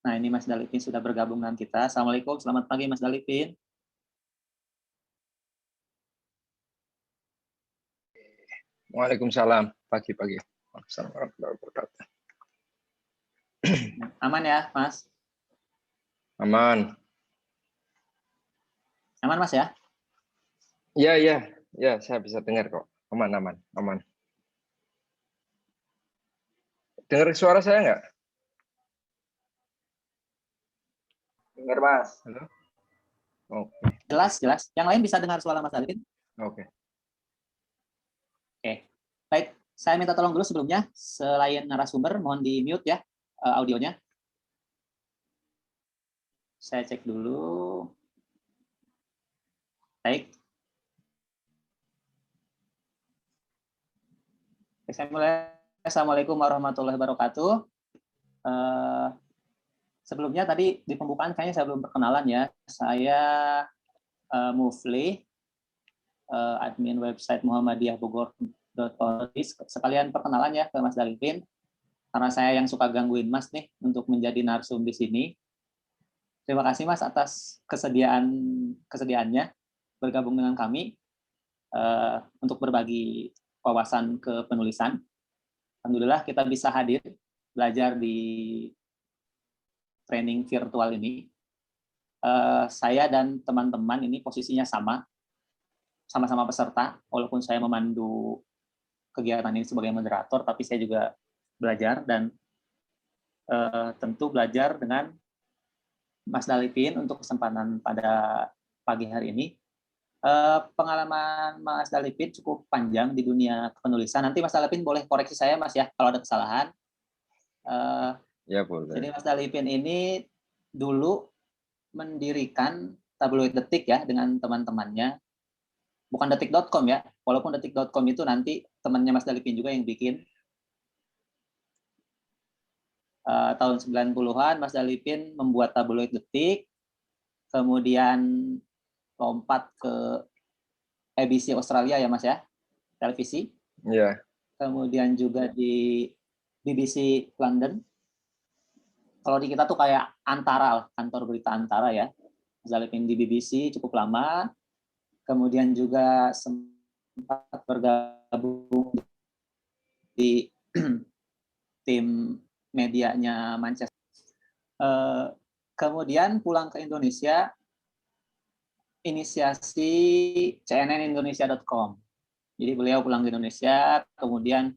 Nah, ini Mas Dalipin sudah bergabung dengan kita. Assalamualaikum, selamat pagi Mas Dalipin. Waalaikumsalam, pagi-pagi. Assalamualaikum warahmatullahi wabarakatuh. Aman ya, Mas? Aman. Aman, Mas ya? Ya, saya bisa dengar kok. Aman. Dengar suara saya nggak? Dengar, Mas. Halo? Oke. Jelas. Yang lain bisa dengar suara Mas Dalipin? Oke. Oke. Baik, saya minta tolong dulu sebelumnya, selain narasumber, mohon di-mute ya audionya. Saya cek dulu. Baik. Saya mulai. Assalamualaikum warahmatullahi wabarakatuh. Sebelumnya tadi di pembukaan kayaknya saya belum perkenalan ya. Saya Mufli, admin website muhammadiyahbogor.org. Sekalian perkenalan ya ke Mas Dalipin, karena saya yang suka gangguin Mas nih untuk menjadi narsum di sini. Terima kasih Mas atas kesediaannya bergabung dengan kami untuk berbagi wawasan kepenulisan. Alhamdulillah kita bisa hadir belajar di training virtual ini. Saya dan teman-teman ini posisinya sama-sama peserta, walaupun saya memandu kegiatan ini sebagai moderator, tapi saya juga belajar dan tentu belajar dengan Mas Dalipin untuk kesempatan pada pagi hari ini. Pengalaman Mas Dalipin cukup panjang di dunia penulisan. Nanti Mas Dalipin boleh koreksi saya Mas ya kalau ada kesalahan. Ya boleh. Jadi Mas Dalipin ini dulu mendirikan tabloid Detik ya dengan teman-temannya. Bukan detik.com ya, walaupun detik.com itu nanti temannya Mas Dalipin juga yang bikin. Tahun 90-an Mas Dalipin membuat tabloid Detik, kemudian lompat ke ABC Australia ya Mas ya, televisi. Iya. Kemudian juga di BBC London. Kalau di kita tuh kayak Antara, kantor berita Antara ya. Mas Dalipin di BBC cukup lama. Kemudian juga sempat bergabung di tim medianya Manchester. Kemudian pulang ke Indonesia, inisiasi cnnindonesia.com. Jadi beliau pulang ke Indonesia, kemudian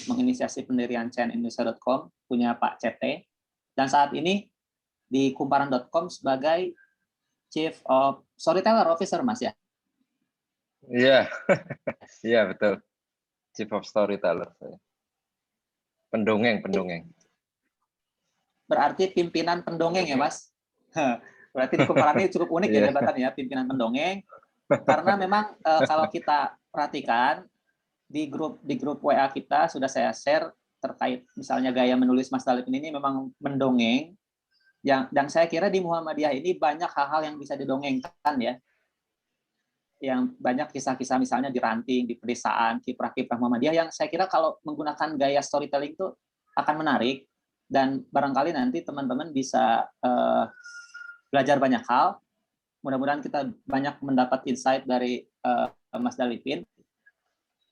menginisiasi pendirian cnnindonesia.com, punya Pak CT, dan saat ini di kumparan.com sebagai Chief of Storyteller Officer, Mas ya? Iya, iya betul. Chief of Storyteller saya. Pendongeng. Berarti pimpinan pendongeng ya, Mas? Berarti di kumparan ini cukup unik ya jabatannya ya, pimpinan pendongeng. Karena memang kalau kita perhatikan di grup WA kita sudah saya share terkait misalnya gaya menulis Mas Dalipin ini memang mendongeng. Dan saya kira di Muhammadiyah ini banyak hal-hal yang bisa didongengkan ya. Yang banyak kisah-kisah misalnya di ranting, di pedesaan, kiprah-kiprah Muhammadiyah yang saya kira kalau menggunakan gaya storytelling itu akan menarik dan barangkali nanti teman-teman bisa belajar banyak hal. Mudah-mudahan kita banyak mendapat insight dari Mas Dalipin.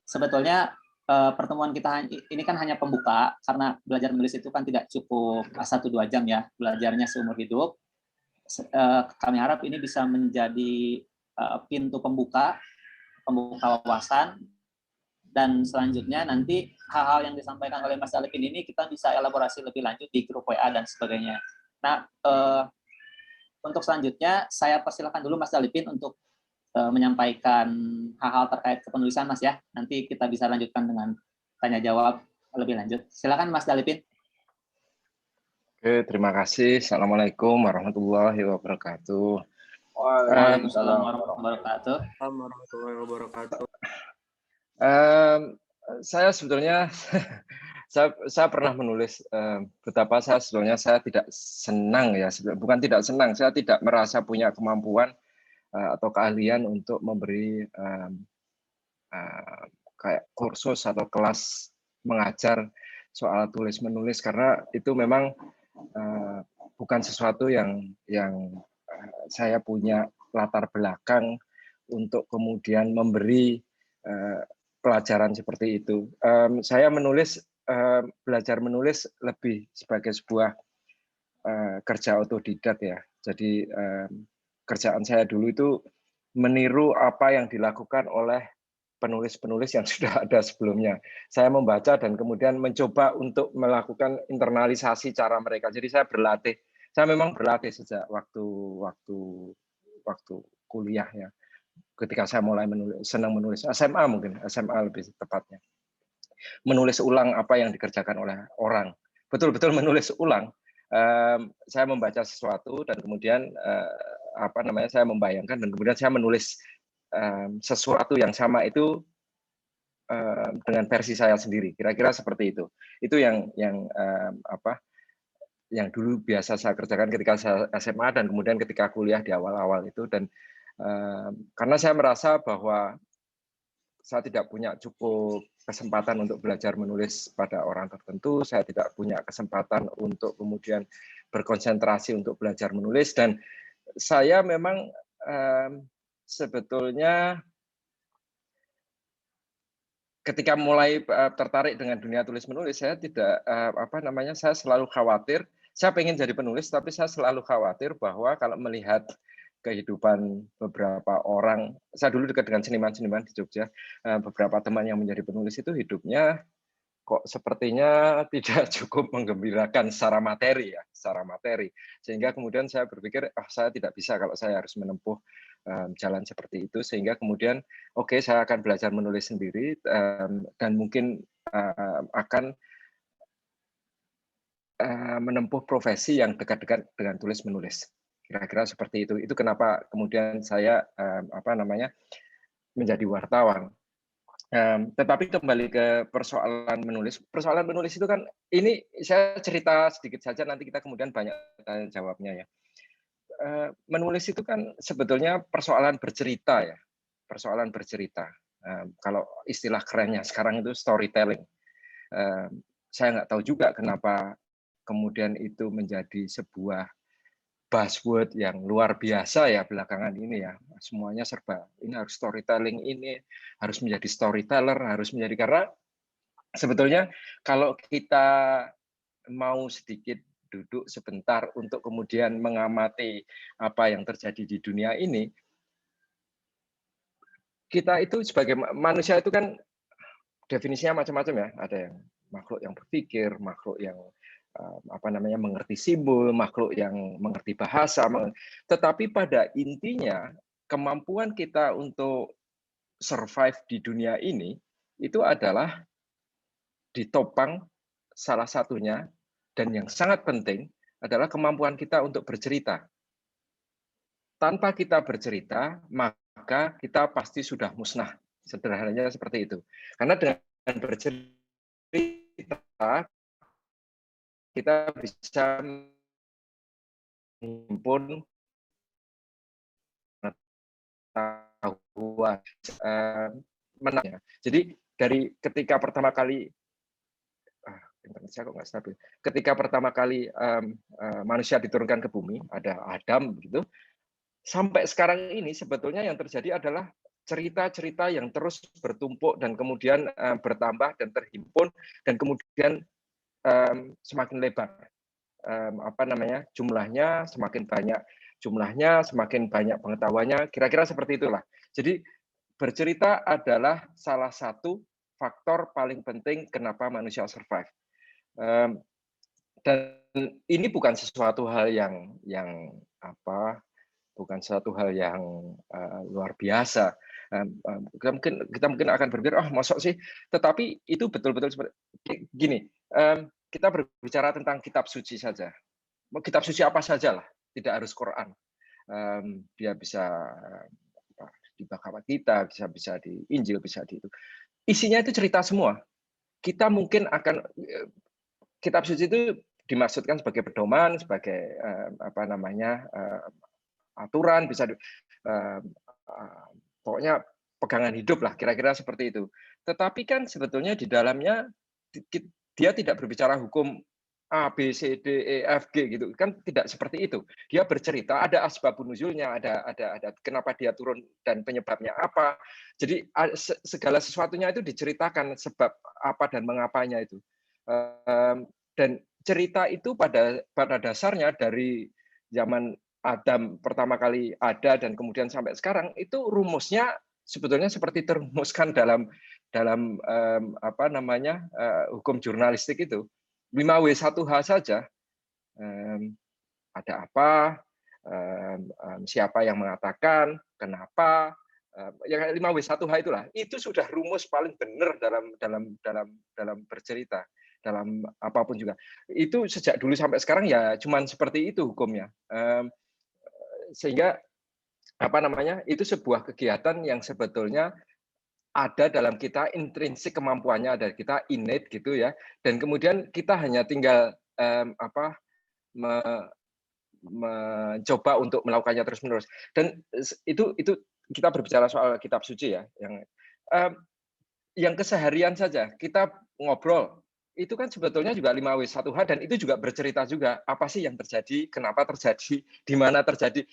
Sebetulnya pertemuan kita ini kan hanya pembuka, karena belajar menulis itu kan tidak cukup 1-2 jam ya, belajarnya seumur hidup. Kami harap ini bisa menjadi pintu pembuka wawasan, dan selanjutnya nanti hal-hal yang disampaikan oleh Mas Dalipin ini kita bisa elaborasi lebih lanjut di grup WA dan sebagainya. Nah, untuk selanjutnya saya persilakan dulu Mas Dalipin untuk menyampaikan hal-hal terkait kepenulisan Mas ya. Nanti kita bisa lanjutkan dengan tanya jawab lebih lanjut. Silakan Mas Dalipin. Oke, terima kasih. Assalamualaikum warahmatullahi wabarakatuh. Waalaikumsalam warahmatullahi wabarakatuh. Saya sebetulnya saya pernah menulis betapa saya tidak senang ya, bukan tidak senang, saya tidak merasa punya kemampuan atau keahlian untuk memberi kayak kursus atau kelas mengajar soal tulis menulis, karena itu memang bukan sesuatu yang saya punya latar belakang untuk kemudian memberi pelajaran seperti itu. Saya belajar menulis lebih sebagai sebuah kerja otodidak ya. Jadi kerjaan saya dulu itu meniru apa yang dilakukan oleh penulis-penulis yang sudah ada sebelumnya. Saya membaca dan kemudian mencoba untuk melakukan internalisasi cara mereka. Jadi saya berlatih. Saya memang berlatih sejak waktu kuliah ya. Ketika saya mulai senang menulis, SMA mungkin, SMA lebih tepatnya. Menulis ulang apa yang dikerjakan oleh orang. Betul-betul menulis ulang. Saya membaca sesuatu dan kemudian saya membayangkan dan kemudian saya menulis sesuatu yang sama itu dengan versi saya sendiri. Kira-kira seperti itu. Itu yang dulu biasa saya kerjakan ketika saya SMA dan kemudian ketika kuliah di awal-awal itu. Dan karena saya merasa bahwa saya tidak punya cukup kesempatan untuk belajar menulis pada orang tertentu, saya tidak punya kesempatan untuk kemudian berkonsentrasi untuk belajar menulis, dan saya memang sebetulnya ketika mulai tertarik dengan dunia tulis menulis, saya tidak saya selalu khawatir. Saya pengen jadi penulis, tapi saya selalu khawatir bahwa kalau melihat kehidupan beberapa orang, saya dulu dekat dengan seniman-seniman di Jogja, beberapa teman yang menjadi penulis itu hidupnya kok sepertinya tidak cukup menggembirakan secara materi ya, Sehingga kemudian saya berpikir, saya tidak bisa kalau saya harus menempuh jalan seperti itu, sehingga kemudian oke, saya akan belajar menulis sendiri dan mungkin akan menempuh profesi yang dekat-dekat dengan tulis menulis. Kira-kira seperti itu. Itu kenapa kemudian saya menjadi wartawan. Tetapi kembali ke persoalan menulis. Persoalan menulis itu kan, ini saya cerita sedikit saja, nanti kita kemudian banyak tanya jawabnya ya. Menulis itu kan sebetulnya persoalan bercerita ya. Persoalan bercerita. Kalau istilah kerennya sekarang itu storytelling. Saya nggak tahu juga kenapa kemudian itu menjadi sebuah buzzword yang luar biasa ya belakangan ini ya. Semuanya serba ini harus storytelling, ini harus menjadi storyteller, harus menjadi, karena sebetulnya kalau kita mau sedikit duduk sebentar untuk kemudian mengamati apa yang terjadi di dunia ini, kita itu sebagai manusia itu kan definisinya macam-macam ya. Ada yang makhluk yang berpikir, makhluk yang mengerti simbol, makhluk yang mengerti bahasa. Tetapi pada intinya kemampuan kita untuk survive di dunia ini itu adalah ditopang salah satunya, dan yang sangat penting adalah kemampuan kita untuk bercerita. Tanpa kita bercerita, maka kita pasti sudah musnah. Sederhananya seperti itu. Karena dengan bercerita, kita bisa menghimpun pengetahuan menangnya. Jadi dari ketika pertama kali internet saya kok nggak stabil. Ketika pertama kali manusia diturunkan ke bumi, ada Adam begitu. Sampai sekarang ini sebetulnya yang terjadi adalah cerita-cerita yang terus bertumpuk dan kemudian bertambah dan terhimpun dan kemudian semakin lebar. Jumlahnya semakin banyak, semakin banyak pengetahuannya, kira-kira seperti itulah. Jadi bercerita adalah salah satu faktor paling penting kenapa manusia survive. Dan ini bukan sesuatu hal yang luar biasa. Kita mungkin akan berpikir, mosok sih, tetapi itu betul-betul seperti gini. Kita berbicara tentang kitab suci saja. Kitab suci apa saja lah, tidak harus Quran. Dia bisa di Bhagavad Gita, bisa di Injil, bisa di itu. Isinya itu cerita semua. Kita mungkin akan, kitab suci itu dimaksudkan sebagai pedoman, sebagai aturan, bisa pokoknya pegangan hidup lah, kira-kira seperti itu. Tetapi kan sebetulnya di dalamnya dia tidak berbicara hukum A, B, C, D, E, F, G gitu. Kan tidak seperti itu. Dia bercerita ada asbabun nuzulnya, ada kenapa dia turun dan penyebabnya apa. Jadi segala sesuatunya itu diceritakan sebab apa dan mengapanya itu. Dan cerita itu pada dasarnya dari zaman Adam pertama kali ada dan kemudian sampai sekarang itu rumusnya sebetulnya seperti terumuskan dalam apa namanya hukum jurnalistik itu. 5W1H saja, ada apa, siapa yang mengatakan, kenapa, yang 5W1H itulah, itu sudah rumus paling benar dalam bercerita, dalam apapun juga. Itu sejak dulu sampai sekarang ya cuman seperti itu hukumnya. Sehingga apa namanya, itu sebuah kegiatan yang sebetulnya ada dalam kita, intrinsik kemampuannya ada kita, innate gitu ya, dan kemudian kita hanya tinggal apa mencoba untuk melakukannya terus-menerus. Dan itu kita berbicara soal kitab suci ya, yang keseharian saja kita ngobrol itu kan sebetulnya juga 5W1H dan itu juga bercerita juga apa sih yang terjadi, kenapa terjadi, di mana terjadi.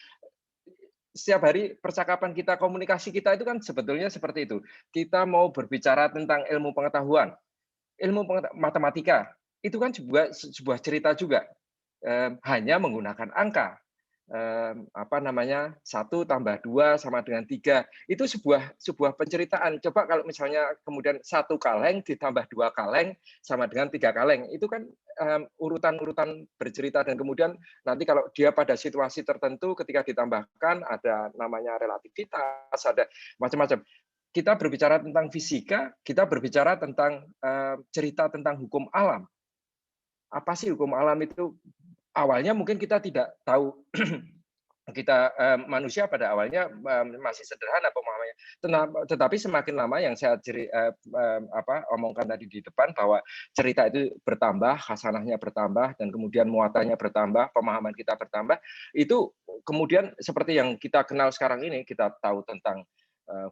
Setiap hari percakapan kita, komunikasi kita itu kan sebetulnya seperti itu. Kita mau berbicara tentang ilmu pengetahuan, matematika, itu kan sebuah cerita juga, hanya menggunakan angka. Apa namanya, 1 tambah 2 sama dengan 3. Itu sebuah penceritaan. Coba kalau misalnya kemudian 1 kaleng ditambah 2 kaleng sama dengan 3 kaleng. Itu kan urutan-urutan bercerita dan kemudian nanti kalau dia pada situasi tertentu ketika ditambahkan ada namanya relativitas, ada macam-macam. Kita berbicara tentang fisika, kita berbicara tentang cerita tentang hukum alam. Apa sih hukum alam itu? Awalnya mungkin kita tidak tahu. Kita manusia pada awalnya masih sederhana pemahamannya. Tetapi semakin lama yang saya omongkan tadi di depan bahwa cerita itu bertambah, khasanahnya bertambah, dan kemudian muatannya bertambah, pemahaman kita bertambah, itu kemudian seperti yang kita kenal sekarang ini, kita tahu tentang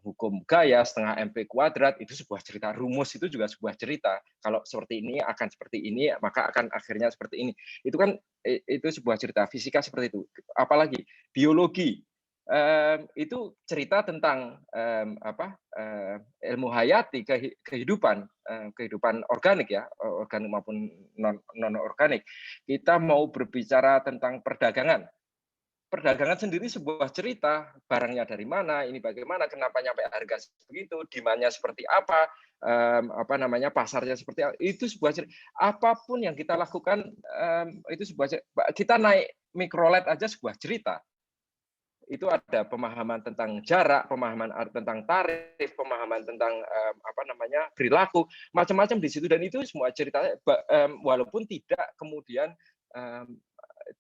hukum gaya setengah MP kuadrat, itu sebuah cerita. Rumus itu juga sebuah cerita. Kalau seperti ini akan seperti ini, maka akan akhirnya seperti ini. Itu kan itu sebuah cerita. Fisika seperti itu. Apalagi biologi, itu cerita tentang ilmu hayati, kehidupan organik ya, organik maupun non organik. Kita mau berbicara tentang perdagangan. Perdagangan sendiri sebuah cerita, barangnya dari mana, ini bagaimana, kenapa nyampe harga segitu, demand-nya seperti apa namanya, pasarnya seperti apa, itu sebuah cerita. Apapun yang kita lakukan itu sebuah cerita. Kita naik mikrolet aja sebuah cerita. Itu ada pemahaman tentang jarak, pemahaman tentang tarif, pemahaman tentang perilaku, macam-macam di situ, dan itu semua ceritanya walaupun tidak kemudian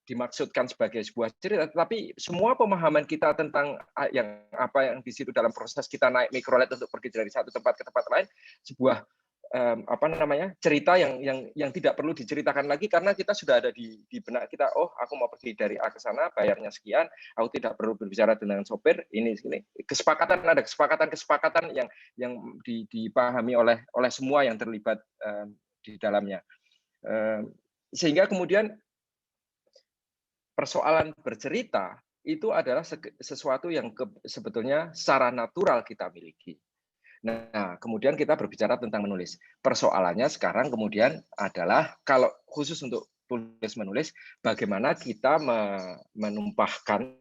dimaksudkan sebagai sebuah cerita, tetapi semua pemahaman kita tentang yang di situ dalam proses kita naik mikrolet untuk pergi dari satu tempat ke tempat lain, sebuah cerita yang tidak perlu diceritakan lagi karena kita sudah ada di benak kita. Oh, aku mau pergi dari A ke sana, bayarnya sekian, aku tidak perlu berbicara dengan sopir, ini. Ada kesepakatan yang dipahami oleh semua yang terlibat di dalamnya. Sehingga kemudian persoalan bercerita itu adalah sesuatu yang sebetulnya secara natural kita miliki. Nah, kemudian kita berbicara tentang menulis. Persoalannya sekarang kemudian adalah kalau khusus untuk tulis-menulis, bagaimana kita menumpahkan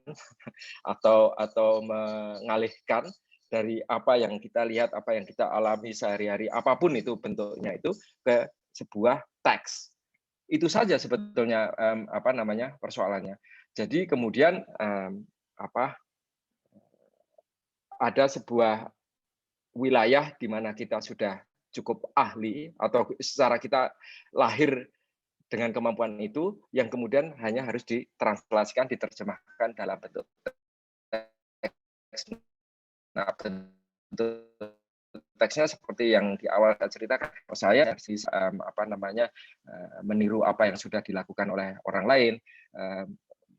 atau mengalihkan dari apa yang kita lihat, apa yang kita alami sehari-hari, apapun itu bentuknya itu, ke sebuah teks. Itu saja sebetulnya persoalannya. Jadi kemudian ada sebuah wilayah di mana kita sudah cukup ahli atau secara kita lahir dengan kemampuan itu, yang kemudian hanya harus ditranslasikan, diterjemahkan dalam bentuk teks. Nah, bentuk teksnya seperti yang di awal saya ceritakan, saya meniru apa yang sudah dilakukan oleh orang lain,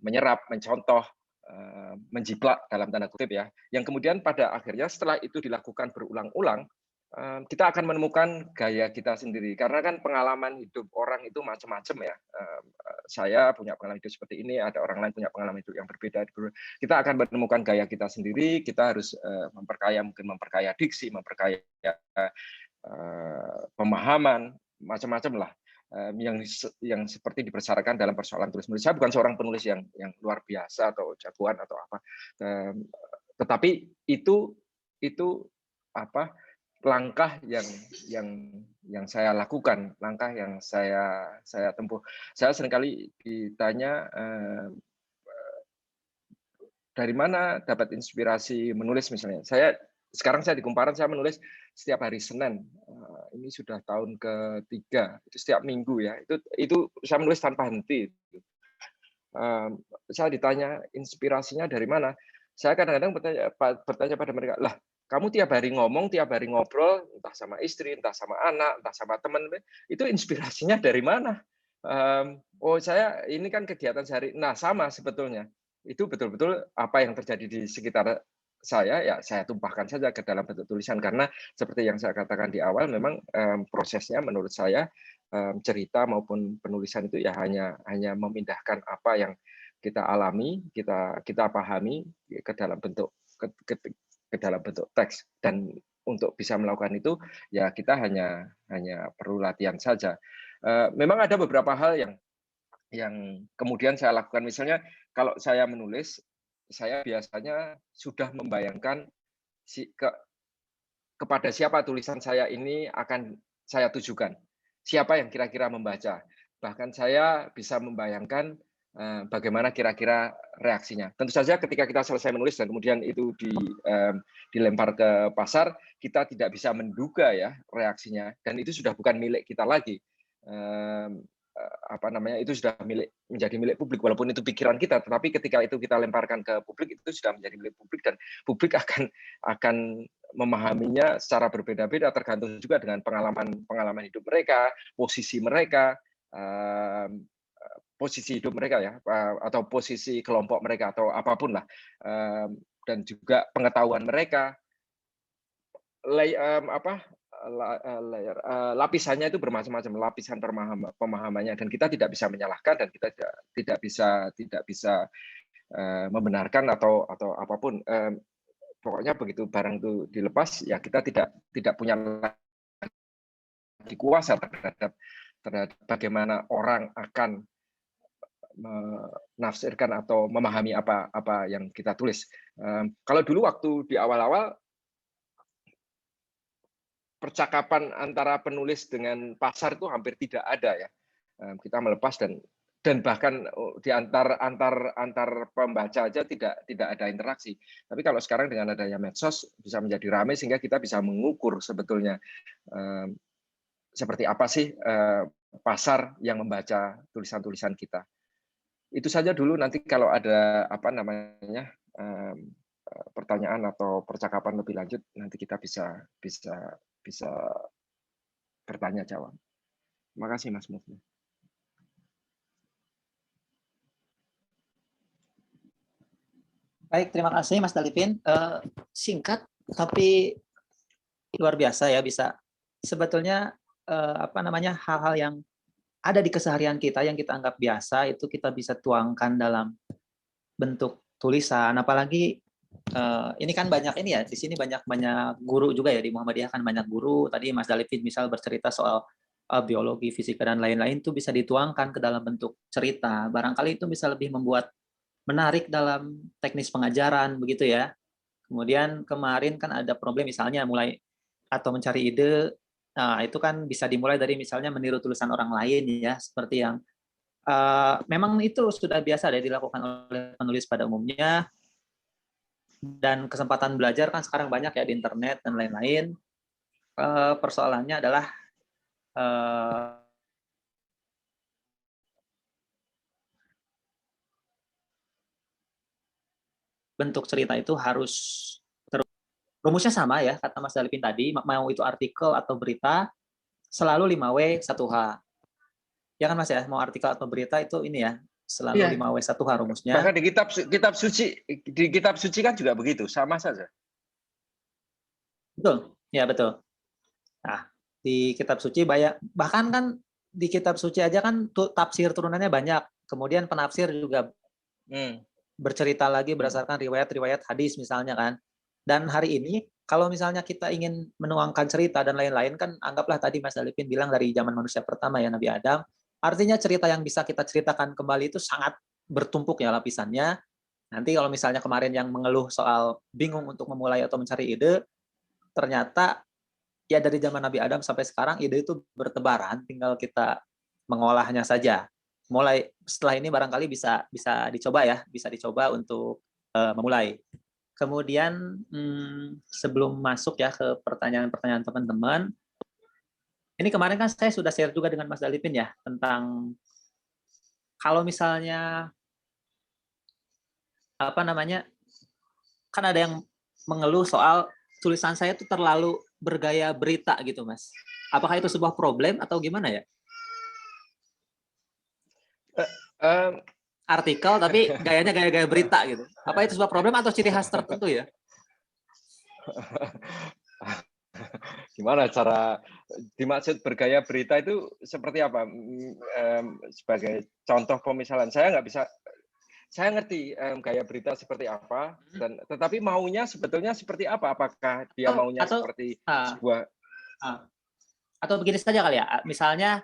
menyerap, mencontoh, menjiplak dalam tanda kutip ya, yang kemudian pada akhirnya setelah itu dilakukan berulang-ulang, kita akan menemukan gaya kita sendiri. Karena kan pengalaman hidup orang itu macam-macam ya. Saya punya pengalaman hidup seperti ini, ada orang lain punya pengalaman hidup yang berbeda. Kita akan menemukan gaya kita sendiri. Kita harus mungkin memperkaya diksi, memperkaya pemahaman, macam-macam lah. Yang seperti dipersyaratkan dalam persoalan tulis-menulis. Saya bukan seorang penulis yang luar biasa atau jagoan atau apa, tetapi itu apa, langkah yang saya lakukan, langkah yang saya tempuh. Saya seringkali ditanya, dari mana dapat inspirasi menulis misalnya. Sekarang saya di Kumparan, saya menulis setiap hari Senin. Ini sudah tahun ketiga, itu setiap minggu ya. Itu saya menulis tanpa henti. Saya ditanya inspirasinya dari mana. Saya kadang-kadang bertanya pada mereka, lah kamu tiap hari ngomong, tiap hari ngobrol, entah sama istri, entah sama anak, entah sama teman, itu inspirasinya dari mana? Oh saya ini kan kegiatan sehari. Nah sama sebetulnya. Itu betul-betul apa yang terjadi di sekitar saya, ya saya tumpahkan saja ke dalam bentuk tulisan. Karena seperti yang saya katakan di awal, memang prosesnya menurut saya, cerita maupun penulisan itu ya hanya memindahkan apa yang kita alami, kita pahami ke dalam bentuk teks. Dan untuk bisa melakukan itu ya kita hanya perlu latihan saja. Memang ada beberapa hal yang kemudian saya lakukan. Misalnya kalau saya menulis, saya biasanya sudah membayangkan kepada siapa tulisan saya ini akan saya tujukan. Siapa yang kira-kira membaca. Bahkan saya bisa membayangkan bagaimana kira-kira reaksinya. Tentu saja ketika kita selesai menulis dan kemudian itu dilempar ke pasar, kita tidak bisa menduga ya reaksinya. Dan itu sudah bukan milik kita lagi. Itu sudah menjadi milik publik, walaupun itu pikiran kita, tetapi ketika itu kita lemparkan ke publik, itu sudah menjadi milik publik, dan publik akan memahaminya secara berbeda-beda, tergantung juga dengan pengalaman hidup mereka, posisi mereka, posisi hidup mereka ya, atau posisi kelompok mereka atau apapun lah, dan juga pengetahuan mereka. Lapisannya itu bermacam-macam, lapisan pemahamannya, dan kita tidak bisa menyalahkan, dan kita tidak bisa membenarkan atau apapun. Pokoknya begitu barang itu dilepas, ya kita tidak punya lagi kuasa terhadap bagaimana orang akan menafsirkan atau memahami apa yang kita tulis. Kalau dulu waktu di awal-awal, percakapan antara penulis dengan pasar itu hampir tidak ada ya. Kita melepas dan bahkan di antar pembaca aja tidak ada interaksi. Tapi kalau sekarang dengan adanya medsos bisa menjadi ramai, sehingga kita bisa mengukur sebetulnya seperti apa sih pasar yang membaca tulisan-tulisan kita. Itu saja dulu. Nanti kalau ada pertanyaan atau percakapan lebih lanjut, nanti kita bisa bertanya jawab. Terima kasih Mas Mufti. Baik, terima kasih Mas Dalipin. Singkat tapi luar biasa ya, bisa sebetulnya hal-hal yang ada di keseharian kita yang kita anggap biasa itu kita bisa tuangkan dalam bentuk tulisan. Apalagi ini kan banyak ini ya, di sini banyak guru juga ya, di Muhammadiyah kan banyak guru. Tadi Mas Dalipin misal bercerita soal biologi, fisika dan lain-lain, itu bisa dituangkan ke dalam bentuk cerita. Barangkali itu bisa lebih membuat menarik dalam teknis pengajaran begitu ya. Kemudian kemarin kan ada problem misalnya mulai atau mencari ide. Nah, itu kan bisa dimulai dari misalnya meniru tulisan orang lain ya, seperti yang memang itu sudah biasa dilakukan oleh penulis pada umumnya. Dan kesempatan belajar kan sekarang banyak ya di internet dan lain-lain. Persoalannya adalah bentuk cerita itu harus rumusnya sama ya, kata Mas Dalipin tadi, mau itu artikel atau berita, selalu 5W 1H. Ya kan Mas ya, mau artikel atau berita itu ini ya, selalu 5W 1H rumusnya. Bahkan di kitab suci kan juga begitu, sama saja. Betul, ya betul. Nah, di kitab suci bahkan kan di kitab suci aja kan tafsir turunannya banyak. Kemudian penafsir juga bercerita lagi berdasarkan riwayat-riwayat hadis misalnya kan. Dan hari ini kalau misalnya kita ingin menuangkan cerita dan lain-lain kan anggaplah tadi Mas Dalipin bilang dari zaman manusia pertama ya Nabi Adam. Artinya cerita yang bisa kita ceritakan kembali itu sangat bertumpuk ya lapisannya. Nanti kalau misalnya kemarin yang mengeluh soal bingung untuk memulai atau mencari ide, ternyata ya dari zaman Nabi Adam sampai sekarang ide itu bertebaran, tinggal kita mengolahnya saja. Mulai setelah ini barangkali bisa dicoba ya, bisa dicoba untuk memulai. Kemudian sebelum masuk ya ke pertanyaan-pertanyaan teman-teman, ini kemarin kan saya sudah share juga dengan Mas Dalipin ya tentang kalau misalnya apa namanya, kan ada yang mengeluh soal tulisan saya itu terlalu bergaya berita gitu, Mas. Apakah itu sebuah problem atau gimana ya? Artikel tapi gayanya gaya-gaya berita gitu. Apa itu sebuah problem atau ciri khas tertentu ya? Gimana cara dimaksud bergaya berita itu seperti apa? Sebagai contoh pemisalan, saya nggak bisa. Saya ngerti gaya berita seperti apa, dan tetapi maunya sebetulnya seperti apa? Apakah dia maunya seperti sebuah atau begini saja kali ya? Misalnya,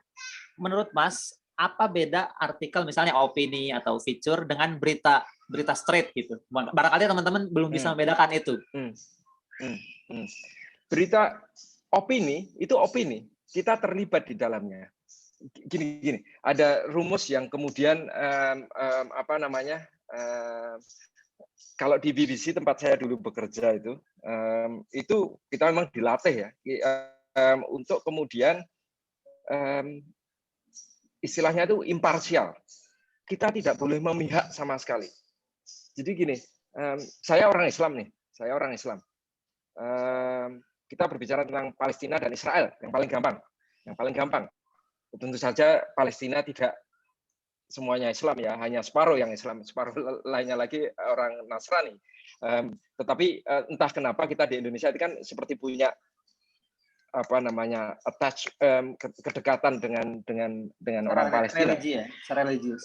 menurut Mas, apa beda artikel misalnya opini atau feature dengan berita straight gitu? Barangkali teman-teman belum bisa membedakan itu. Berita opini itu opini, kita terlibat di dalamnya. Gini, ada rumus yang kemudian apa namanya, kalau di BBC tempat saya dulu bekerja itu kita memang dilatih ya untuk kemudian istilahnya itu imparsial. Kita tidak boleh memihak sama sekali. Jadi gini, saya orang Islam nih, kita berbicara tentang Palestina dan Israel yang paling gampang. Tentu saja Palestina tidak semuanya Islam ya, hanya separuh yang Islam, separuh lainnya lagi orang Nasrani. Tetapi entah kenapa kita di Indonesia itu kan seperti punya apa namanya kedekatan dengan orang Palestina. Religi ya, secara religius.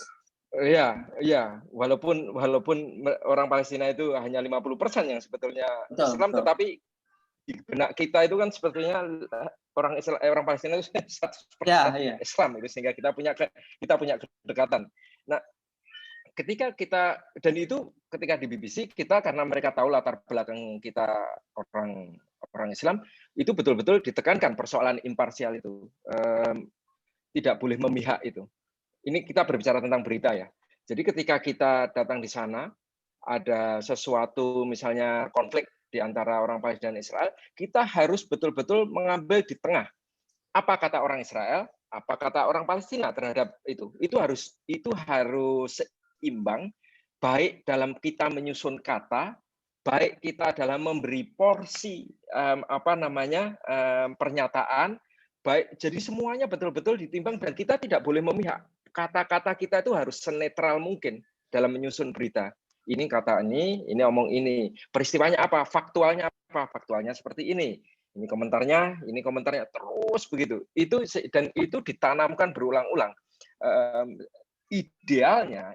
Iya, walaupun orang Palestina itu hanya 50% yang sebetulnya Islam, tetapi di benak kita itu kan sebetulnya orang Palestina itu 100% Islam itu, sehingga kita punya kedekatan. Nah, ketika di BBC kita, karena mereka tahu latar belakang kita orang Islam, itu betul-betul ditekankan persoalan imparsial itu, tidak boleh memihak itu. Ini kita berbicara tentang berita ya. Jadi ketika kita datang di sana, ada sesuatu misalnya konflik di antara orang Palestina dan Israel, kita harus betul-betul mengambil di tengah. Apa kata orang Israel, apa kata orang Palestina terhadap itu. Itu harus seimbang, baik dalam kita menyusun kata, baik kita dalam memberi porsi pernyataan, baik, jadi semuanya betul-betul ditimbang dan kita tidak boleh memihak. Kata-kata kita itu harus senetral mungkin dalam menyusun berita. Ini kata ini omong ini. Peristiwanya apa? Faktualnya apa? Faktualnya seperti ini. Ini komentarnya terus begitu. Itu ditanamkan berulang-ulang. Idealnya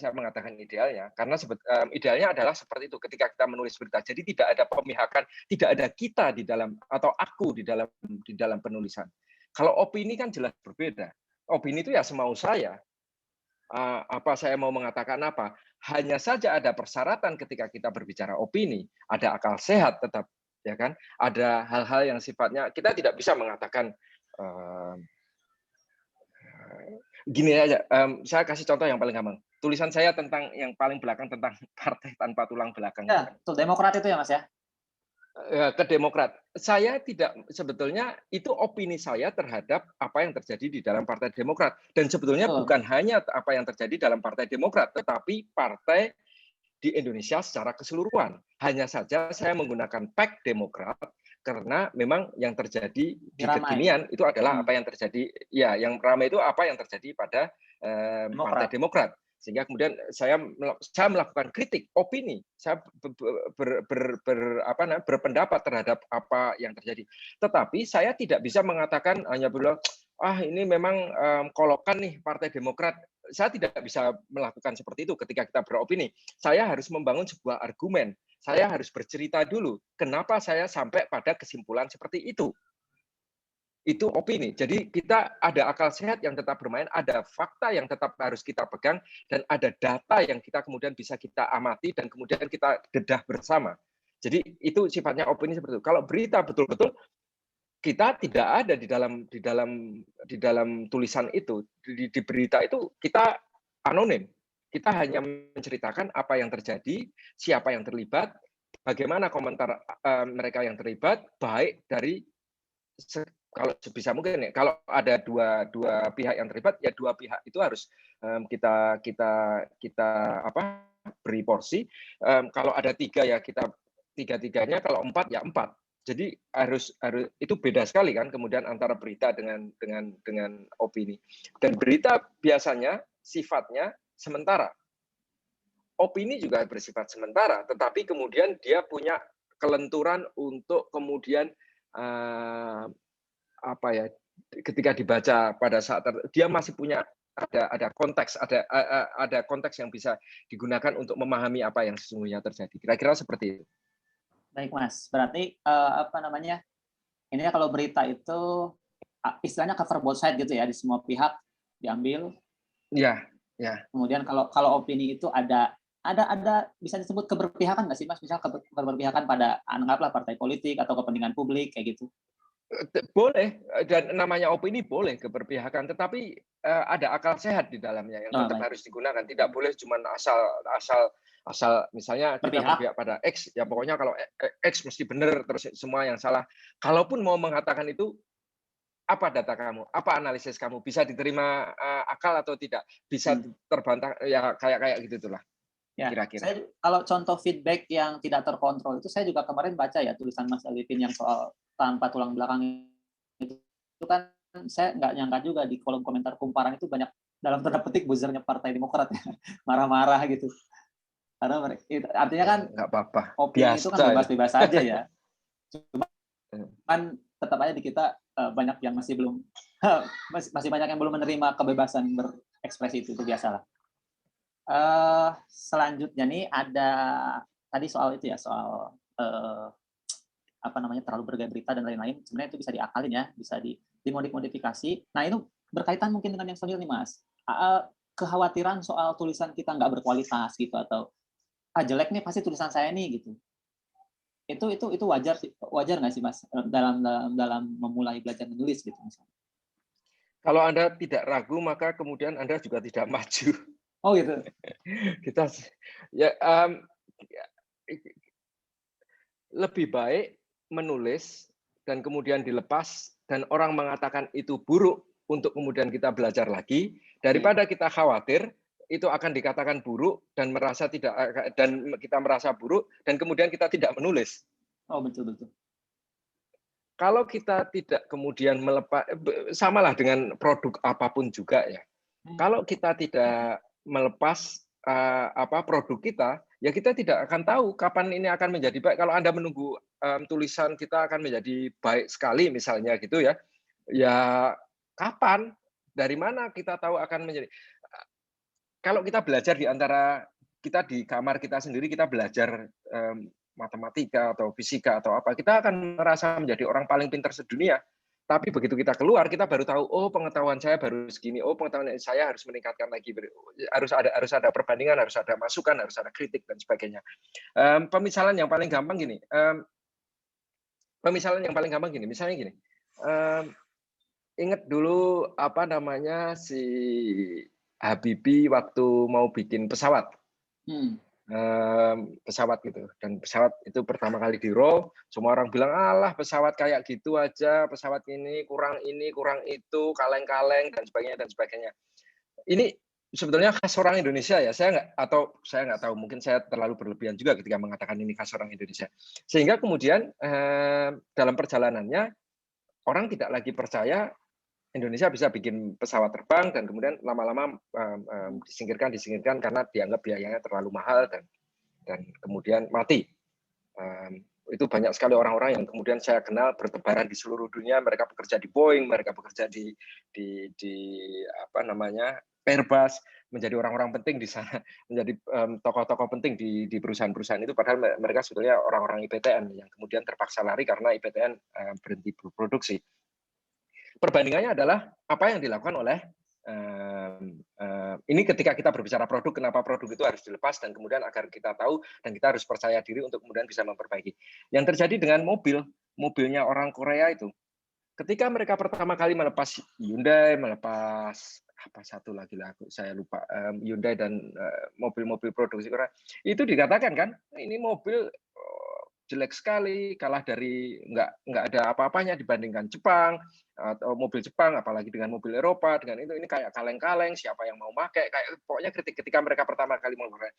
saya mengatakan idealnya, karena idealnya adalah seperti itu ketika kita menulis berita. Jadi tidak ada pemihakan, tidak ada kita di dalam atau aku di dalam penulisan. Kalau opini kan jelas berbeda. Opini itu ya semau saya. Apa saya mau mengatakan apa? Hanya saja ada persyaratan ketika kita berbicara opini, ada akal sehat tetap, ya kan? Ada hal-hal yang sifatnya kita tidak bisa mengatakan gini aja. Saya kasih contoh yang paling gampang. Tulisan saya tentang yang paling belakang tentang partai tanpa tulang belakang. Ya, itu Demokrat itu ya Mas ya? Ke Demokrat. Saya tidak, sebetulnya itu opini saya terhadap apa yang terjadi di dalam Partai Demokrat. Dan sebetulnya bukan hanya apa yang terjadi dalam Partai Demokrat, tetapi partai di Indonesia secara keseluruhan. Hanya saja saya menggunakan tag Demokrat karena memang yang terjadi di kekinian itu adalah apa yang terjadi, ya yang ramai itu apa yang terjadi pada Partai Demokrat. Sehingga kemudian saya melakukan kritik, opini, saya berpendapat terhadap apa yang terjadi. Tetapi saya tidak bisa mengatakan hanya bilang, ini memang kolokan nih Partai Demokrat. Saya tidak bisa melakukan seperti itu ketika kita beropini. Saya harus membangun sebuah argumen. Saya harus bercerita dulu kenapa saya sampai pada kesimpulan seperti itu. Itu opini. Jadi kita ada akal sehat yang tetap bermain, ada fakta yang tetap harus kita pegang, dan ada data yang kita kemudian bisa kita amati dan kemudian kita dedah bersama. Jadi itu sifatnya opini seperti itu. Kalau berita betul-betul kita tidak ada di dalam tulisan itu, di berita itu kita anonim. Kita hanya menceritakan apa yang terjadi, siapa yang terlibat, bagaimana komentar mereka yang terlibat, baik dari kalau sebisa mungkin ya, kalau ada dua pihak yang terlibat, ya dua pihak itu harus kita beri porsi. Kalau ada tiga ya kita tiga-tiganya, kalau empat ya empat. Jadi harus itu beda sekali kan kemudian antara berita dengan opini. Dan berita biasanya sifatnya sementara. Opini juga bersifat sementara, tetapi kemudian dia punya kelenturan untuk kemudian ketika dibaca pada saat dia masih punya ada konteks yang bisa digunakan untuk memahami apa yang sesungguhnya terjadi. Kira-kira seperti itu. Baik Mas, berarti ini kalau berita itu istilahnya cover both side gitu ya, di semua pihak diambil. Iya, ya. Kemudian kalau opini itu ada bisa disebut keberpihakan nggak sih Mas? Misal keberpihakan pada anggaplah partai politik atau kepentingan publik kayak gitu. Boleh, dan namanya opini boleh keberpihakan, tetapi ada akal sehat di dalamnya yang tetap harus digunakan. Tidak boleh cuma asal misalnya kita berpihak pada X, ya pokoknya kalau X mesti benar terus semua yang salah. Kalaupun mau mengatakan itu, apa data kamu, apa analisis kamu, bisa diterima akal atau tidak, bisa terbantah, ya kayak gitu itulah. Ya, kira-kira. Kalau contoh feedback yang tidak terkontrol itu saya juga kemarin baca ya tulisan Mas Alipin yang soal tanpa tulang belakang itu kan saya nggak nyangka juga di kolom komentar kumparan itu banyak dalam tanda petik buzzernya Partai Demokrat ya, marah-marah gitu. Karena artinya kan nggak apa-apa. Opini itu kan bebas-bebas aja ya. Cuman tetap aja di kita banyak yang masih banyak yang belum menerima kebebasan berekspresi itu biasalah. Selanjutnya nih ada tadi soal itu ya, soal terlalu bergaya berita dan lain-lain. Sebenarnya itu bisa diakalin ya, bisa dimodifikasi. Nah itu berkaitan mungkin dengan yang selanjutnya nih Mas. Kekhawatiran soal tulisan kita nggak berkualitas gitu, atau jelek nih pasti tulisan saya nih gitu. Itu wajar nggak sih Mas dalam memulai belajar menulis gitu misalnya? Kalau Anda tidak ragu maka kemudian Anda juga tidak maju. Oh gitu. Kita lebih baik menulis dan kemudian dilepas dan orang mengatakan itu buruk untuk kemudian kita belajar lagi, daripada kita khawatir itu akan dikatakan buruk dan kita merasa buruk dan kemudian kita tidak menulis. Oh betul. Kalau kita tidak kemudian melepas, samalah dengan produk apapun juga ya. Kalau kita tidak melepas produk kita, ya kita tidak akan tahu kapan ini akan menjadi baik. Kalau Anda menunggu tulisan kita akan menjadi baik sekali misalnya gitu ya, ya kapan? Dari mana kita tahu akan menjadi? Kalau kita belajar di antara kita di kamar kita sendiri, kita belajar matematika atau fisika atau apa, kita akan merasa menjadi orang paling pintar sedunia. Tapi begitu kita keluar, kita baru tahu, oh pengetahuan saya baru segini, oh pengetahuan saya harus meningkatkan lagi, harus ada perbandingan, harus ada masukan, harus ada kritik dan sebagainya. Pemisalan yang paling gampang gini, misalnya gini, ingat dulu si Habibie waktu mau bikin pesawat. Pesawat gitu, dan pesawat itu pertama kali di roll, semua orang bilang alah pesawat kayak gitu aja, pesawat ini kurang itu, kaleng-kaleng dan sebagainya. Ini sebetulnya khas orang Indonesia ya, saya nggak tahu, mungkin saya terlalu berlebihan juga ketika mengatakan ini khas orang Indonesia, sehingga kemudian dalam perjalanannya orang tidak lagi percaya Indonesia bisa bikin pesawat terbang dan kemudian lama-lama disingkirkan karena dianggap biayanya terlalu mahal dan kemudian mati. Itu banyak sekali orang-orang yang kemudian saya kenal bertebaran di seluruh dunia. Mereka bekerja di Boeing, mereka bekerja di apa namanya Airbus, menjadi orang-orang penting di sana, menjadi tokoh-tokoh penting di perusahaan-perusahaan itu. Padahal mereka sebetulnya orang-orang IPTN yang kemudian terpaksa lari karena IPTN berhenti berproduksi. Perbandingannya adalah apa yang dilakukan oleh ini ketika kita berbicara produk, kenapa produk itu harus dilepas dan kemudian agar kita tahu dan kita harus percaya diri untuk kemudian bisa memperbaiki. Yang terjadi dengan mobilnya orang Korea itu, ketika mereka pertama kali melepas Hyundai, melepas apa satu lagi lah, saya lupa, Hyundai dan mobil-mobil produksi Korea, itu dikatakan kan, ini mobil jelek sekali, kalah dari nggak ada apa-apanya dibandingkan Jepang atau mobil Jepang, apalagi dengan mobil Eropa, dengan itu ini kayak kaleng-kaleng, siapa yang mau pakai, kayak pokoknya kritik ketika mereka pertama kali mengeluarkan.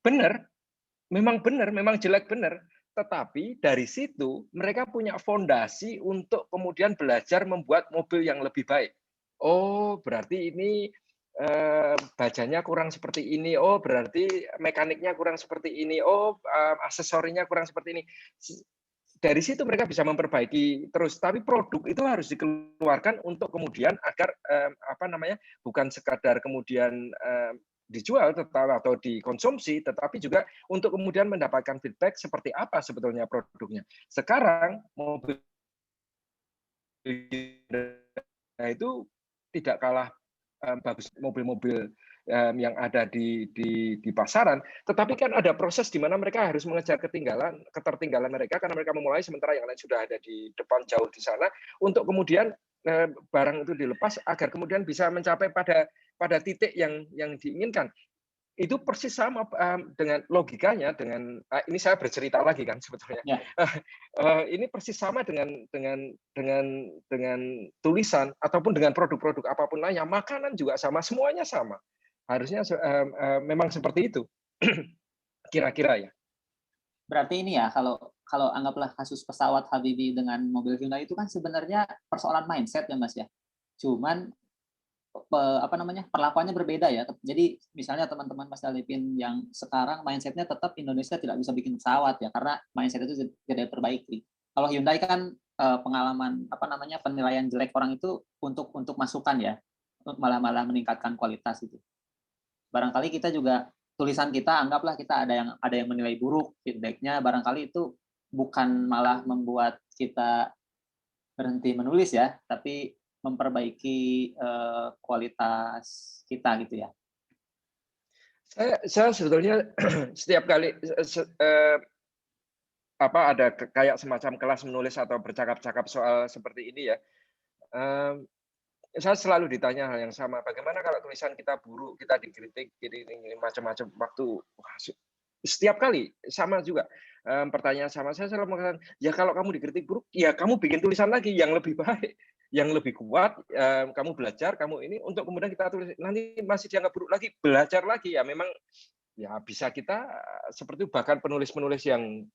Benar, memang jelek benar, tetapi dari situ mereka punya fondasi untuk kemudian belajar membuat mobil yang lebih baik. Oh, berarti ini bajanya kurang seperti ini, oh berarti mekaniknya kurang seperti ini, oh aksesorinya kurang seperti ini. Dari situ mereka bisa memperbaiki terus, tapi produk itu harus dikeluarkan untuk kemudian agar apa namanya, bukan sekadar kemudian dijual atau dikonsumsi, tetapi juga untuk kemudian mendapatkan feedback seperti apa sebetulnya produknya. Sekarang mobil itu tidak kalah bagus mobil-mobil yang ada di pasaran, tetapi kan ada proses di mana mereka harus mengejar ketertinggalan mereka karena mereka memulai sementara yang lain sudah ada di depan jauh di sana untuk kemudian barang itu dilepas agar kemudian bisa mencapai pada titik yang diinginkan. Itu persis sama dengan logikanya dengan ini saya bercerita lagi kan sebetulnya. Ya. Ini persis sama dengan tulisan ataupun dengan produk-produk apapun lainnya, makanan juga sama, semuanya sama. Harusnya memang seperti itu. Kira-kira ya. Berarti ini ya, kalau anggaplah kasus pesawat Habibie dengan mobil Hyundai itu kan sebenarnya persoalan mindset ya Mas ya. Cuman apa namanya, perlakuannya berbeda ya. Jadi misalnya teman-teman Mas Dalipin yang sekarang mindsetnya tetap Indonesia tidak bisa bikin pesawat ya, karena mindset itu tidak diperbaiki. Kalau Hyundai kan pengalaman apa namanya, penilaian jelek orang itu untuk masukan ya, malah meningkatkan kualitas itu. Barangkali kita juga tulisan kita anggaplah kita ada yang menilai buruk, feedback-nya barangkali itu bukan malah membuat kita berhenti menulis ya, tapi memperbaiki kualitas kita gitu ya. Saya sebetulnya setiap kali ada kayak semacam kelas menulis atau bercakap-cakap soal seperti ini ya, saya selalu ditanya hal yang sama, bagaimana kalau tulisan kita buruk, kita dikritik, ini macam-macam waktu. Setiap kali sama juga pertanyaan sama saya selalu mengatakan, ya kalau kamu dikritik buruk, ya kamu bikin tulisan lagi yang lebih baik, yang lebih kuat, kamu belajar, kamu ini untuk kemudian kita tulis. Nanti masih dianggap buruk lagi, belajar lagi ya. Memang ya bisa kita seperti bahkan penulis-penulis yang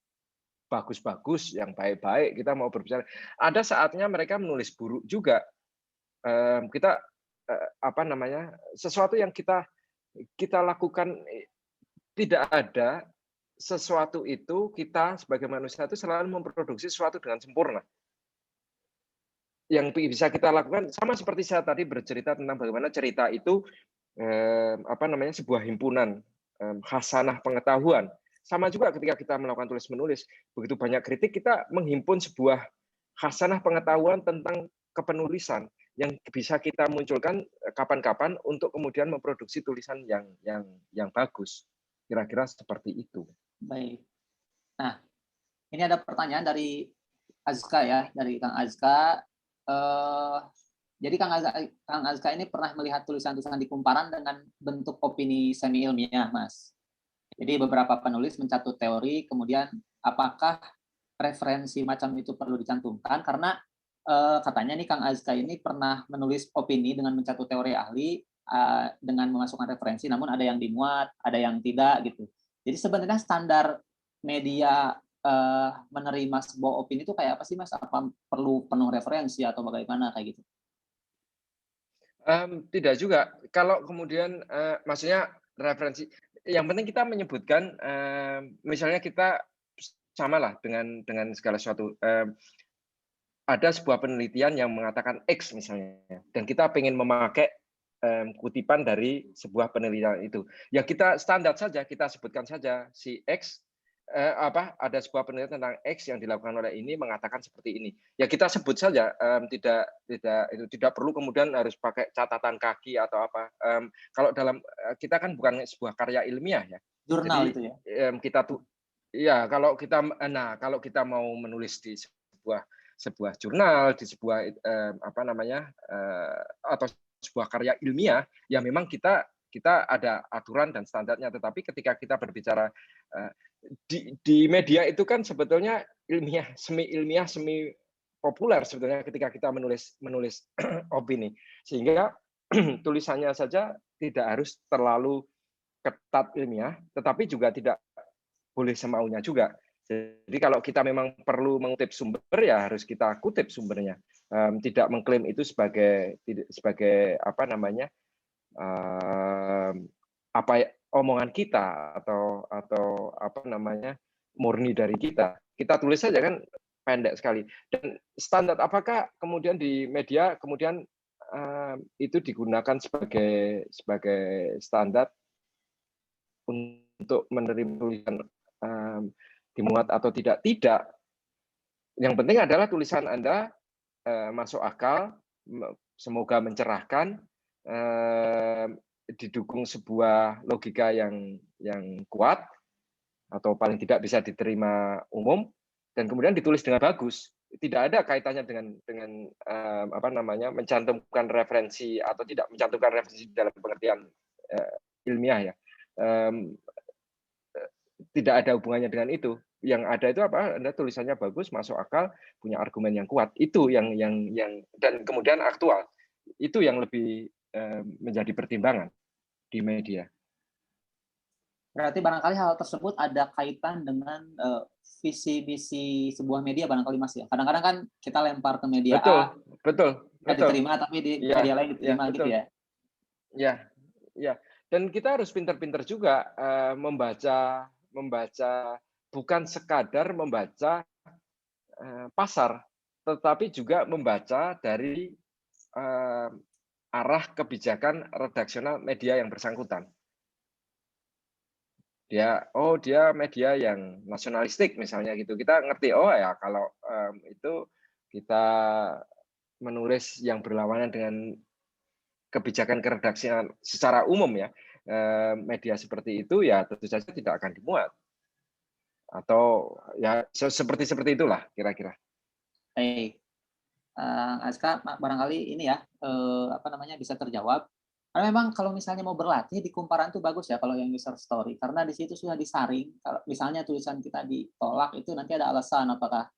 bagus-bagus, yang baik-baik, kita mau berbicara. Ada saatnya mereka menulis buruk juga. Kita apa namanya, sesuatu yang kita lakukan tidak ada sesuatu itu kita sebagai manusia itu selalu memproduksi sesuatu dengan sempurna. Yang bisa kita lakukan sama seperti saya tadi bercerita tentang bagaimana cerita itu apa namanya, sebuah himpunan khasanah pengetahuan. Sama juga ketika kita melakukan tulis menulis, begitu banyak kritik kita menghimpun sebuah khasanah pengetahuan tentang kepenulisan yang bisa kita munculkan kapan-kapan untuk kemudian memproduksi tulisan yang bagus. Kira-kira seperti itu. Baik. Nah, ini ada pertanyaan dari Azka ya, dari Kang Azka. Jadi Kang Azka ini pernah melihat tulisan-tulisan di Kumparan dengan bentuk opini semi ilmiah, Mas. Jadi beberapa penulis mencatut teori, kemudian apakah referensi macam itu perlu dicantumkan? Karena katanya nih Kang Azka ini pernah menulis opini dengan mencatut teori ahli dengan memasukkan referensi, namun ada yang dimuat, ada yang tidak gitu. Jadi sebenarnya standar media menerima sebuah opini itu kayak apa sih Mas? Apa perlu penuh referensi atau bagaimana kayak gitu? Tidak juga. Kalau kemudian, maksudnya referensi yang penting kita menyebutkan, misalnya kita samalah dengan segala sesuatu, ada sebuah penelitian yang mengatakan X misalnya, dan kita pengen memakai, kutipan dari sebuah penelitian itu. Ya kita standar saja, kita sebutkan saja si X, ada sebuah penelitian tentang X yang dilakukan oleh ini mengatakan seperti ini. Ya kita sebut saja, tidak perlu kemudian harus pakai catatan kaki atau apa. Kalau kita kan bukan sebuah karya ilmiah ya. Jurnal Jadi, itu ya? kita tuh iya, kalau kita mau menulis di sebuah jurnal, di sebuah apa namanya, atau sebuah karya ilmiah, ya memang kita ada aturan dan standarnya. Tetapi ketika kita berbicara di media itu kan sebetulnya semi ilmiah, semi populer sebetulnya ketika kita menulis opini. Sehingga tulisannya saja tidak harus terlalu ketat ilmiah, tetapi juga tidak boleh semaunya juga. Jadi kalau kita memang perlu mengutip sumber, ya harus kita kutip sumbernya. Tidak mengklaim itu sebagai apa namanya, omongan kita atau apa namanya, murni dari kita. Kita tulis saja kan pendek sekali. Dan standar apakah kemudian di media kemudian, itu digunakan sebagai standar untuk menerima tulisan, dimuat atau tidak? Tidak. Yang penting adalah tulisan Anda, masuk akal, semoga mencerahkan, didukung sebuah logika yang kuat, atau paling tidak bisa diterima umum, dan kemudian ditulis dengan bagus. Tidak ada kaitannya dengan apa namanya, mencantumkan referensi atau tidak mencantumkan referensi dalam pengertian ilmiah ya. Tidak ada hubungannya dengan itu. Yang ada itu apa? Anda tulisannya bagus, masuk akal, punya argumen yang kuat. Itu yang dan kemudian aktual. Itu yang lebih menjadi pertimbangan di media. Berarti barangkali hal tersebut ada kaitan dengan visi misi sebuah media barangkali Mas ya. Kadang-kadang kan kita lempar ke media Betul, A, betul, nggak betul. diterima, tapi di Ya, media lain ya, diterima gitu betul. ya. Ya, ya. Dan kita harus pintar-pintar juga membaca bukan sekadar membaca pasar, tetapi juga membaca dari arah kebijakan redaksional media yang bersangkutan. Dia media yang nasionalistik misalnya gitu. Kita ngerti, oh ya kalau itu kita menulis yang berlawanan dengan kebijakan keredaksian secara umum ya, media seperti itu ya tentu saja tidak akan dimuat. Atau ya seperti itulah kira-kira. Baik. Aska barangkali ini ya apa namanya bisa terjawab. Karena memang kalau misalnya mau berlatih di kumparan itu bagus ya kalau yang user story karena di situ sudah disaring kalau misalnya tulisan kita ditolak itu nanti ada alasan apakah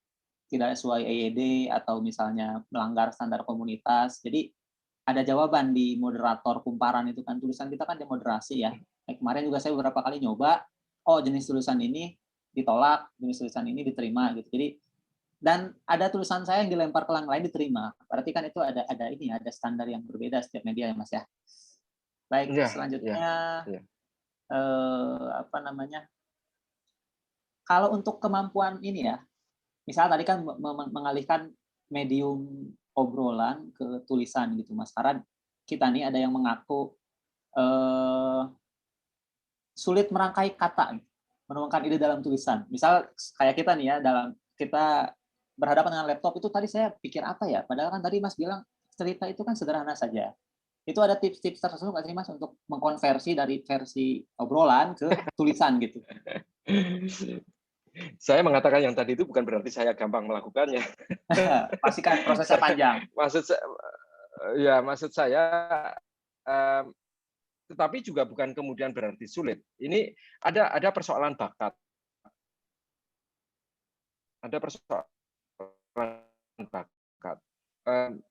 tidak sesuai EYD atau misalnya melanggar standar komunitas. Jadi ada jawaban di moderator kumparan itu kan tulisan kita kan demoderasi ya. Kemarin juga saya beberapa kali nyoba, oh jenis tulisan ini ditolak, jenis tulisan ini diterima gitu. Jadi dan ada tulisan saya yang dilempar ke yang lain diterima. Berarti kan itu ada ini ada standar yang berbeda setiap media ya Mas ya. Baik, Iya, iya, selanjutnya iya. apa namanya? Kalau untuk kemampuan ini ya, misalnya tadi kan mengalihkan medium obrolan ke tulisan gitu Mas. Karena kita nih ada yang mengaku sulit merangkai kata, menuangkan ide dalam tulisan. Misal kayak kita nih ya, dalam kita berhadapan dengan laptop itu tadi saya pikir apa ya? Padahal kan tadi Mas bilang cerita itu kan sederhana saja. Itu ada tips-tips tertentu nggak sih Mas untuk mengkonversi dari versi obrolan ke tulisan gitu? Saya mengatakan yang tadi itu bukan berarti saya gampang melakukannya. Pastikan prosesnya panjang. Maksud saya, tetapi juga bukan kemudian berarti sulit. Ini ada persoalan bakat. Ada persoalan bakat.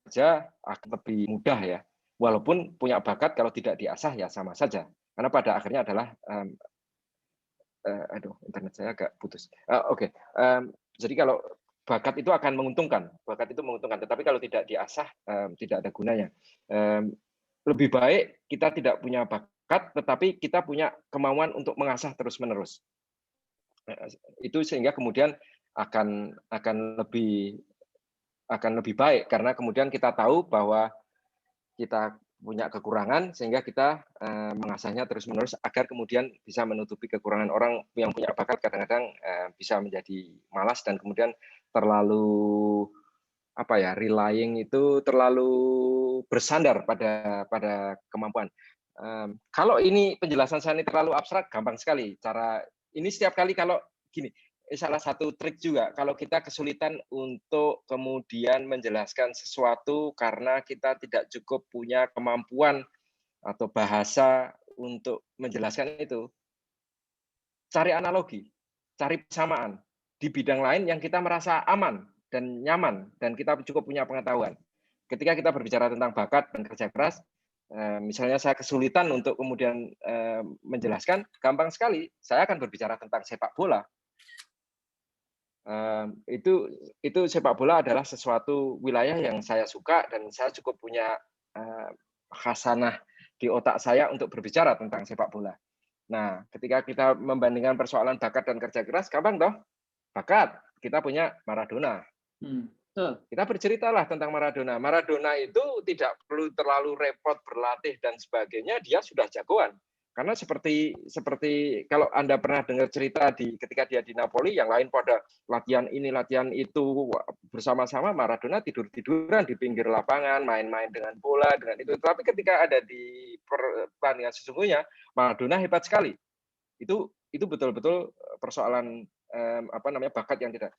Saja akan lebih mudah ya. Walaupun punya bakat kalau tidak diasah ya sama saja. Karena pada akhirnya adalah aduh internet saya agak putus. Oke. Jadi kalau bakat itu akan menguntungkan, tetapi kalau tidak diasah tidak ada gunanya. lebih baik kita tidak punya bakat, tetapi kita punya kemauan untuk mengasah terus-menerus. Itu sehingga kemudian akan lebih baik karena kemudian kita tahu bahwa kita punya kekurangan sehingga kita mengasahnya terus-menerus agar kemudian bisa menutupi kekurangan. Orang yang punya bakat kadang-kadang bisa menjadi malas dan kemudian terlalu relying itu terlalu bersandar pada kemampuan. Kalau ini penjelasan saya ini terlalu abstrak, gampang sekali. Ini setiap kali kalau gini, salah satu trik juga kalau kita kesulitan untuk kemudian menjelaskan sesuatu karena kita tidak cukup punya kemampuan atau bahasa untuk menjelaskan itu, cari analogi, cari persamaan di bidang lain yang kita merasa aman dan nyaman dan kita cukup punya pengetahuan. Ketika kita berbicara tentang bakat dan kerja keras, misalnya saya kesulitan untuk kemudian menjelaskan, gampang sekali saya akan berbicara tentang sepak bola. Itu sepak bola adalah sesuatu wilayah yang saya suka dan saya cukup punya khasanah di otak saya untuk berbicara tentang sepak bola. Nah, ketika kita membandingkan persoalan bakat dan kerja keras, gampang toh? Bakat, kita punya Maradona. Kita berceritalah tentang Maradona. Maradona itu tidak perlu terlalu repot berlatih dan sebagainya, dia sudah jagoan. Karena seperti kalau Anda pernah dengar cerita ketika dia di Napoli, yang lain pada latihan ini, latihan itu bersama-sama, Maradona tidur-tiduran di pinggir lapangan, main-main dengan bola, dengan itu. Tapi ketika ada di pertandingan sesungguhnya, Maradona hebat sekali. Itu betul-betul persoalan bakat yang tidak.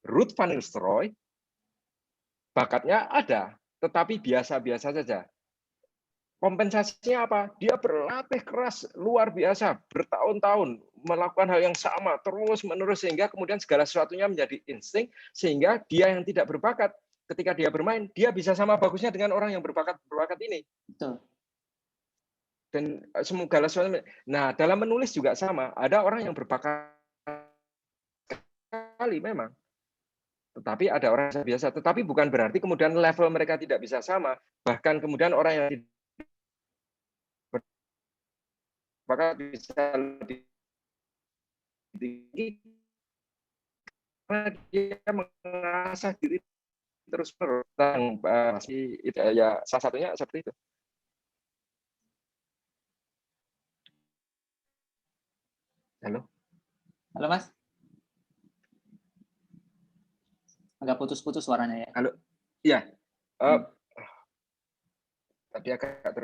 Ruud van Nistelrooy bakatnya ada, tetapi biasa-biasa saja. Kompensasinya apa? Dia berlatih keras luar biasa bertahun-tahun melakukan hal yang sama terus-menerus sehingga kemudian segala sesuatunya menjadi insting sehingga dia yang tidak berbakat ketika dia bermain dia bisa sama bagusnya dengan orang yang berbakat ini. Betul. Dan segala sesuatu. Nah, dalam menulis juga sama. Ada orang yang berbakat sekali memang. Tetapi ada orang yang biasa. Tetapi bukan berarti kemudian level mereka tidak bisa sama. Bahkan kemudian orang yang maka bisa lebih tinggi karena dia mengasah diri terus masih ya salah satunya seperti itu. Halo Mas, agak putus-putus suaranya ya. Halo, iya. Tadi agak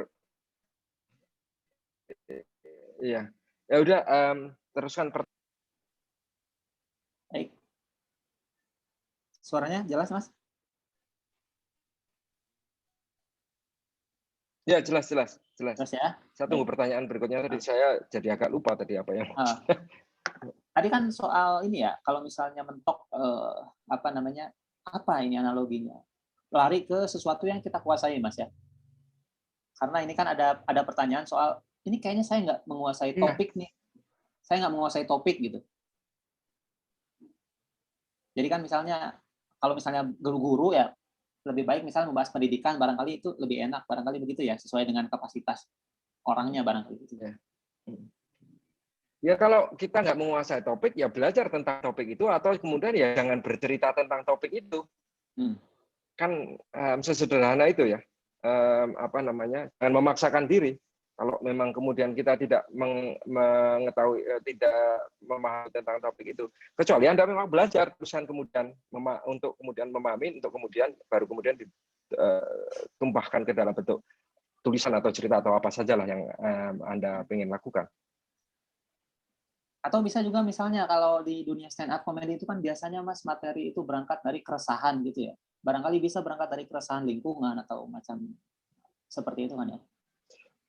iya. Ya udah, teruskan. Baik. Suaranya jelas, Mas? Ya, jelas. Jelas ya? Saya tunggu pertanyaan berikutnya tadi. Saya jadi agak lupa tadi apa yang Tadi kan soal ini ya, kalau misalnya mentok apa ini analoginya? Lari ke sesuatu yang kita kuasai, Mas ya. Karena ini kan ada pertanyaan soal ini kayaknya saya nggak menguasai topik nih. Saya nggak menguasai topik gitu. Jadi kan misalnya kalau misalnya guru-guru ya lebih baik misalnya membahas pendidikan, barangkali itu lebih enak, barangkali begitu ya, sesuai dengan kapasitas orangnya barangkali gitu. Ya kalau kita nggak menguasai topik ya belajar tentang topik itu atau kemudian ya jangan bercerita tentang topik itu. Kan sesederhana itu ya. Jangan memaksakan diri. Kalau memang kemudian kita tidak mengetahui, tidak memahami tentang topik itu, kecuali Anda memang belajar terusan kemudian untuk kemudian memahami, untuk kemudian baru kemudian ditumpahkan ke dalam bentuk tulisan atau cerita atau apa sajalah yang Anda ingin lakukan. Atau bisa juga misalnya kalau di dunia stand up comedy itu kan biasanya Mas materi itu berangkat dari keresahan gitu ya. Barangkali bisa berangkat dari keresahan lingkungan atau macam seperti itu kan ya.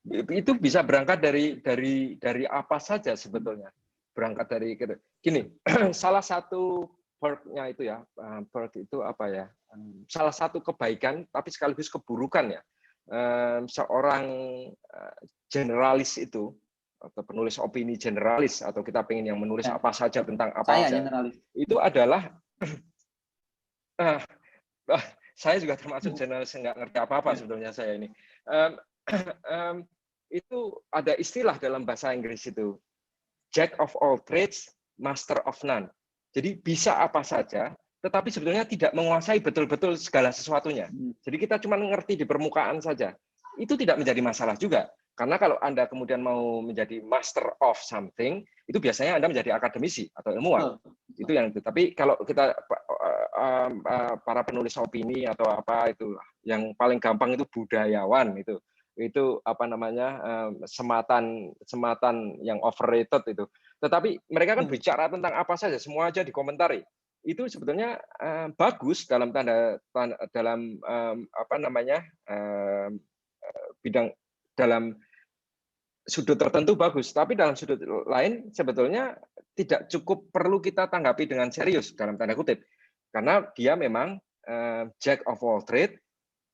Itu bisa berangkat dari apa saja sebetulnya. Berangkat dari gini, salah satu perk-nya itu ya, perk itu apa ya? Salah satu kebaikan tapi sekaligus keburukan ya. Seorang generalis itu atau penulis opini generalis atau kita pengen yang menulis apa saja tentang apa saja. Itu adalah saya juga termasuk generalis nggak ngerti apa-apa sebetulnya saya ini. itu ada istilah dalam bahasa Inggris itu, Jack of all trades, master of none. Jadi bisa apa saja, tetapi sebetulnya tidak menguasai betul-betul segala sesuatunya. Jadi kita cuma mengerti di permukaan saja. Itu tidak menjadi masalah juga. Karena kalau Anda kemudian mau menjadi master of something, itu biasanya Anda menjadi akademisi atau ilmuwan. Itu yang itu. Tapi kalau kita para penulis opini atau apa itu, yang paling gampang itu budayawan itu apa namanya, sematan yang overrated itu. Tetapi mereka kan bicara tentang apa saja, semua aja dikomentari. Itu sebetulnya bagus dalam dalam apa namanya, bidang dalam sudut tertentu bagus, tapi dalam sudut lain sebetulnya tidak cukup perlu kita tanggapi dengan serius dalam tanda kutip, karena dia memang Jack of all trade,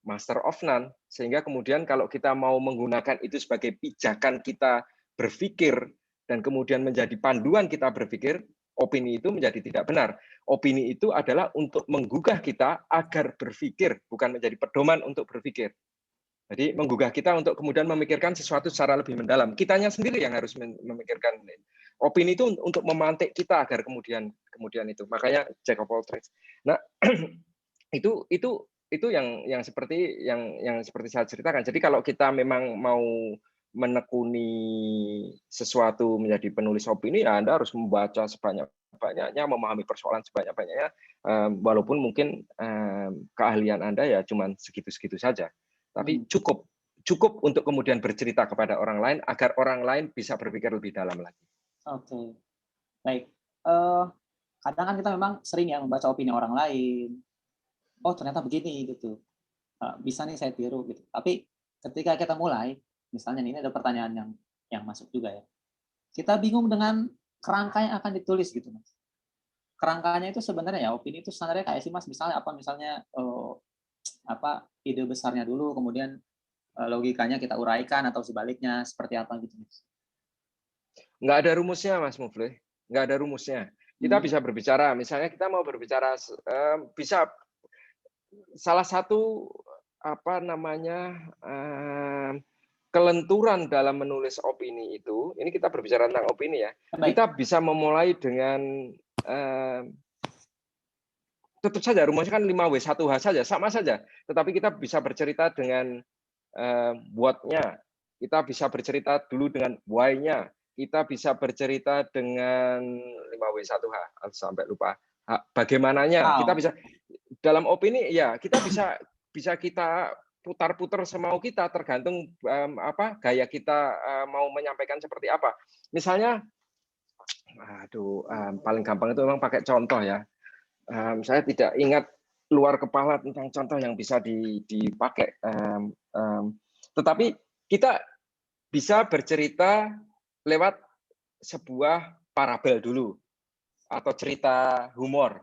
master of none, sehingga kemudian kalau kita mau menggunakan itu sebagai pijakan kita berpikir dan kemudian menjadi panduan kita berpikir, opini itu menjadi tidak benar. Opini itu adalah untuk menggugah kita agar berpikir, bukan menjadi pedoman untuk berpikir. Jadi menggugah kita untuk kemudian memikirkan sesuatu secara lebih mendalam. Kitanya sendiri yang harus memikirkan. Opini itu untuk memantik kita agar kemudian itu. Makanya Jack of all trades. Nah, itu yang seperti saya ceritakan. Jadi kalau kita memang mau menekuni sesuatu menjadi penulis opini, ya Anda harus membaca sebanyak-banyaknya, memahami persoalan sebanyak-banyaknya, walaupun mungkin keahlian Anda ya cuma segitu-segitu saja. Tapi cukup untuk kemudian bercerita kepada orang lain agar orang lain bisa berpikir lebih dalam lagi. Oke, baik. Kadang kan kita memang sering ya membaca opini orang lain. Oh ternyata begini gitu. Bisa nih saya tiru gitu. Tapi ketika kita mulai, misalnya ini ada pertanyaan yang masuk juga ya. Kita bingung dengan kerangka yang akan ditulis gitu Mas. Kerangkanya itu sebenarnya ya opini itu sebenarnya kayak sih Mas, misalnya ide besarnya dulu, kemudian logikanya kita uraikan atau sebaliknya seperti apa gitu Mas? Nggak ada rumusnya Mas Muflih, nggak ada rumusnya. Kita bisa berbicara, misalnya kita mau berbicara, bisa salah satu apa namanya, kelenturan dalam menulis opini itu, ini kita berbicara tentang opini ya, kita bisa memulai dengan tentu saja rumusnya kan 5W1H saja, sama saja. Tetapi kita bisa bercerita dengan what-nya, kita bisa bercerita dulu dengan why-nya, kita bisa bercerita dengan 5W1H, sampai lupa bagaimananya. Kita bisa dalam opini ya kita bisa kita putar-putar semau kita, tergantung gaya kita mau menyampaikan seperti apa. Misalnya, paling gampang itu memang pakai contoh ya. Saya tidak ingat luar kepala tentang contoh yang bisa dipakai. Tetapi kita bisa bercerita lewat sebuah parabel dulu atau cerita humor.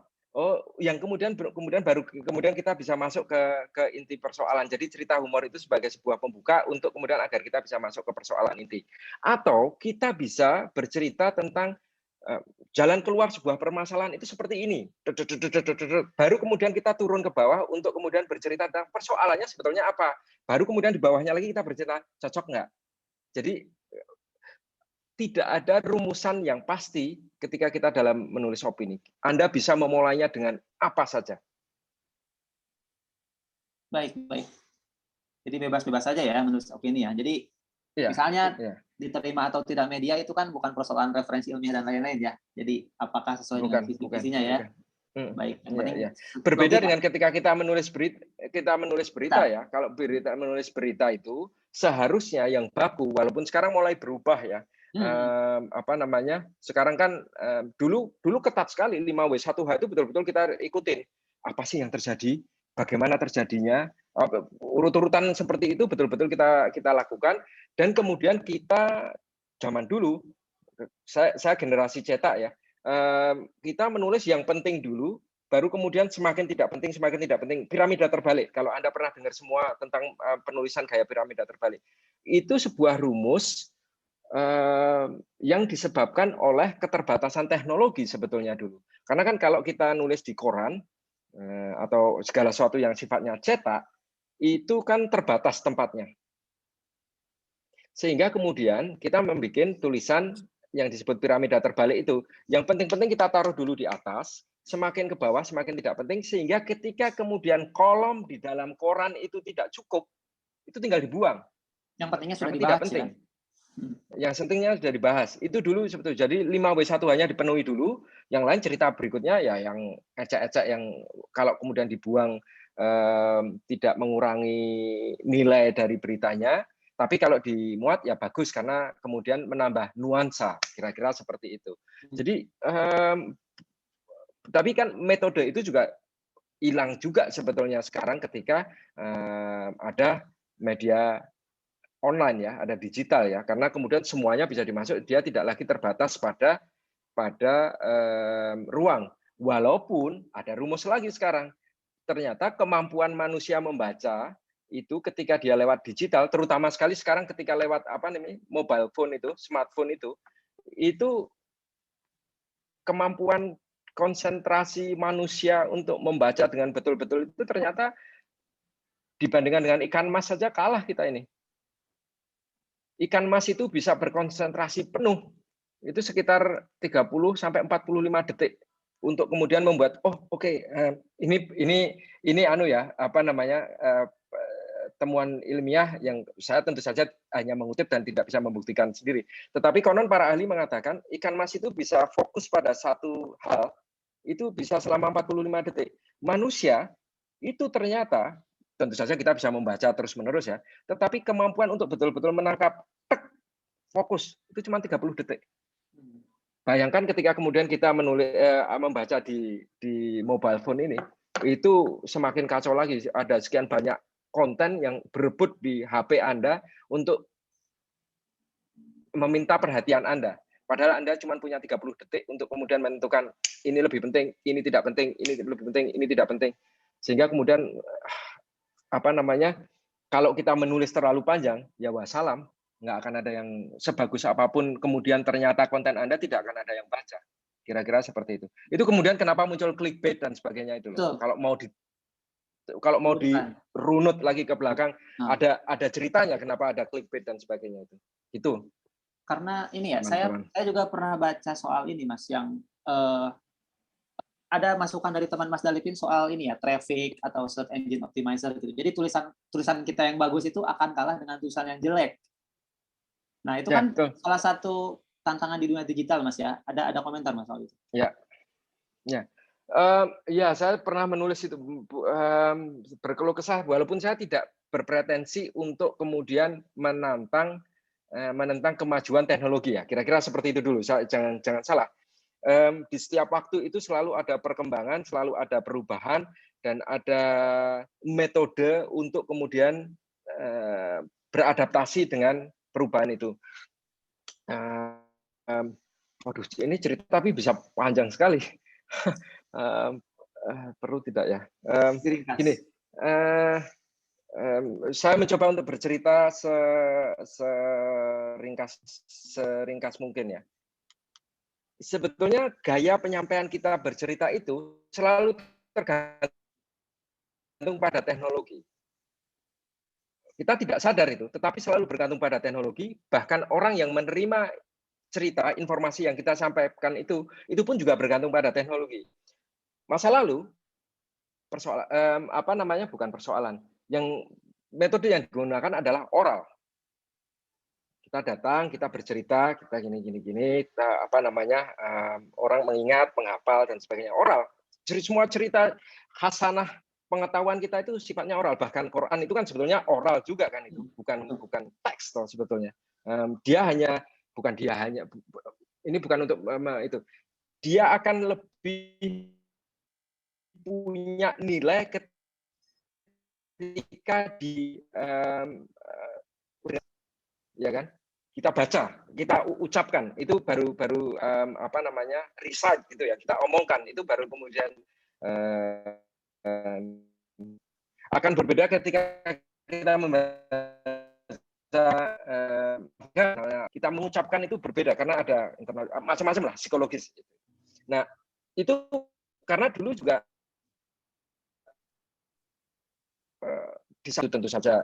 Yang kemudian baru kita bisa masuk ke inti persoalan. Jadi cerita humor itu sebagai sebuah pembuka untuk kemudian agar kita bisa masuk ke persoalan inti. Atau kita bisa bercerita tentang jalan keluar sebuah permasalahan itu seperti ini. Baru kemudian kita turun ke bawah untuk kemudian bercerita tentang persoalannya sebetulnya apa. Baru kemudian di bawahnya lagi kita bercerita cocok nggak. Jadi tidak ada rumusan yang pasti ketika kita dalam menulis opini. Anda bisa memulainya dengan apa saja. Baik. Jadi bebas-bebas saja ya menulis opini ya. Jadi misalnya diterima atau tidak media itu kan bukan persoalan referensi ilmiah dan lain-lain ya. Jadi apakah sesuai dengan visi-visinya ya? Baik. Yang penting berbeda dengan ketika kita menulis berita ya. Kalau menulis berita itu seharusnya yang baku, walaupun sekarang mulai berubah ya. Sekarang kan dulu ketat sekali 5W1H itu betul-betul kita ikutin. Apa sih yang terjadi? Bagaimana terjadinya? Urut-urutan seperti itu betul-betul kita lakukan. Dan kemudian kita zaman dulu, saya generasi cetak ya, kita menulis yang penting dulu, baru kemudian semakin tidak penting. Piramida terbalik. Kalau Anda pernah dengar semua tentang penulisan gaya piramida terbalik, itu sebuah rumus yang disebabkan oleh keterbatasan teknologi sebetulnya dulu. Karena kan kalau kita nulis di koran atau segala sesuatu yang sifatnya cetak, itu kan terbatas tempatnya. Sehingga kemudian kita membuat tulisan yang disebut piramida terbalik itu. Yang penting-penting kita taruh dulu di atas, semakin ke bawah semakin tidak penting, sehingga ketika kemudian kolom di dalam koran itu tidak cukup, itu tinggal dibuang. Yang pentingnya sudah Yang dibahas tidak penting. ya. Yang pentingnya sudah dibahas. Itu dulu sebetulnya. Jadi 5W1 hanya dipenuhi dulu, yang lain cerita berikutnya ya yang ecek-ecek yang kalau kemudian dibuang tidak mengurangi nilai dari beritanya, tapi kalau dimuat ya bagus karena kemudian menambah nuansa, kira-kira seperti itu. Jadi tapi kan metode itu juga hilang juga sebetulnya sekarang ketika ada media online ya, ada digital ya, karena kemudian semuanya bisa dimasuk, dia tidak lagi terbatas pada ruang. Walaupun ada rumus lagi sekarang, ternyata kemampuan manusia membaca itu ketika dia lewat digital, terutama sekali sekarang ketika lewat mobile phone itu, smartphone itu kemampuan konsentrasi manusia untuk membaca dengan betul-betul itu ternyata dibandingkan dengan ikan mas saja kalah kita ini. Ikan mas itu bisa berkonsentrasi penuh, itu sekitar 30 sampai 45 detik untuk kemudian membuat ini temuan ilmiah yang saya tentu saja hanya mengutip dan tidak bisa membuktikan sendiri. Tetapi konon para ahli mengatakan ikan mas itu bisa fokus pada satu hal itu bisa selama 45 detik. Manusia itu ternyata tentu saja kita bisa membaca terus-menerus ya, tetapi kemampuan untuk betul-betul menangkap fokus itu cuma 30 detik. Bayangkan ketika kemudian kita membaca di mobile phone ini, itu semakin kacau lagi. Ada sekian banyak konten yang berebut di HP Anda untuk meminta perhatian Anda. Padahal Anda cuma punya 30 detik untuk kemudian menentukan ini lebih penting, ini tidak penting, ini lebih penting, ini tidak penting. Sehingga kemudian kalau kita menulis terlalu panjang, ya wassalam, nggak akan ada yang sebagus apapun, kemudian ternyata konten Anda tidak akan ada yang baca. Kira-kira seperti itu. Itu kemudian kenapa muncul clickbait dan sebagainya itu loh. Kalau mau dirunut lagi ke belakang, ada ceritanya kenapa ada clickbait dan sebagainya itu. Itu. Karena ini ya, saya juga pernah baca soal ini Mas, yang ada masukan dari teman Mas Dalipin soal ini ya, traffic atau search engine optimizer gitu. Jadi tulisan kita yang bagus itu akan kalah dengan tulisan yang jelek. Nah, itu kan salah satu tantangan di dunia digital Mas ya. Ada komentar Mas soal itu? Ya. Ya, saya pernah menulis itu berkeluh kesah walaupun saya tidak berpretensi untuk kemudian menentang kemajuan teknologi ya. Kira-kira seperti itu dulu. Jangan salah. Di setiap waktu itu selalu ada perkembangan, selalu ada perubahan dan ada metode untuk kemudian beradaptasi dengan perubahan itu. Waduh, ini cerita tapi bisa panjang sekali. Perlu tidak ya? Gini, saya mencoba untuk bercerita seringkas mungkin ya. Sebetulnya gaya penyampaian kita bercerita itu selalu tergantung pada teknologi. Kita tidak sadar itu, tetapi selalu bergantung pada teknologi. Bahkan orang yang menerima cerita, informasi yang kita sampaikan itu pun juga bergantung pada teknologi. Masa lalu, bukan persoalan. Yang metode yang digunakan adalah oral. Kita datang, kita bercerita, kita gini, kita orang mengingat, menghafal dan sebagainya. Oral. Jadi semua cerita khasanah pengetahuan kita itu sifatnya oral. Bahkan Quran itu kan sebetulnya oral juga kan itu, bukan teks toh sebetulnya. Ini bukan untuk itu. Dia akan lebih punya nilai ketika ya kan, kita baca, kita ucapkan, itu baru recite gitu ya, kita omongkan, itu baru kemudian akan berbeda ketika kita membaca, kita mengucapkan itu berbeda karena ada macam-macam lah psikologis. Nah, itu karena dulu juga di satu tentu saja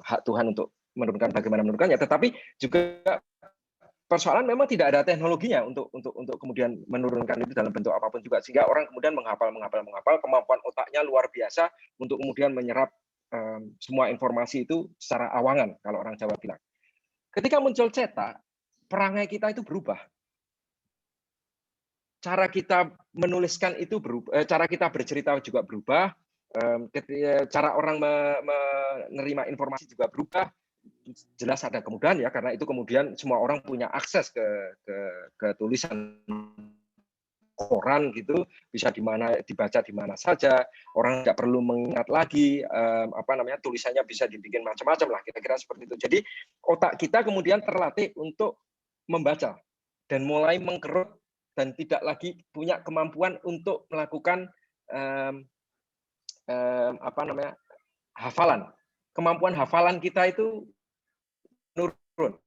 hak Tuhan untuk bagaimana menurunkannya, tetapi juga persoalan memang tidak ada teknologinya untuk kemudian menurunkan itu dalam bentuk apapun juga, sehingga orang kemudian menghafal, kemampuan otaknya luar biasa untuk kemudian menyerap semua informasi itu secara awangan, kalau orang Jawa bilang. Ketika muncul cetak, perangai kita itu berubah. Cara kita menuliskan itu berubah, cara kita bercerita juga berubah, cara orang menerima informasi juga berubah. Jelas ada kemudahan ya, karena itu kemudian semua orang punya akses ke tulisan koran gitu, bisa dibaca di mana saja, orang tidak perlu mengingat lagi, tulisannya bisa dibikin macam-macam lah, kira-kira seperti itu. Jadi otak kita kemudian terlatih untuk membaca dan mulai mengkerut dan tidak lagi punya kemampuan untuk melakukan hafalan. Kemampuan hafalan kita itu menurun.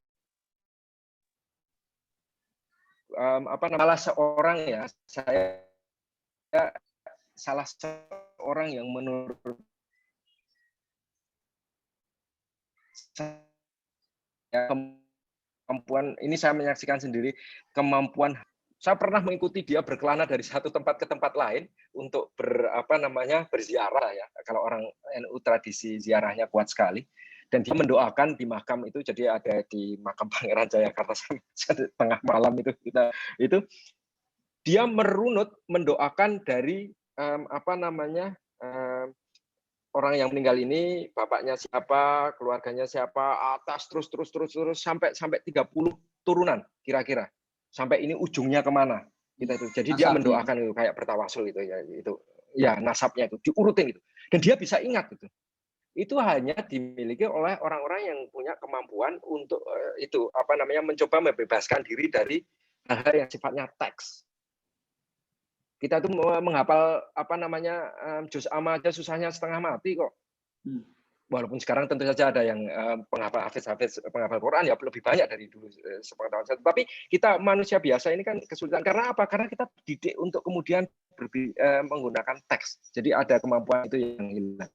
Salah seorang ya, saya salah seorang yang menurut saya kemampuan ini, saya menyaksikan sendiri kemampuan. Saya pernah mengikuti dia berkelana dari satu tempat ke tempat lain untuk berziarah ya. Kalau orang NU tradisi ziarahnya kuat sekali. Dan dia mendoakan di makam itu, jadi ada di makam Pangeran Jayakarta tengah malam itu dia merunut mendoakan dari orang yang meninggal ini, bapaknya siapa, keluarganya siapa, atas terus sampai 30 turunan kira-kira. Sampai ini ujungnya kemana kita itu. Jadi dia mendoakan itu kayak bertawasul itu ya nasabnya itu diurutin itu. Dan dia bisa ingat itu. Itu hanya dimiliki oleh orang-orang yang punya kemampuan untuk mencoba membebaskan diri dari hal-hal yang sifatnya teks. Kita tuh menghafal juz amma aja susahnya setengah mati kok. Walaupun sekarang tentu saja ada yang penghafal Quran ya lebih banyak dari dulu sepengetahuan saya. Tapi kita manusia biasa ini kan kesulitan. Karena apa? Karena kita dididik untuk kemudian menggunakan teks. Jadi ada kemampuan itu yang hilang.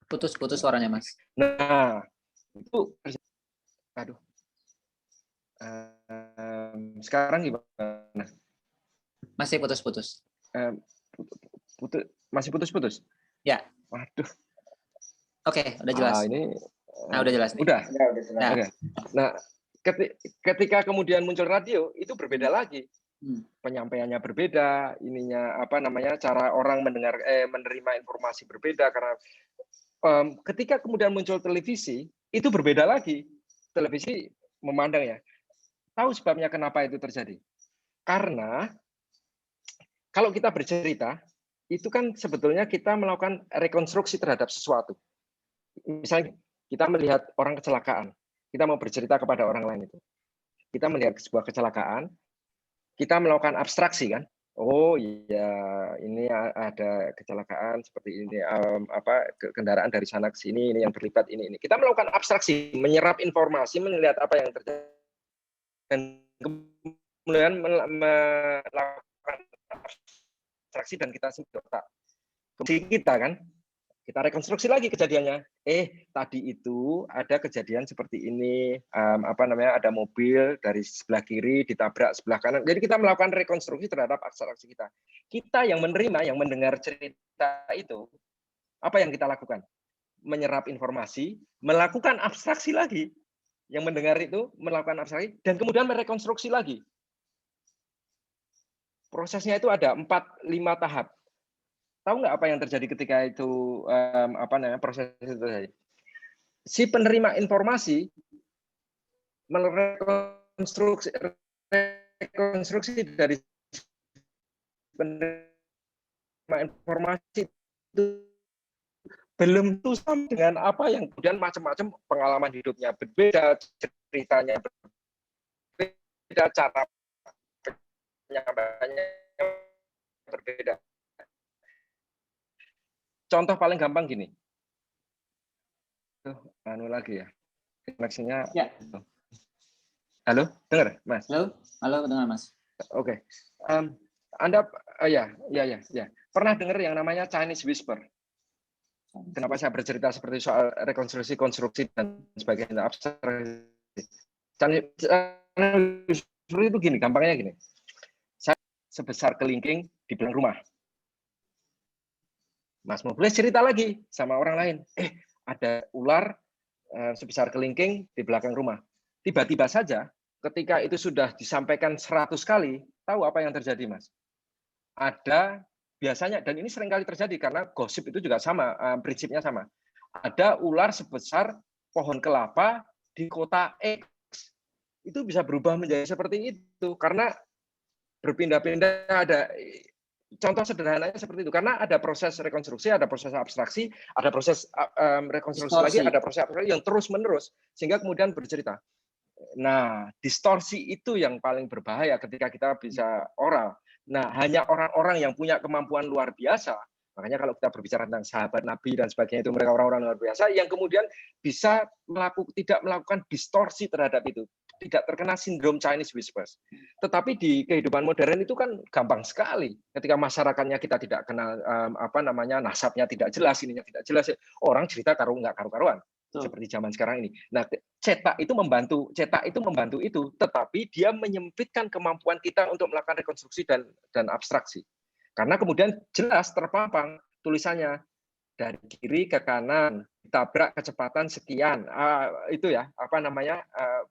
Putus suaranya, Mas. Nah, itu aduh. Sekarang gimana? Masih putus-putus. Masih putus-putus? Ya. Waduh. Oke, udah jelas. Udah jelas nih. Udah. Okay. Nah, ketika kemudian muncul radio, itu berbeda lagi. Penyampaiannya berbeda, cara orang menerima informasi berbeda, karena ketika kemudian muncul televisi, itu berbeda lagi. Televisi memandang ya. Tahu sebabnya kenapa itu terjadi? Karena kalau kita bercerita, itu kan sebetulnya kita melakukan rekonstruksi terhadap sesuatu. Misalnya kita melihat orang kecelakaan, kita mau bercerita kepada orang lain itu. Kita melihat sebuah kecelakaan, kita melakukan abstraksi kan. Oh iya, ini ada kecelakaan seperti ini, kendaraan dari sana ke sini, ini yang terlibat ini. Kita melakukan abstraksi, menyerap informasi, melihat apa yang terjadi, dan kemudian melakukan abstraksi dan kita simpan kita kan. Kita rekonstruksi lagi kejadiannya. Tadi itu ada kejadian seperti ini, ada mobil dari sebelah kiri ditabrak sebelah kanan. Jadi kita melakukan rekonstruksi terhadap abstraksi kita. Kita yang menerima, yang mendengar cerita itu, apa yang kita lakukan? Menyerap informasi, melakukan abstraksi lagi. Yang mendengar itu melakukan abstraksi dan kemudian merekonstruksi lagi. Prosesnya itu ada 4-5 tahap. Tahu nggak apa yang terjadi ketika itu proses itu terjadi? Si penerima informasi merekonstruksi dari penerima informasi itu belum tentu sama dengan apa yang kemudian macam-macam pengalaman hidupnya berbeda, ceritanya berbeda, cara penyampaiannya berbeda. Contoh paling gampang gini. Lagi ya. Koneksinya. Ya. Halo, dengar, Mas? Halo, dengar, Mas. Oke. Anda ya. Pernah dengar yang namanya Chinese Whisper? Kenapa saya bercerita seperti soal rekonstruksi, konstruksi dan sebagainya abstrak? Chinese Whisper itu gini, gampangnya gini. Saya sebesar kelingking di belakang rumah. Mas Mukhlis cerita lagi sama orang lain. Ada ular sebesar kelingking di belakang rumah. Tiba-tiba saja ketika itu sudah disampaikan 100 kali, tahu apa yang terjadi, Mas? Ada biasanya, dan ini seringkali terjadi karena gosip itu juga sama, prinsipnya sama. Ada ular sebesar pohon kelapa di kota X. Itu bisa berubah menjadi seperti itu karena berpindah-pindah. Ada contoh sederhananya seperti itu, karena ada proses rekonstruksi, ada proses abstraksi, ada proses rekonstruksi lagi, ada proses abstraksi yang terus-menerus sehingga kemudian bercerita. Nah, distorsi itu yang paling berbahaya ketika kita bisa oral. Nah, hanya orang-orang yang punya kemampuan luar biasa, makanya kalau kita berbicara tentang sahabat Nabi dan sebagainya, itu mereka orang-orang luar biasa yang kemudian bisa tidak melakukan distorsi terhadap itu, tidak terkena sindrom Chinese Whispers. Tetapi di kehidupan modern itu kan gampang sekali. Ketika masyarakatnya kita tidak kenal, nasabnya tidak jelas, ininya tidak jelas, orang cerita nggak karu-karuan. Seperti zaman sekarang ini. Nah, cetak itu membantu itu, tetapi dia menyempitkan kemampuan kita untuk melakukan rekonstruksi dan abstraksi. Karena kemudian jelas terpampang tulisannya dari kiri ke kanan, ditabrak kecepatan sekian. Itu ya,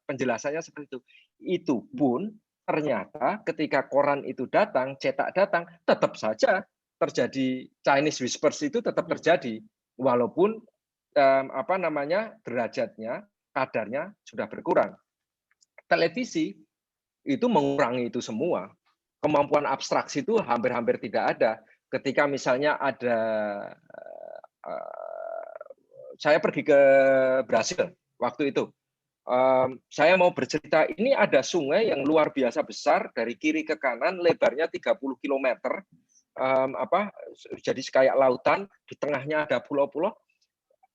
penjelasannya seperti itu. Itu pun ternyata ketika koran itu datang, cetak datang, tetap saja terjadi Chinese Whispers itu tetap terjadi, walaupun derajatnya, kadarnya sudah berkurang. Televisi itu mengurangi itu semua. Kemampuan abstraksi itu hampir-hampir tidak ada. Ketika misalnya ada, saya pergi ke Brasil waktu itu, saya mau bercerita, ini ada sungai yang luar biasa besar dari kiri ke kanan, lebarnya 30 km, jadi kayak lautan, di tengahnya ada pulau-pulau.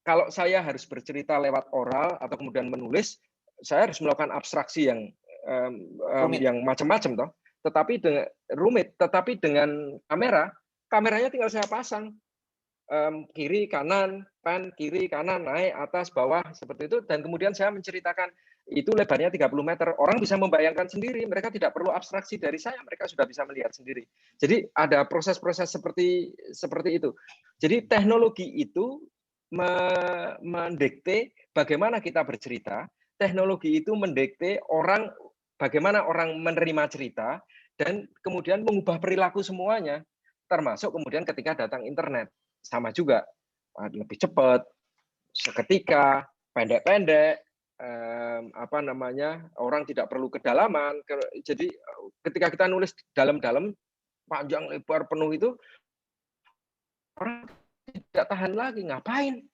Kalau saya harus bercerita lewat oral atau kemudian menulis, saya harus melakukan abstraksi yang macam-macam toh. Tetapi dengan kameranya tinggal saya pasang, kiri kanan, pan kiri kanan, naik atas bawah seperti itu, dan kemudian saya menceritakan itu lebarnya 30 meter. Orang bisa membayangkan sendiri, mereka tidak perlu abstraksi dari saya, mereka sudah bisa melihat sendiri. Jadi ada proses-proses seperti itu. Jadi teknologi itu mendikte bagaimana kita bercerita, teknologi itu mendikte bagaimana orang menerima cerita, dan kemudian mengubah perilaku semuanya, termasuk kemudian ketika datang internet. Sama juga, lebih cepat, seketika, pendek-pendek, orang tidak perlu kedalaman. Jadi ketika kita nulis dalam-dalam, panjang lebar penuh itu, orang tidak tahan lagi, ngapain?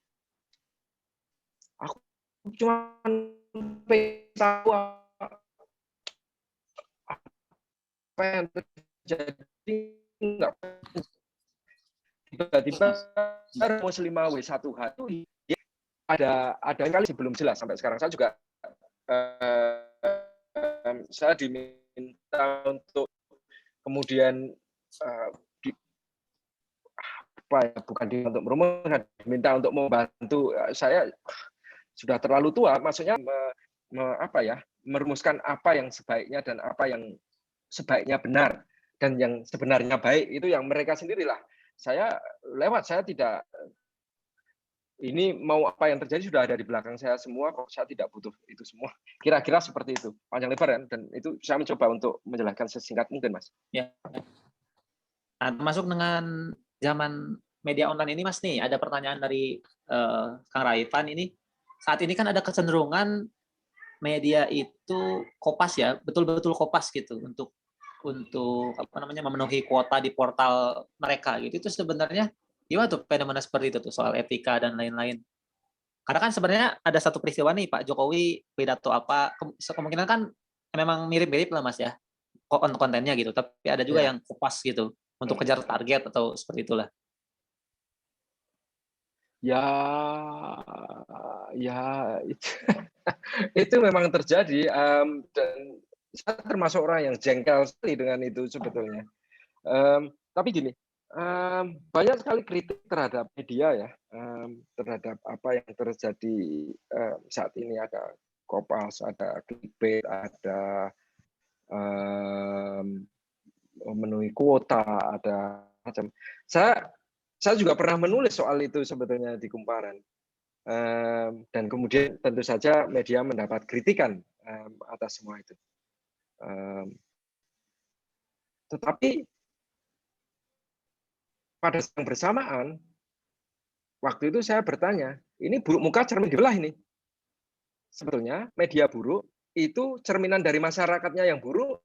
Aku cuma tahu apa yang terjadi, enggak. Tiba-tiba Muslim W1H itu ada kali belum jelas sampai sekarang. Saya juga saya diminta untuk kemudian bukan untuk merumuskan, diminta untuk membantu. Saya sudah terlalu tua, maksudnya merumuskan apa yang sebaiknya dan apa yang sebaiknya benar, dan yang sebenarnya baik itu yang mereka sendirilah. Saya tidak, ini mau apa yang terjadi sudah ada di belakang saya semua, kok saya tidak butuh itu semua. Kira-kira seperti itu, panjang lebar kan, dan itu saya mencoba untuk menjelaskan sesingkat mungkin, Mas. Ya. Nah, termasuk dengan zaman media online ini, Mas, nih ada pertanyaan dari Kang Raifan ini. Saat ini kan ada kecenderungan media itu kopas ya, betul-betul kopas gitu untuk memenuhi kuota di portal mereka gitu. Itu sebenarnya gimana tuh fenomena seperti itu tuh, soal etika dan lain-lain? Karena kan sebenarnya ada satu peristiwa nih, Pak Jokowi pidato apa, kemungkinan kan memang mirip-mirip lah, Mas ya, kontennya gitu, tapi ada juga yang kopas gitu untuk kejar target atau seperti itulah. Ya itu memang terjadi, dan saya termasuk orang yang jengkel sekali dengan itu sebetulnya. Tapi gini, banyak sekali kritik terhadap media ya, terhadap apa yang terjadi saat ini. Ada Kompas, ada Clickbait, ada memenuhi kuota, ada macam. Saya juga pernah menulis soal itu sebetulnya di Kumparan. Dan kemudian tentu saja media mendapat kritikan atas semua itu. Tetapi pada saat yang bersamaan, waktu itu saya bertanya, ini buruk muka cermin dibelah ini. Sebetulnya media buruk itu cerminan dari masyarakatnya yang buruk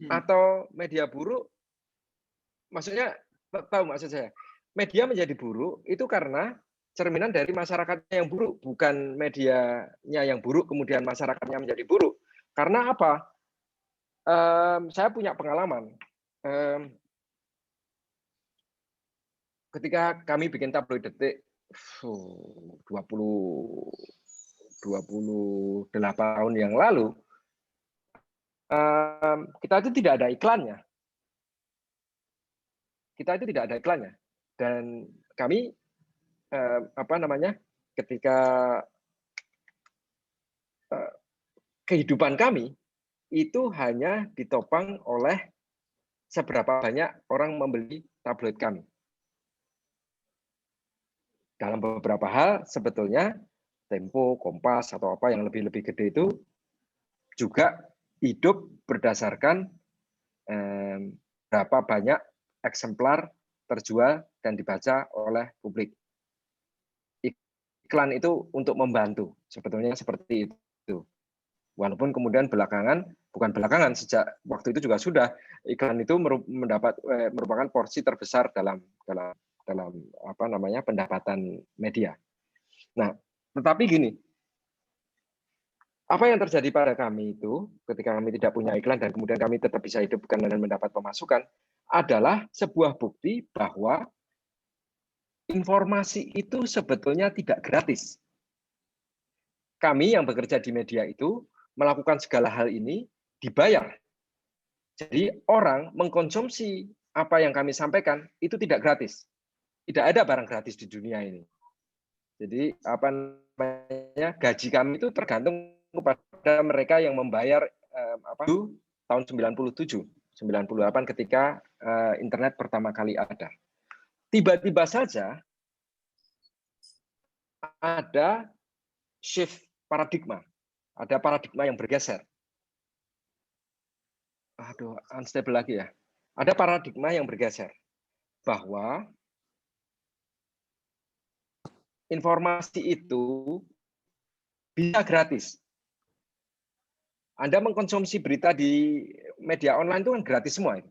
atau media buruk, maksudnya tahu maksud saya, media menjadi buruk itu karena cerminan dari masyarakatnya yang buruk, bukan medianya yang buruk kemudian masyarakatnya menjadi buruk. Karena apa? Saya punya pengalaman. Ketika kami bikin tabloid Detik 28 tahun yang lalu, kita itu tidak ada iklannya. Dan kami ketika kehidupan kami itu hanya ditopang oleh seberapa banyak orang membeli tabloid kami. Dalam beberapa hal sebetulnya Tempo, Kompas, atau apa yang lebih gede itu juga hidup berdasarkan berapa banyak eksemplar terjual dan dibaca oleh publik. Iklan itu untuk membantu, sebetulnya seperti itu. Walaupun kemudian bukan belakangan, sejak waktu itu juga sudah, iklan itu merupakan porsi terbesar dalam pendapatan media. Nah, tetapi gini, apa yang terjadi pada kami itu ketika kami tidak punya iklan dan kemudian kami tetap bisa hidup dan mendapat pemasukan adalah sebuah bukti bahwa informasi itu sebetulnya tidak gratis. Kami yang bekerja di media itu melakukan segala hal ini dibayar. Jadi orang mengkonsumsi apa yang kami sampaikan itu tidak gratis. Tidak ada barang gratis di dunia ini. Jadi gaji kami itu tergantung kepada mereka yang membayar tahun 97, 98 ketika internet pertama kali ada. Tiba-tiba saja ada shift paradigma. Ada paradigma yang bergeser. Aduh, unstable lagi ya. Ada paradigma yang bergeser bahwa informasi itu bisa gratis. Anda mengkonsumsi berita di media online itu kan gratis semua.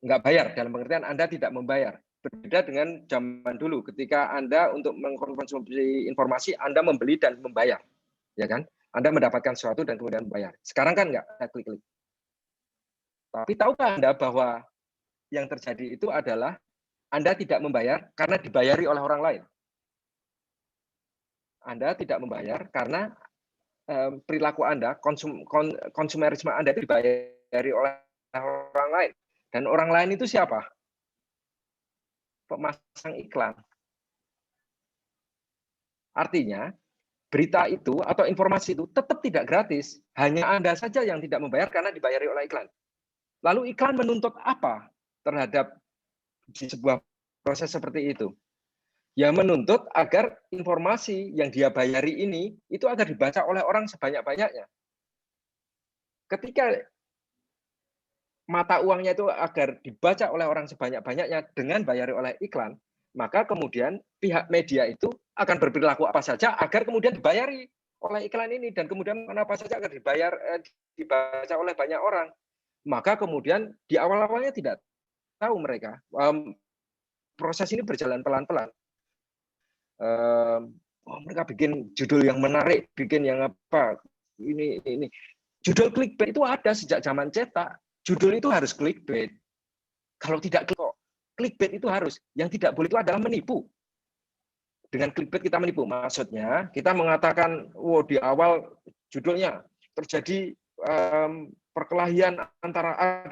Nggak bayar, dalam pengertian Anda tidak membayar. Berbeda dengan zaman dulu, ketika Anda untuk mengkonsumsi informasi, Anda membeli dan membayar. Ya kan? Anda mendapatkan sesuatu dan kemudian membayar. Sekarang kan nggak, klik-klik. Tapi tahukah Anda bahwa yang terjadi itu adalah Anda tidak membayar karena dibayari oleh orang lain. Anda tidak membayar karena perilaku Anda, konsumerisme Anda itu dibayari oleh orang lain. Dan orang lain itu siapa? Pemasang iklan. Artinya, berita itu atau informasi itu tetap tidak gratis. Hanya Anda saja yang tidak membayar karena dibayari oleh iklan. Lalu iklan menuntut apa terhadap di sebuah proses seperti itu? Ya menuntut agar informasi yang dia bayari ini itu agar dibaca oleh orang sebanyak-banyaknya. Ketika mata uangnya itu agar dibaca oleh orang sebanyak-banyaknya dengan bayari oleh iklan, maka kemudian pihak media itu akan berperilaku apa saja agar kemudian dibayari oleh iklan ini, dan kemudian apa saja agar dibaca oleh banyak orang. Maka kemudian di awal-awalnya tidak tahu mereka, proses ini berjalan pelan-pelan. Mereka bikin judul yang menarik, bikin yang apa, ini. Judul clickbait itu ada sejak zaman cetak. Judul itu harus clickbait. Kalau tidak clickbait itu harus. Yang tidak boleh itu adalah menipu. Dengan clickbait kita menipu. Maksudnya kita mengatakan, di awal judulnya terjadi perkelahian antara A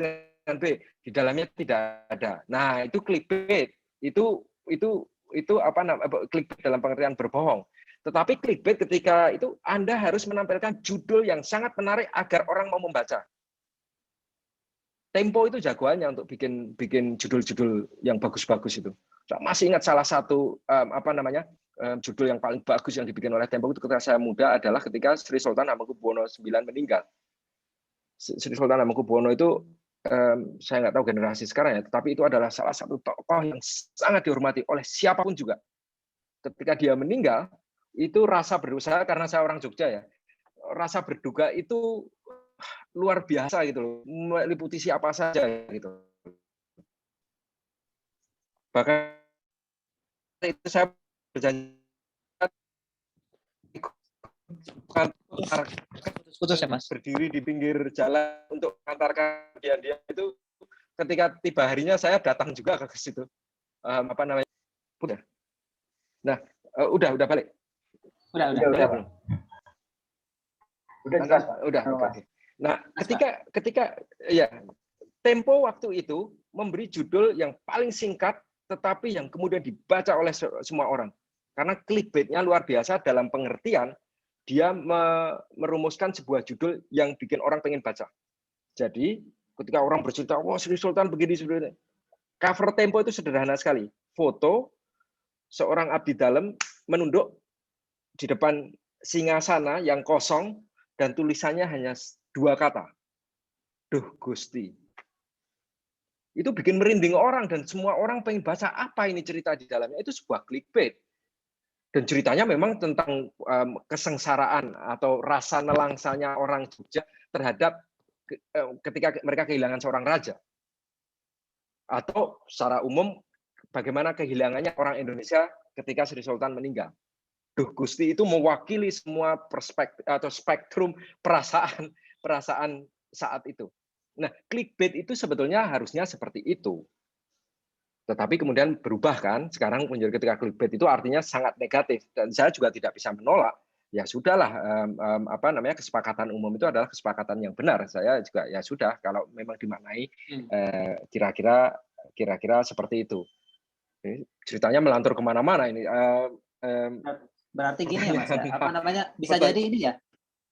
dengan B, di dalamnya tidak ada. Nah, itu clickbait. Itu apa namanya? Clickbait dalam pengertian berbohong. Tetapi clickbait ketika itu Anda harus menampilkan judul yang sangat menarik agar orang mau membaca. Tempo itu jagoannya untuk bikin judul-judul yang bagus-bagus itu. Saya masih ingat salah satu judul yang paling bagus yang dibikin oleh Tempo itu ketika saya muda adalah ketika Sri Sultan Hamengkubuwono IX meninggal. Sri Sultan Hamengkubuwono itu saya nggak tahu generasi sekarang ya, tetapi itu adalah salah satu tokoh yang sangat dihormati oleh siapapun juga. Ketika dia meninggal, itu rasa berusaha, karena saya orang Jogja ya, rasa berduka itu luar biasa gitu loh, meliputi siapa saja gitu. Bahkan itu saya berjanji putus ya Mas. Berdiri di pinggir jalan untuk mengantarkan dia itu, ketika tiba harinya saya datang juga ke situ. Nah, udah balik. Udah. Udah jelas, Pak. Udah. Oke. Nah, ketika ya Tempo waktu itu memberi judul yang paling singkat tetapi yang kemudian dibaca oleh semua orang. Karena clickbait-nya luar biasa dalam pengertian dia merumuskan sebuah judul yang bikin orang pengen baca. Jadi, ketika orang bercerita, "Wah, Sri Sultan begini sebenarnya." Cover Tempo itu sederhana sekali. Foto seorang abdi dalam menunduk di depan singgasana yang kosong dan tulisannya hanya 2 kata. Duh Gusti. Itu bikin merinding orang dan semua orang pengen baca apa ini cerita di dalamnya. Itu sebuah clickbait. Dan ceritanya memang tentang kesengsaraan atau rasa nelangsanya orang Jogja terhadap ketika mereka kehilangan seorang raja. Atau secara umum bagaimana kehilangannya orang Indonesia ketika Sri Sultan meninggal. Duh Gusti itu mewakili semua perspektif atau spektrum perasaan saat itu. Nah, clickbait itu sebetulnya harusnya seperti itu. Tetapi kemudian berubah kan, sekarang menjadi ketika clickbait itu artinya sangat negatif dan saya juga tidak bisa menolak. Ya sudahlah, kesepakatan umum itu adalah kesepakatan yang benar. Saya juga ya sudah, kalau memang dimaknai kira-kira seperti itu. Ini ceritanya melantur kemana-mana ini. Berarti gini ya Mas, bisa jadi ini ya,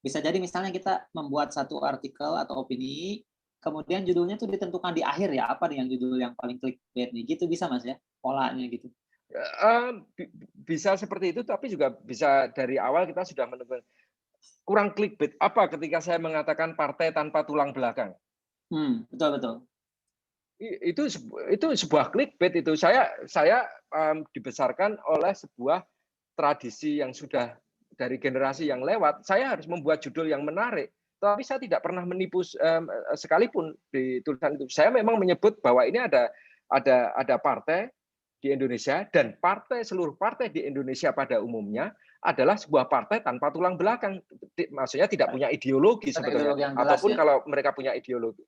bisa jadi misalnya kita membuat satu artikel atau opini, kemudian judulnya tuh ditentukan di akhir ya, apa nih yang judul yang paling clickbait nih, gitu bisa Mas ya, polanya gitu. Bisa seperti itu, tapi juga bisa dari awal kita sudah menemukan kurang clickbait apa ketika saya mengatakan partai tanpa tulang belakang. Betul. Itu sebuah clickbait itu. Saya dibesarkan oleh sebuah tradisi yang sudah dari generasi yang lewat. Saya harus membuat judul yang menarik, tapi saya tidak pernah menipu sekalipun di tulisan itu. Saya memang menyebut bahwa ini ada partai di Indonesia dan seluruh partai di Indonesia pada umumnya adalah sebuah partai tanpa tulang belakang. Maksudnya tidak punya ideologi sebetulnya. Ataupun kalau mereka punya ideologi.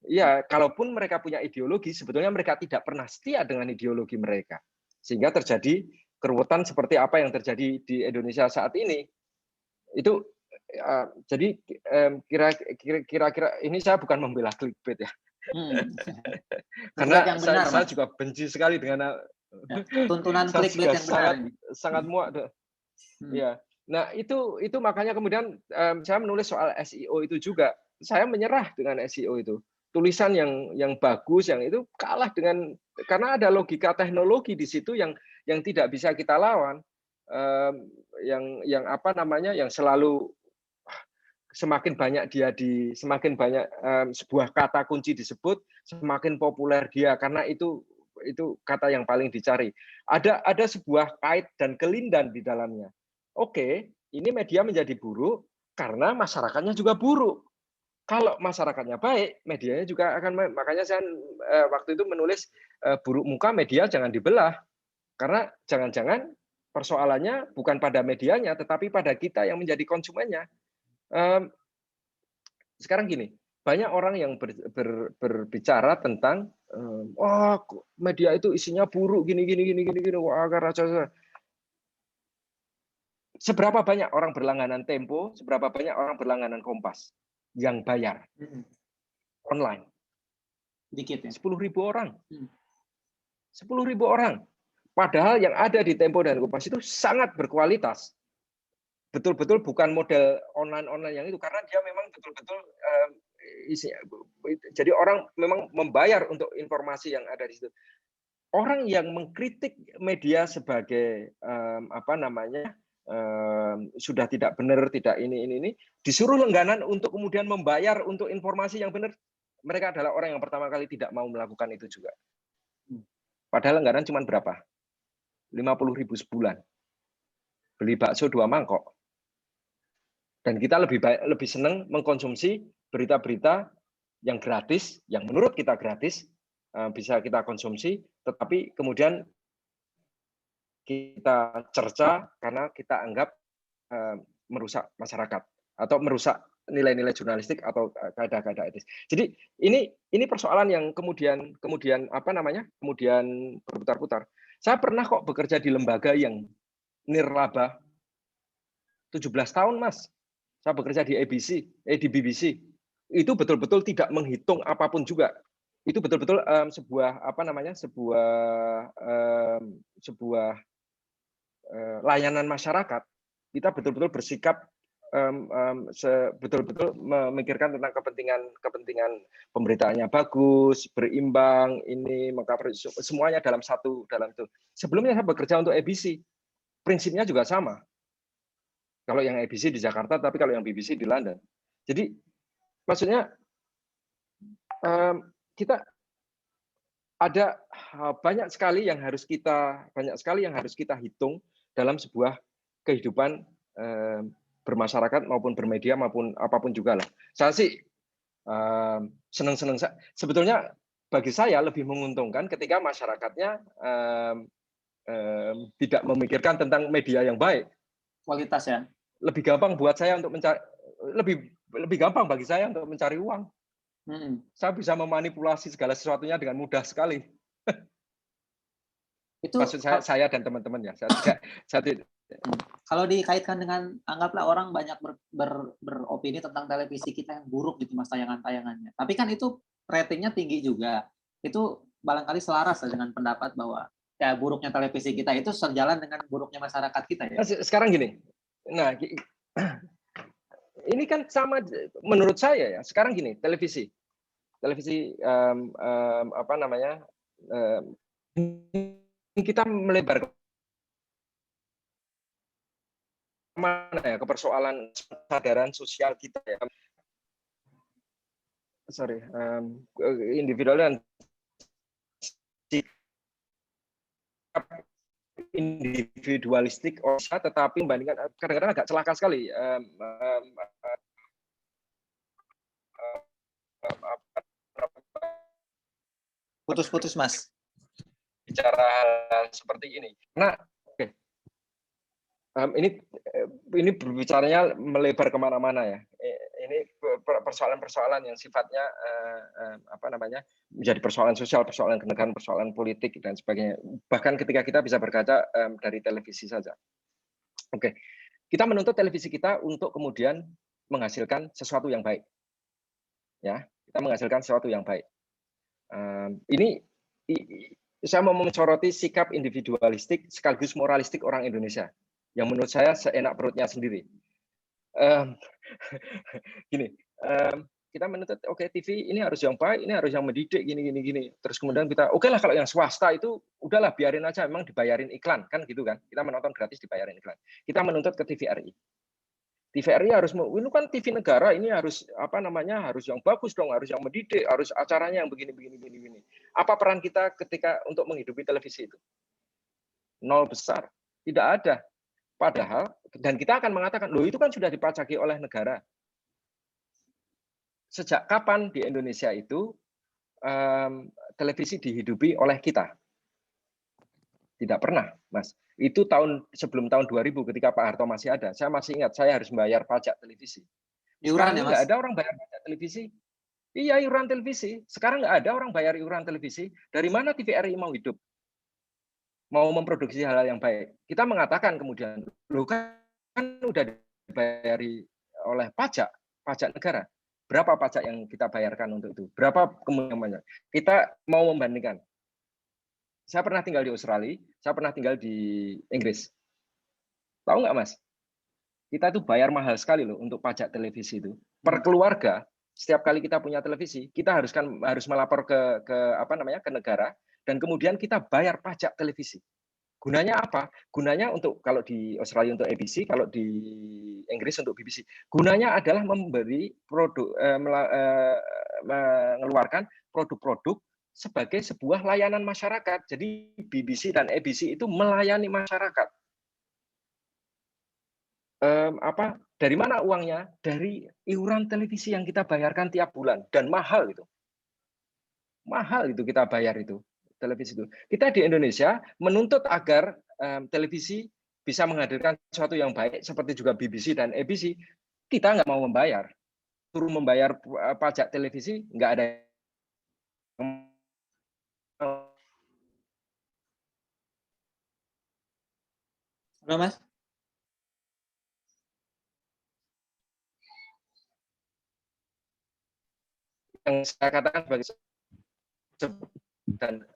Ya, kalaupun mereka punya ideologi, sebetulnya mereka tidak pernah setia dengan ideologi mereka. Sehingga terjadi keruwetan seperti apa yang terjadi di Indonesia saat ini. Itu jadi kira-kira ini saya bukan membela clickbait ya. Karena saya juga benci sekali dengan tuntunan clickbait yang benar. Sangat muak. Ya. Nah, itu makanya kemudian saya menulis soal SEO itu juga. Saya menyerah dengan SEO itu. Tulisan yang bagus yang itu kalah karena ada logika teknologi di situ yang tidak bisa kita lawan, yang selalu semakin banyak semakin banyak sebuah kata kunci disebut, semakin populer dia karena itu kata yang paling dicari. Ada sebuah kait dan kelindan di dalamnya. Oke, ini media menjadi buruk karena masyarakatnya juga buruk. Kalau masyarakatnya baik, medianya juga akan. Makanya saya waktu itu menulis buruk muka media jangan dibelah. Karena jangan-jangan persoalannya bukan pada medianya, tetapi pada kita yang menjadi konsumennya. Sekarang gini, banyak orang yang berbicara tentang, media itu isinya buruk, gini, wah, raja. Seberapa banyak orang berlangganan Tempo, seberapa banyak orang berlangganan Kompas yang bayar online? Dikit ya. 10.000 orang. Hmm. 10.000 orang. Padahal yang ada di Tempo dan Kompas itu sangat berkualitas. Betul-betul bukan model online yang itu, karena dia memang betul-betul jadi orang memang membayar untuk informasi yang ada di situ. Orang yang mengkritik media sebagai sudah tidak benar, tidak ini disuruh langganan untuk kemudian membayar untuk informasi yang benar. Mereka adalah orang yang pertama kali tidak mau melakukan itu juga. Padahal langganan cuma berapa? 50.000 sebulan. Beli bakso 2 mangkok. Dan kita lebih senang mengkonsumsi berita-berita yang gratis, yang menurut kita gratis, bisa kita konsumsi, tetapi kemudian kita cerca karena kita anggap merusak masyarakat atau merusak nilai-nilai jurnalistik atau kaedah-kaedah etis. Jadi ini persoalan yang kemudian berputar-putar. Saya pernah kok bekerja di lembaga yang nirlaba 17 tahun, Mas. Saya bekerja di BBC. Itu betul-betul tidak menghitung apapun juga. Itu betul-betul sebuah layanan masyarakat. Kita betul-betul bersikap betul-betul memikirkan tentang kepentingan pemberitaannya bagus, berimbang, maka semuanya dalam itu. Sebelumnya saya bekerja untuk ABC, prinsipnya juga sama. Kalau yang ABC di Jakarta, tapi kalau yang BBC di London. Jadi maksudnya kita ada banyak sekali yang harus kita hitung dalam sebuah kehidupan bermasyarakat maupun bermedia maupun apapun juga lah. Saya sih senang. Sebetulnya bagi saya lebih menguntungkan ketika masyarakatnya tidak memikirkan tentang media yang baik. Kualitas ya. Lebih gampang buat saya untuk mencari lebih gampang bagi saya untuk mencari uang. Saya bisa memanipulasi segala sesuatunya dengan mudah sekali. Itu maksud saya dan teman-teman ya. Kalau dikaitkan dengan anggaplah orang banyak beropini tentang televisi kita yang buruk gitu Mas, tayangan-tayangannya. Tapi kan itu ratingnya tinggi juga. Itu barangkali selaras dengan pendapat bahwa ya buruknya televisi kita itu sejalan dengan buruknya masyarakat kita ya. Sekarang gini. Nah, ini kan sama menurut saya ya. Sekarang gini, televisi kita melebar mana ya ke persoalan kesadaran sosial kita ya. Individual individualistik, tetapi membandingkan kadang-kadang agak celaka sekali. Putus-putus Mas. Bicara hal seperti ini. Nah, ini berbicaranya melebar kemana-mana ya. Ini persoalan-persoalan yang sifatnya menjadi persoalan sosial, persoalan kenegaraan, persoalan politik dan sebagainya. Bahkan ketika kita bisa berkaca dari televisi saja. Oke, kita menuntut televisi kita untuk kemudian menghasilkan sesuatu yang baik. Ya, kita menghasilkan sesuatu yang baik. Ini saya mau mencoroti sikap individualistik sekaligus moralistik orang Indonesia yang menurut saya seenak perutnya sendiri. Gini, kita menuntut TV ini harus yang baik, ini harus yang mendidik, gini. Terus kemudian kita lah kalau yang swasta itu udahlah biarin aja, memang dibayarin iklan kan gitu kan. Kita menonton gratis dibayarin iklan. Kita menuntut ke TVRI. TVRI harus, ini kan TV negara, ini harus harus yang bagus dong, harus yang mendidik, harus acaranya yang begini. Apa peran kita ketika untuk menghidupi televisi itu? Nol besar, tidak ada. Padahal, dan kita akan mengatakan, loh itu kan sudah dipajaki oleh negara. Sejak kapan di Indonesia itu televisi dihidupi oleh kita? Tidak pernah, Mas. Itu sebelum tahun 2000 ketika Pak Harto masih ada. Saya masih ingat, saya harus membayar pajak televisi. Sekarang nggak ada orang bayar pajak televisi. Iya, iuran televisi. Sekarang nggak ada orang bayar iuran televisi. Dari mana TVRI mau hidup? Mau memproduksi hal-hal yang baik. Kita mengatakan kemudian, loh kan udah dibayari oleh pajak negara. Berapa pajak yang kita bayarkan untuk itu? Berapa kemudian kita mau membandingkan? Saya pernah tinggal di Australia, saya pernah tinggal di Inggris. Tahu nggak, Mas? Kita tuh bayar mahal sekali loh untuk pajak televisi itu. Per keluarga, setiap kali kita punya televisi, kita harus melapor ke negara, dan kemudian kita bayar pajak televisi. Gunanya apa? Gunanya untuk, kalau di Australia untuk ABC, kalau di Inggris untuk BBC. Gunanya adalah memberi produk, mengeluarkan produk-produk sebagai sebuah layanan masyarakat. Jadi BBC dan ABC itu melayani masyarakat. Dari mana uangnya? Dari iuran televisi yang kita bayarkan tiap bulan, dan mahal itu. Mahal itu kita bayar itu. Televisi itu. Kita di Indonesia menuntut agar televisi bisa menghadirkan sesuatu yang baik, seperti juga BBC dan ABC. Kita nggak mau membayar. Suruh membayar pajak televisi, nggak ada. Halo, Mas. Yang saya katakan sebagai dan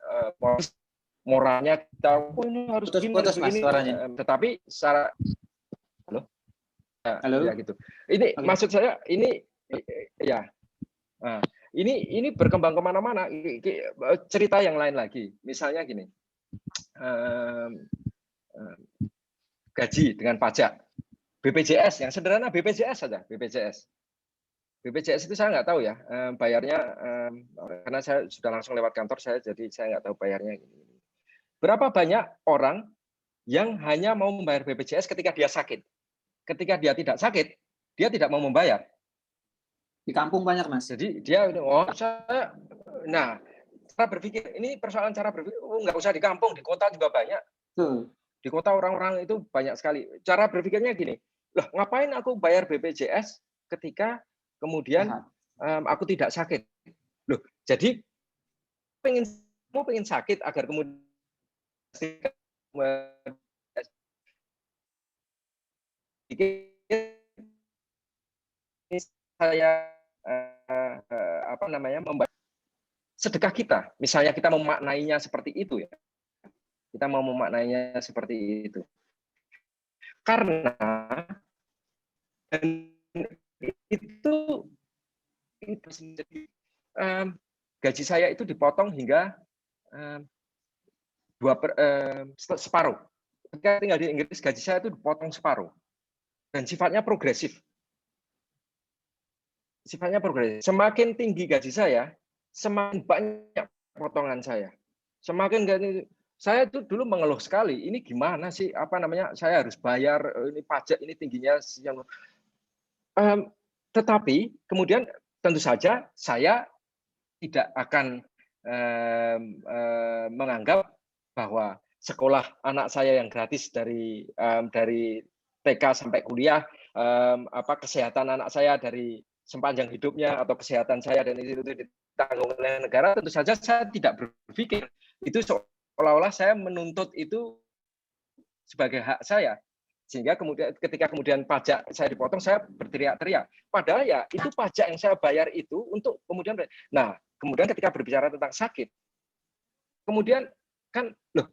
moralnya kita ini harus Putus, Mas, suaranya. tetapi secara Halo. ya gitu. Ini okay. Maksud saya ini ya. Nah, ini berkembang kemana-mana. Cerita yang lain lagi. Misalnya gini, gaji dengan pajak, BPJS yang sederhana, BPJS saja, BPJS itu saya nggak tahu ya bayarnya, karena saya sudah langsung lewat kantor saya, jadi saya nggak tahu bayarnya. Berapa banyak orang yang hanya mau membayar BPJS ketika dia sakit? Ketika dia tidak sakit, dia tidak mau membayar. Di kampung banyak, Mas. Jadi dia, nah, cara berpikir, ini persoalan cara berpikir, nggak usah di kampung, di kota juga banyak. Di kota orang-orang itu banyak sekali. Cara berpikirnya gini, loh ngapain aku bayar BPJS ketika kemudian aku tidak sakit? Loh, jadi pengen sakit agar kemudian saya membayar sedekah kita, misalnya kita memaknainya seperti itu ya, kita mau memaknainya seperti itu, karena itu gaji saya itu dipotong hingga separuh. Ketika tinggal di Inggris, gaji saya itu dipotong separuh, dan sifatnya progresif. Semakin tinggi gaji saya, semakin banyak potongan saya. Semakin gaji saya itu dulu mengeluh sekali, ini gimana sih, saya harus bayar ini pajak, ini tingginya. Tetapi kemudian tentu saja saya tidak akan menganggap bahwa sekolah anak saya yang gratis dari TK sampai kuliah, kesehatan anak saya dari sepanjang hidupnya, atau kesehatan saya dan itu ditanggung oleh negara, tentu saja saya tidak berpikir itu seolah-olah saya menuntut itu sebagai hak saya, sehingga ketika kemudian pajak saya dipotong, saya berteriak-teriak. Padahal ya itu pajak yang saya bayar itu untuk kemudian. Nah, kemudian ketika berbicara tentang sakit, kemudian kan loh,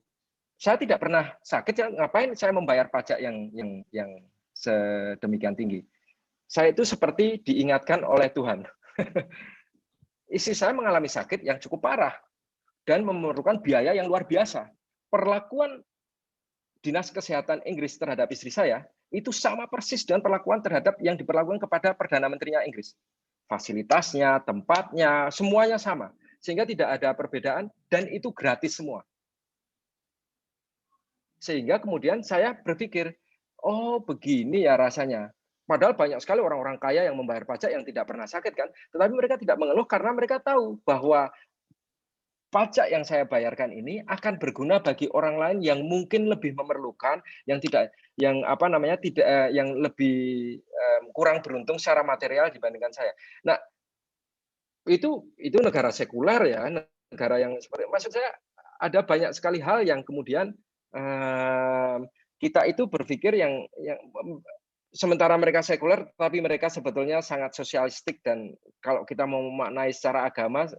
saya tidak pernah sakit, ya ngapain saya membayar pajak yang sedemikian tinggi? Saya itu seperti diingatkan oleh Tuhan. Istri saya mengalami sakit yang cukup parah dan memerlukan biaya yang luar biasa. Perlakuan Dinas Kesehatan Inggris terhadap istri saya itu sama persis dengan perlakuan terhadap yang diperlakukan kepada Perdana Menterinya Inggris. Fasilitasnya, tempatnya, semuanya sama. Sehingga tidak ada perbedaan dan itu gratis semua. Sehingga kemudian saya berpikir, oh begini ya rasanya. Padahal banyak sekali orang-orang kaya yang membayar pajak yang tidak pernah sakit kan. Tetapi mereka tidak mengeluh karena mereka tahu bahwa pajak yang saya bayarkan ini akan berguna bagi orang lain yang mungkin lebih memerlukan, yang lebih kurang beruntung secara material dibandingkan saya. Nah, itu negara sekuler ya, negara yang seperti, maksud saya ada banyak sekali hal yang kemudian kita itu berpikir yang sementara mereka sekuler, tapi mereka sebetulnya sangat sosialistik dan kalau kita mau memaknai secara agama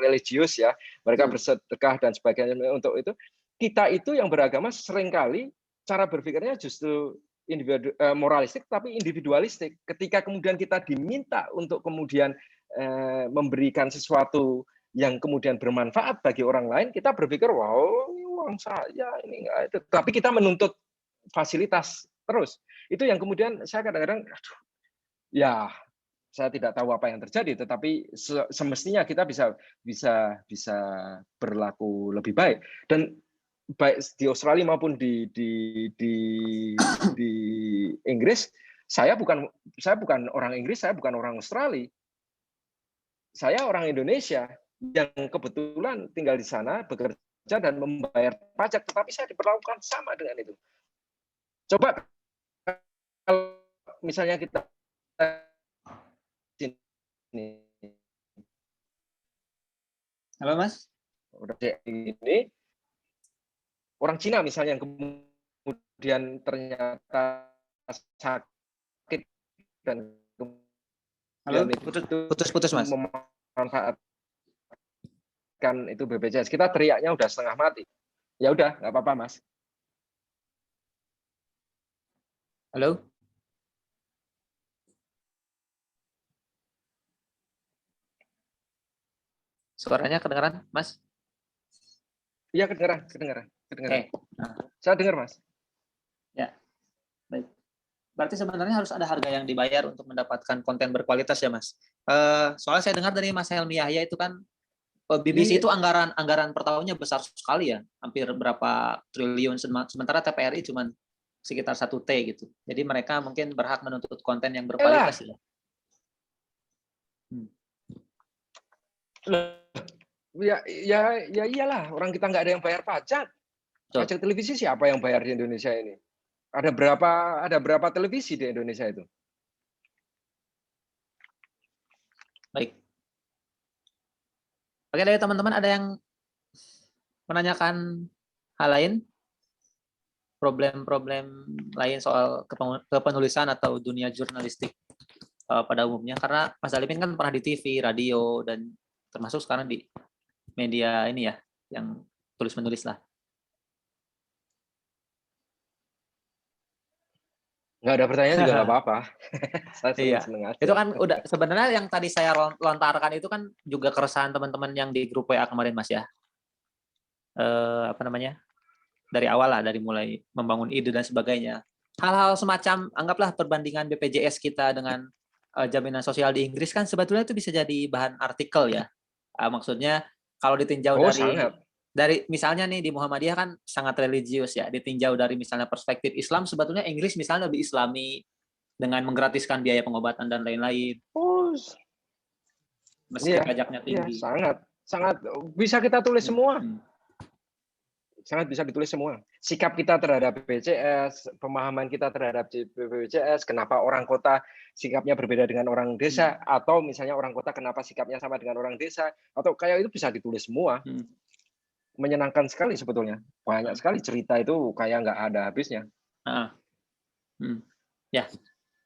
religius ya, mereka bersedekah dan sebagainya untuk itu. Kita itu yang beragama seringkali cara berpikirnya justru moralistik tapi individualistik. Ketika kemudian kita diminta untuk kemudian memberikan sesuatu yang kemudian bermanfaat bagi orang lain, kita berpikir, wow, ini uang saya, ini enggak itu. Tapi kita menuntut fasilitas terus. Itu yang kemudian saya kadang-kadang, ya saya tidak tahu apa yang terjadi, tetapi semestinya kita bisa berlaku lebih baik. Dan baik di Australia maupun di Inggris, saya bukan orang Inggris, saya bukan orang Australia. Saya orang Indonesia yang kebetulan tinggal di sana, bekerja dan membayar pajak, tetapi saya diperlakukan sama dengan itu. Coba kalau misalnya kita sini. Halo Mas? Ini orang Cina misalnya yang kemudian ternyata sakit dan kemudian putus Mas. Memanfaatkan itu BPJS, kita teriaknya udah setengah mati. Ya udah, nggak apa-apa Mas. Halo? Suaranya kedengaran, Mas? Iya, kedengaran. Okay. Saya dengar, Mas. Ya, baik. Berarti sebenarnya harus ada harga yang dibayar untuk mendapatkan konten berkualitas ya, Mas. Soalnya saya dengar dari Mas Helmi Yahya itu kan BBC itu anggaran per tahunnya besar sekali ya, hampir berapa triliun, sementara TPRI cuma sekitar 1 T gitu. Jadi mereka mungkin berhak menuntut konten yang berkualitas ya. Ya iyalah, orang kita nggak ada yang bayar pajak. Pajak televisi siapa yang bayar di Indonesia ini? Ada berapa televisi di Indonesia itu? Baik. Oke, dari teman-teman ada yang menanyakan hal lain? Problem-problem lain soal kepenulisan atau dunia jurnalistik pada umumnya? Karena Mas Alimin kan pernah di TV, radio, dan termasuk sekarang di media ini ya, yang tulis-menulis lah. Nggak ada pertanyaan juga nggak apa-apa. Saya seneng aja. Itu kan udah sebenarnya yang tadi saya lontarkan itu kan juga keresahan teman-teman yang di grup WA kemarin Mas ya. Dari awal lah, dari mulai membangun ide dan sebagainya. Hal-hal semacam anggaplah perbandingan BPJS kita dengan jaminan sosial di Inggris kan sebetulnya itu bisa jadi bahan artikel ya. Maksudnya kalau ditinjau dari misalnya nih di Muhammadiyah kan sangat religius ya, ditinjau dari misalnya perspektif Islam, sebetulnya Inggris misalnya lebih Islami dengan menggratiskan biaya pengobatan dan lain-lain. Meski pajaknya tinggi. Sangat bisa kita tulis semua. Sangat bisa ditulis semua. Sikap kita terhadap BPJS, pemahaman kita terhadap BPJS, kenapa orang kota sikapnya berbeda dengan orang desa, atau misalnya orang kota kenapa sikapnya sama dengan orang desa, atau kayak itu bisa ditulis semua. Menyenangkan sekali sebetulnya. Banyak sekali cerita itu kayak nggak ada habisnya. Ya,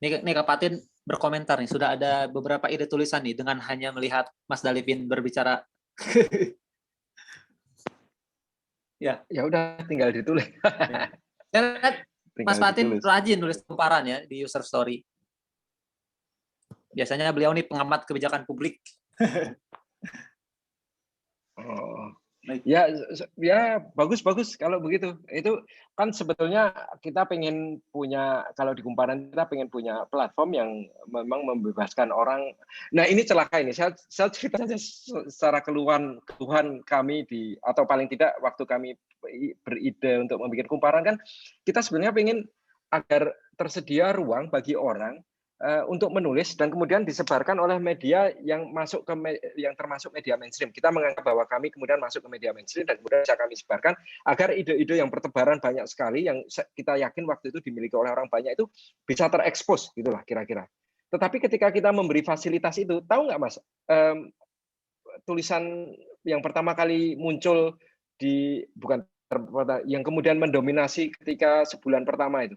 ini Kak Patin berkomentar nih, sudah ada beberapa ide tulisan nih dengan hanya melihat Mas Dalipin berbicara. Ya udah tinggal ditulis. Mas Patin rajin nulis kumparan ya di user story. Biasanya beliau nih pengamat kebijakan publik. Ya bagus kalau begitu. Itu kan sebetulnya kita pengen punya, kalau di kumparan kita pengen punya platform yang memang membebaskan orang. Nah ini celaka ini. Saya cerita saja secara keluhan kami atau paling tidak waktu kami beride untuk membuat kumparan kan, kita sebenarnya pengen agar tersedia ruang bagi orang untuk menulis dan kemudian disebarkan oleh media yang termasuk media mainstream. Kita menganggap bahwa kami kemudian masuk ke media mainstream dan kemudian bisa kami sebarkan agar ide-ide yang bertebaran banyak sekali yang kita yakin waktu itu dimiliki oleh orang banyak itu bisa terekspos gitulah kira-kira. Tetapi ketika kita memberi fasilitas itu, tahu nggak Mas, tulisan yang pertama kali muncul yang kemudian mendominasi ketika sebulan pertama itu,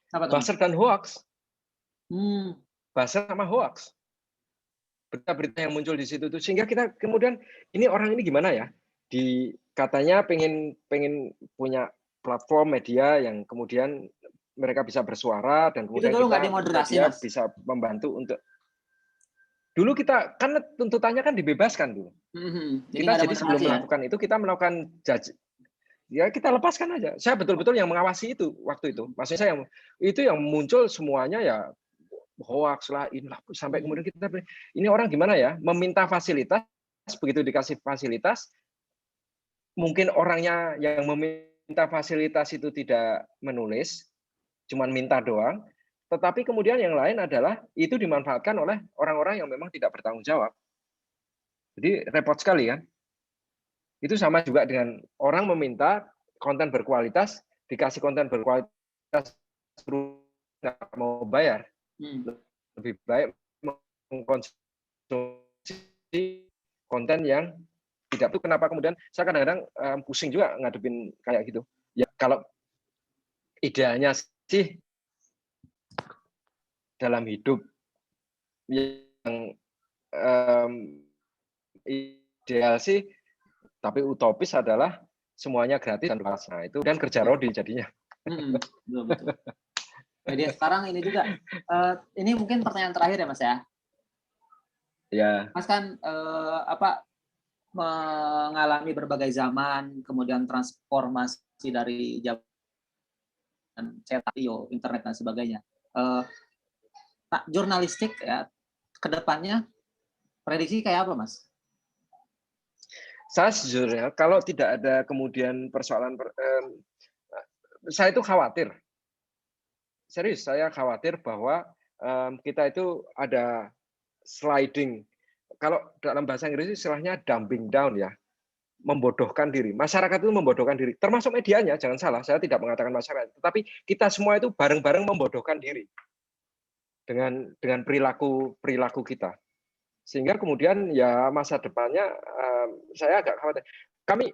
buzzer dan hoax. Buzzer sama hoax. berita-berita yang muncul di situ tuh, sehingga kita kemudian ini orang ini gimana ya, katanya pengen pengen punya platform media yang kemudian mereka bisa bersuara dan Itu kemudian dulu nggak kita dimoderasi, media Mas? bisa membantu untuk dulu kita kan tuntutannya kan dibebaskan dulu. Jadi Kita nggak ada jadi sebelum moderasi ya? melakukan itu kita melakukan ya kita lepaskan aja. Saya betul-betul yang mengawasi itu waktu itu. Maksudnya saya itu yang muncul semuanya ya hoax lah, inilah sampai kemudian kita ini orang gimana ya meminta fasilitas, begitu dikasih fasilitas mungkin orangnya yang meminta fasilitas itu tidak menulis, cuman minta doang, tetapi kemudian yang lain adalah itu dimanfaatkan oleh orang-orang yang memang tidak bertanggung jawab. Jadi repot sekali kan. Itu sama juga dengan orang meminta konten berkualitas, dikasih konten berkualitas nggak mau bayar. Lebih baik mengkonsumsi konten yang tidak. Itu kenapa kemudian saya kadang-kadang pusing juga ngadepin kayak gitu. Ya kalau idealnya sih dalam hidup yang ideal sih, tapi utopis adalah semuanya gratis dan luas. Nah, itu dan kerja rodi jadinya. Betul. Jadi sekarang ini juga, ini mungkin pertanyaan terakhir ya Mas ya. Ya. Mas kan mengalami berbagai zaman, kemudian transformasi dari zaman cetak, internet dan sebagainya. Jurnalistik ya, kedepannya prediksi kayak apa Mas? Saya sejujurnya kalau tidak ada kemudian persoalan, saya itu khawatir. Serius, saya khawatir bahwa kita itu ada sliding. Kalau dalam bahasa Inggris istilahnya dumbing down ya, membodohkan diri. Masyarakat itu membodohkan diri, termasuk medianya, jangan salah. Saya tidak mengatakan masyarakat, tetapi kita semua itu bareng-bareng membodohkan diri dengan perilaku kita. Sehingga kemudian ya masa depannya saya agak khawatir. Kami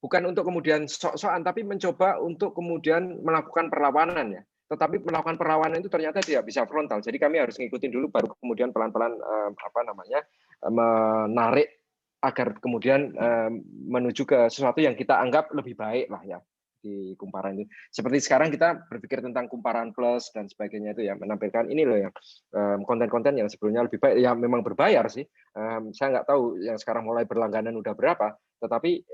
bukan untuk kemudian sok-sokan, tapi mencoba untuk kemudian melakukan perlawanan ya. Tetapi melakukan perlawanan itu ternyata tidak bisa frontal. Jadi kami harus ngikutin dulu, baru kemudian pelan-pelan menarik agar kemudian menuju ke sesuatu yang kita anggap lebih baik lah ya di kumparan itu. Seperti sekarang kita berpikir tentang kumparan plus dan sebagainya itu ya, menampilkan ini loh yang konten-konten yang sebelumnya lebih baik ya, memang berbayar sih. Saya nggak tahu yang sekarang mulai berlangganan udah berapa, tetapi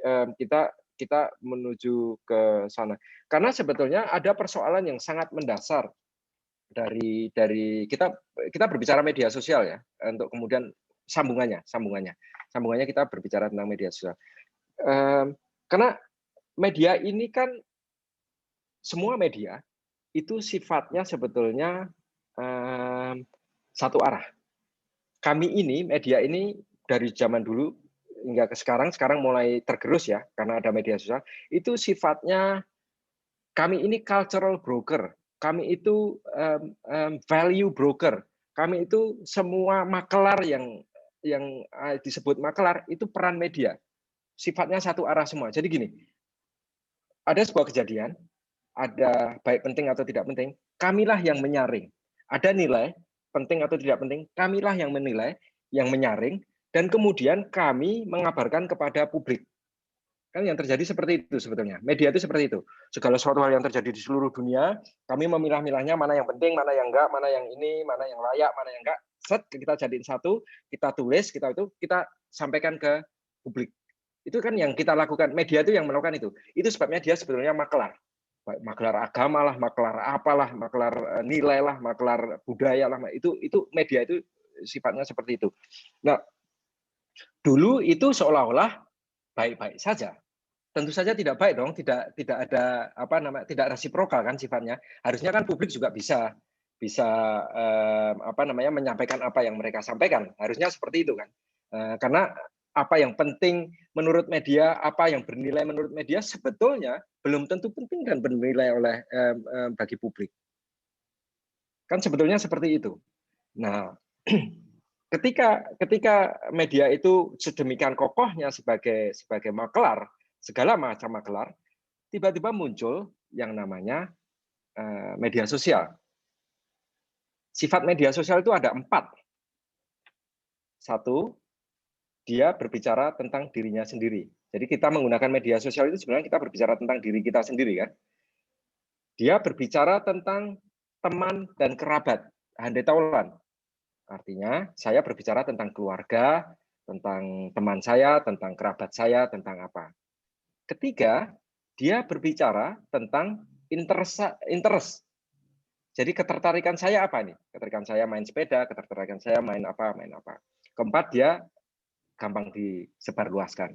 kita menuju ke sana. Karena sebetulnya ada persoalan yang sangat mendasar dari kita berbicara media sosial ya, untuk kemudian sambungannya kita berbicara tentang media sosial. Karena media ini kan semua media itu sifatnya sebetulnya satu arah. Kami ini media ini dari zaman dulu hingga ke sekarang mulai tergerus ya karena ada media sosial. Itu sifatnya kami ini cultural broker, kami itu value broker, kami itu semua makelar yang disebut makelar itu peran media. Sifatnya satu arah semua. Jadi gini, ada sebuah kejadian, ada baik penting atau tidak penting, kamilah yang menyaring. Ada nilai, penting atau tidak penting, kamilah yang menilai, yang menyaring, dan kemudian kami mengabarkan kepada publik. Kan yang terjadi seperti itu sebetulnya. Media itu seperti itu. Segala sesuatu hal yang terjadi di seluruh dunia, kami memilah-milahnya mana yang penting, mana yang enggak, mana yang ini, mana yang layak, mana yang enggak. Set, kita jadiin satu, kita tulis, kita sampaikan ke publik. Itu kan yang kita lakukan, media itu yang melakukan itu. Itu sebabnya dia sebetulnya makelar. Makelar agama lah, makelar apalah, makelar nilai lah, makelar budaya lah. Itu media itu sifatnya seperti itu. Nah, dulu itu seolah-olah baik-baik saja. Tentu saja tidak baik dong, tidak ada tidak resiprokal kan sifatnya. Harusnya kan publik juga bisa menyampaikan apa yang mereka sampaikan. Harusnya seperti itu kan. Karena apa yang penting menurut media, apa yang bernilai menurut media sebetulnya belum tentu penting dan bernilai oleh bagi publik. Kan sebetulnya seperti itu. Nah, ketika media itu sedemikian kokohnya sebagai makelar, segala macam makelar, tiba-tiba muncul yang namanya media sosial. Sifat media sosial itu ada 4. Satu, dia berbicara tentang dirinya sendiri. Jadi kita menggunakan media sosial itu sebenarnya kita berbicara tentang diri kita sendiri kan. Dia berbicara tentang teman dan kerabat, handai taulan. Artinya saya berbicara tentang keluarga, tentang teman saya, tentang kerabat saya, tentang apa. Ketiga, dia berbicara tentang interest. Jadi ketertarikan saya apa nih? Ketertarikan saya main sepeda, ketertarikan saya main apa, main apa. Keempat, dia gampang disebarluaskan.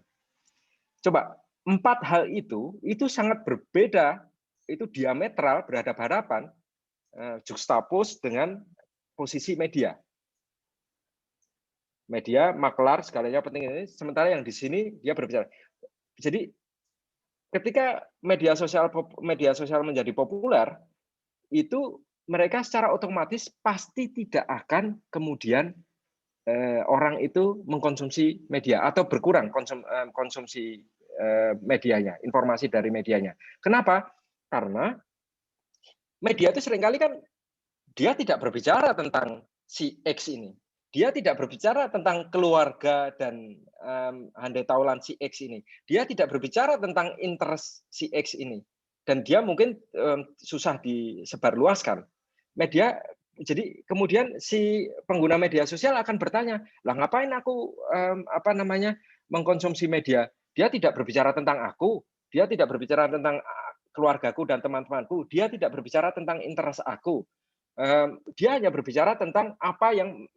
Coba, 4 hal itu sangat berbeda, itu diametral, berhadapan-hadapan, juxtapose dengan posisi media. Media, makelar, segalanya penting ini, sementara yang di sini dia berbicara. Jadi, ketika media sosial menjadi populer, itu mereka secara otomatis pasti tidak akan kemudian orang itu mengkonsumsi media atau berkurang konsumsi medianya, informasi dari medianya. Kenapa? Karena media itu seringkali kan dia tidak berbicara tentang si X ini. Dia tidak berbicara tentang keluarga dan handai taulan si X ini. Dia tidak berbicara tentang interest si X ini. Dan dia mungkin susah disebarluaskan. Media, jadi kemudian si pengguna media sosial akan bertanya, lah ngapain aku mengkonsumsi media? Dia tidak berbicara tentang aku, dia tidak berbicara tentang keluargaku dan teman-temanku, dia tidak berbicara tentang interest aku. Dia hanya berbicara tentang apa yang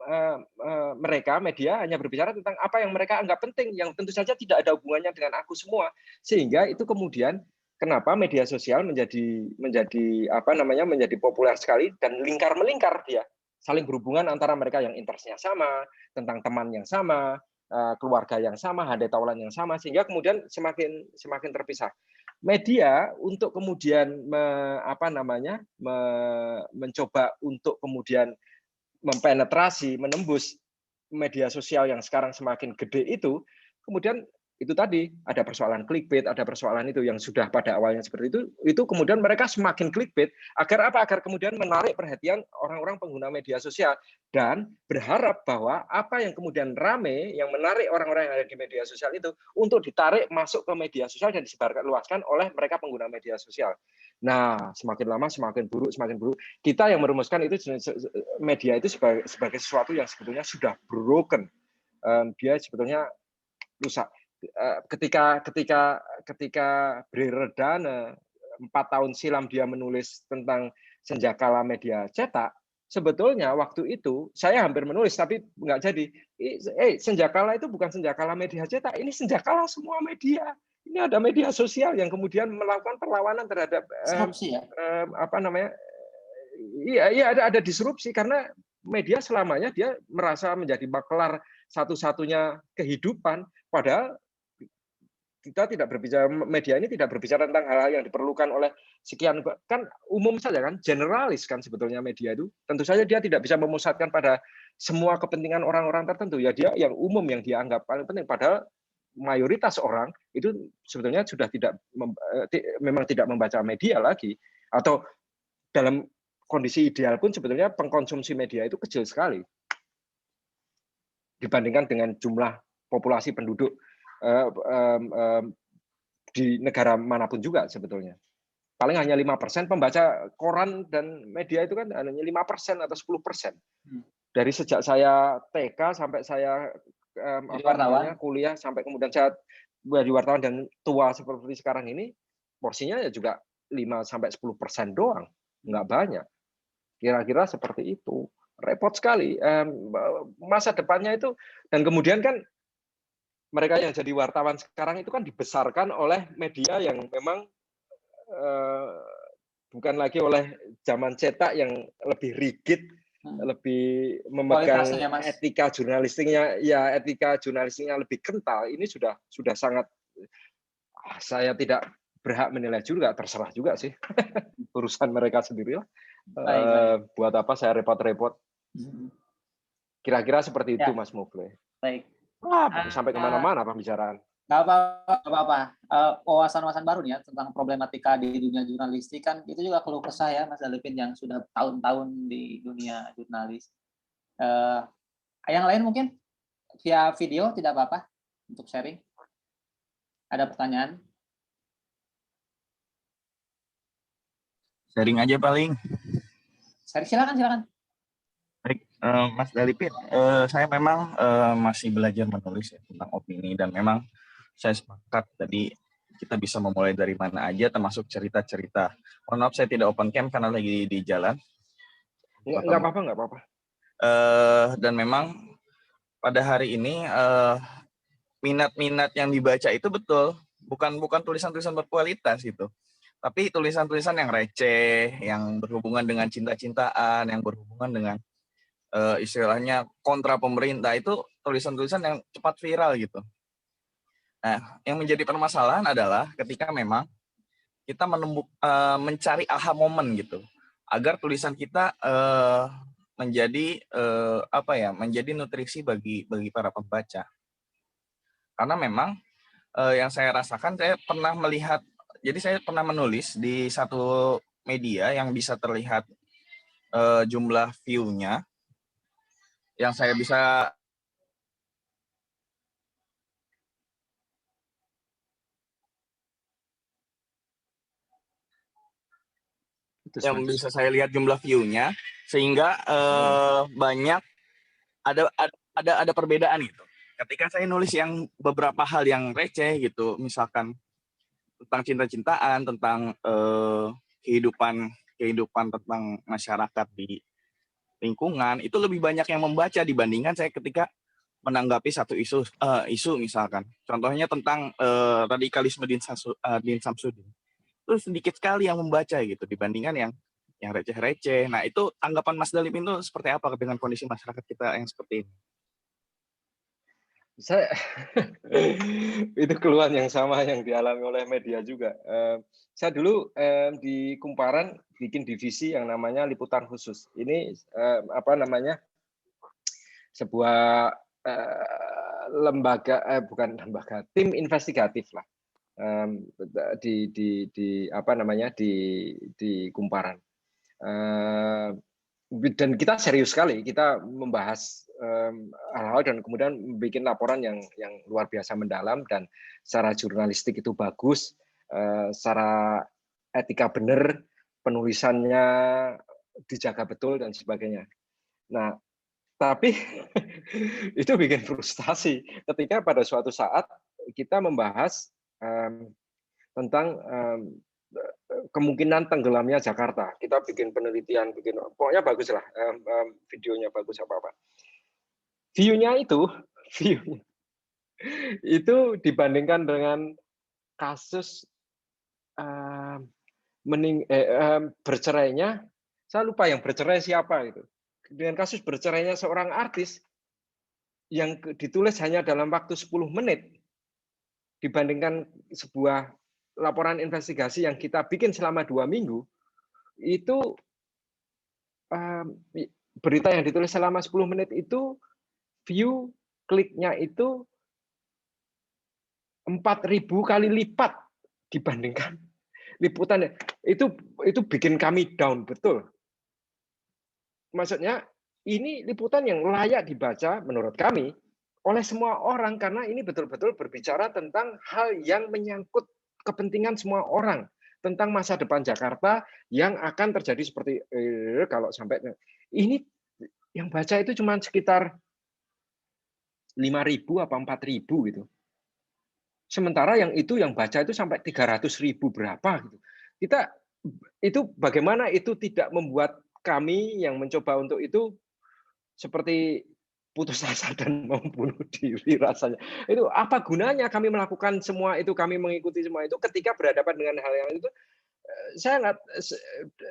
mereka media hanya berbicara tentang apa yang mereka anggap penting, yang tentu saja tidak ada hubungannya dengan aku semua. Sehingga itu kemudian kenapa media sosial menjadi populer sekali dan lingkar melingkar, dia saling berhubungan antara mereka yang interestnya sama, tentang teman yang sama, keluarga yang sama, handai taulan yang sama, sehingga kemudian semakin terpisah. Media untuk kemudian mencoba untuk kemudian mempenetrasi, menembus media sosial yang sekarang semakin gede itu, kemudian itu tadi ada persoalan clickbait, ada persoalan itu yang sudah pada awalnya seperti itu kemudian mereka semakin clickbait agar apa? Agar kemudian menarik perhatian orang-orang pengguna media sosial dan berharap bahwa apa yang kemudian rame, yang menarik orang-orang yang ada di media sosial itu untuk ditarik masuk ke media sosial dan disebarkan luaskan oleh mereka pengguna media sosial. Nah, semakin lama semakin buruk, semakin buruk. Kita yang merumuskan itu media itu sebagai sesuatu yang sebetulnya sudah broken. Dia sebetulnya rusak. Ketika Bri Redana 4 tahun silam dia menulis tentang senjakala media cetak, sebetulnya waktu itu saya hampir menulis tapi nggak jadi. Senjakala itu bukan senjakala media cetak, ini senjakala semua media. Ini ada media sosial yang kemudian melakukan perlawanan terhadap Iya, ada disrupsi karena media selamanya dia merasa menjadi makelar satu-satunya kehidupan, padahal kita tidak berbicara, media ini tidak berbicara tentang hal-hal yang diperlukan oleh sekian, kan umum saja kan, generalis kan sebetulnya media itu. Tentu saja dia tidak bisa memusatkan pada semua kepentingan orang-orang tertentu, ya dia yang umum yang dia anggap paling penting, padahal mayoritas orang itu sebetulnya sudah memang tidak membaca media lagi, atau dalam kondisi ideal pun sebetulnya pengkonsumsi media itu kecil sekali dibandingkan dengan jumlah populasi penduduk di negara manapun juga sebetulnya. Paling hanya 5% pembaca koran dan media itu kan hanya 5% atau 10%. Dari sejak saya TK sampai saya kuliah sampai kemudian saya jadi wartawan dan tua seperti sekarang ini, porsinya ya juga 5-10% doang, nggak banyak. Kira-kira seperti itu. Repot sekali masa depannya itu. Dan kemudian kan mereka yang jadi wartawan sekarang itu kan dibesarkan oleh media yang memang bukan lagi oleh zaman cetak yang lebih rigid, lebih memegang etika jurnalistiknya, ya etika jurnalistiknya lebih kental. Ini sudah sangat, saya tidak berhak menilai juga, terserah juga sih. Urusan mereka sendiri lah. Buat apa saya repot-repot. Kira-kira seperti itu, Mas Mufli. Baik. Sampai kemana-mana pembicaraan. Nggak apa-apa. Wawasan-wawasan baru nih ya tentang problematika di dunia jurnalistik kan itu juga keluh kesah ya Mas Dalipin yang sudah tahun-tahun di dunia jurnalis. Yang lain mungkin via video tidak apa-apa untuk sharing. Ada pertanyaan? Sharing aja paling. Sharing, silakan. Baik, Mas Dalipin, saya memang masih belajar menulis ya, tentang opini, dan memang saya sepakat tadi kita bisa memulai dari mana aja, termasuk cerita-cerita. Mohon maaf saya tidak open cam karena lagi di jalan. Nggak apa-apa. Dan memang pada hari ini minat-minat yang dibaca itu betul, bukan tulisan-tulisan berkualitas gitu, tapi tulisan-tulisan yang receh, yang berhubungan dengan cinta-cintaan, yang berhubungan dengan istilahnya kontra pemerintah, itu tulisan-tulisan yang cepat viral gitu. Nah, yang menjadi permasalahan adalah ketika memang kita mencari aha moment gitu, agar tulisan kita menjadi menjadi nutrisi bagi para pembaca. Karena memang yang saya rasakan, saya pernah melihat, jadi saya pernah menulis di satu media yang bisa terlihat jumlah view-nya, yang saya bisa saya lihat jumlah view-nya, sehingga banyak ada perbedaan gitu. Ketika saya nulis yang beberapa hal yang receh gitu, misalkan tentang cinta-cintaan, tentang kehidupan tentang masyarakat di lingkungan, itu lebih banyak yang membaca dibandingkan saya ketika menanggapi satu isu misalkan. Contohnya tentang radikalisme Din Samsudin. Itu sedikit sekali yang membaca gitu dibandingkan yang receh-receh. Nah, itu tanggapan Mas Dalipin itu seperti apa dengan kondisi masyarakat kita yang seperti ini? Saya itu keluhan yang sama yang dialami oleh media juga. Saya dulu di Kumparan bikin divisi yang namanya liputan khusus. Ini sebuah tim investigatif lah di Kumparan. Dan kita serius sekali, kita membahas hal-hal dan kemudian bikin laporan yang luar biasa mendalam, dan secara jurnalistik itu bagus, secara etika benar, penulisannya dijaga betul dan sebagainya. Nah, tapi itu bikin frustasi ketika pada suatu saat kita membahas tentang kemungkinan tenggelamnya Jakarta. Kita bikin penelitian, pokoknya bagus lah, videonya bagus apa-apa. View-nya itu dibandingkan dengan kasus bercerainya, saya lupa yang bercerai siapa itu. Dengan kasus bercerainya seorang artis yang ditulis hanya dalam waktu 10 menit, dibandingkan sebuah laporan investigasi yang kita bikin selama 2 minggu, itu berita yang ditulis selama 10 menit itu view kliknya itu 4.000 kali lipat dibandingkan liputan. Itu bikin kami down betul. Maksudnya ini liputan yang layak dibaca menurut kami oleh semua orang, karena ini betul-betul berbicara tentang hal yang menyangkut kepentingan semua orang, tentang masa depan Jakarta yang akan terjadi seperti kalau sampai ini yang baca itu cuma sekitar 5.000 apa 4.000 gitu. Sementara yang baca itu sampai 300.000 berapa gitu. Itu bagaimana itu tidak membuat kami yang mencoba untuk itu seperti putus asa dan mau bunuh diri rasanya. Itu apa gunanya kami melakukan semua itu, kami mengikuti semua itu ketika berhadapan dengan hal yang itu.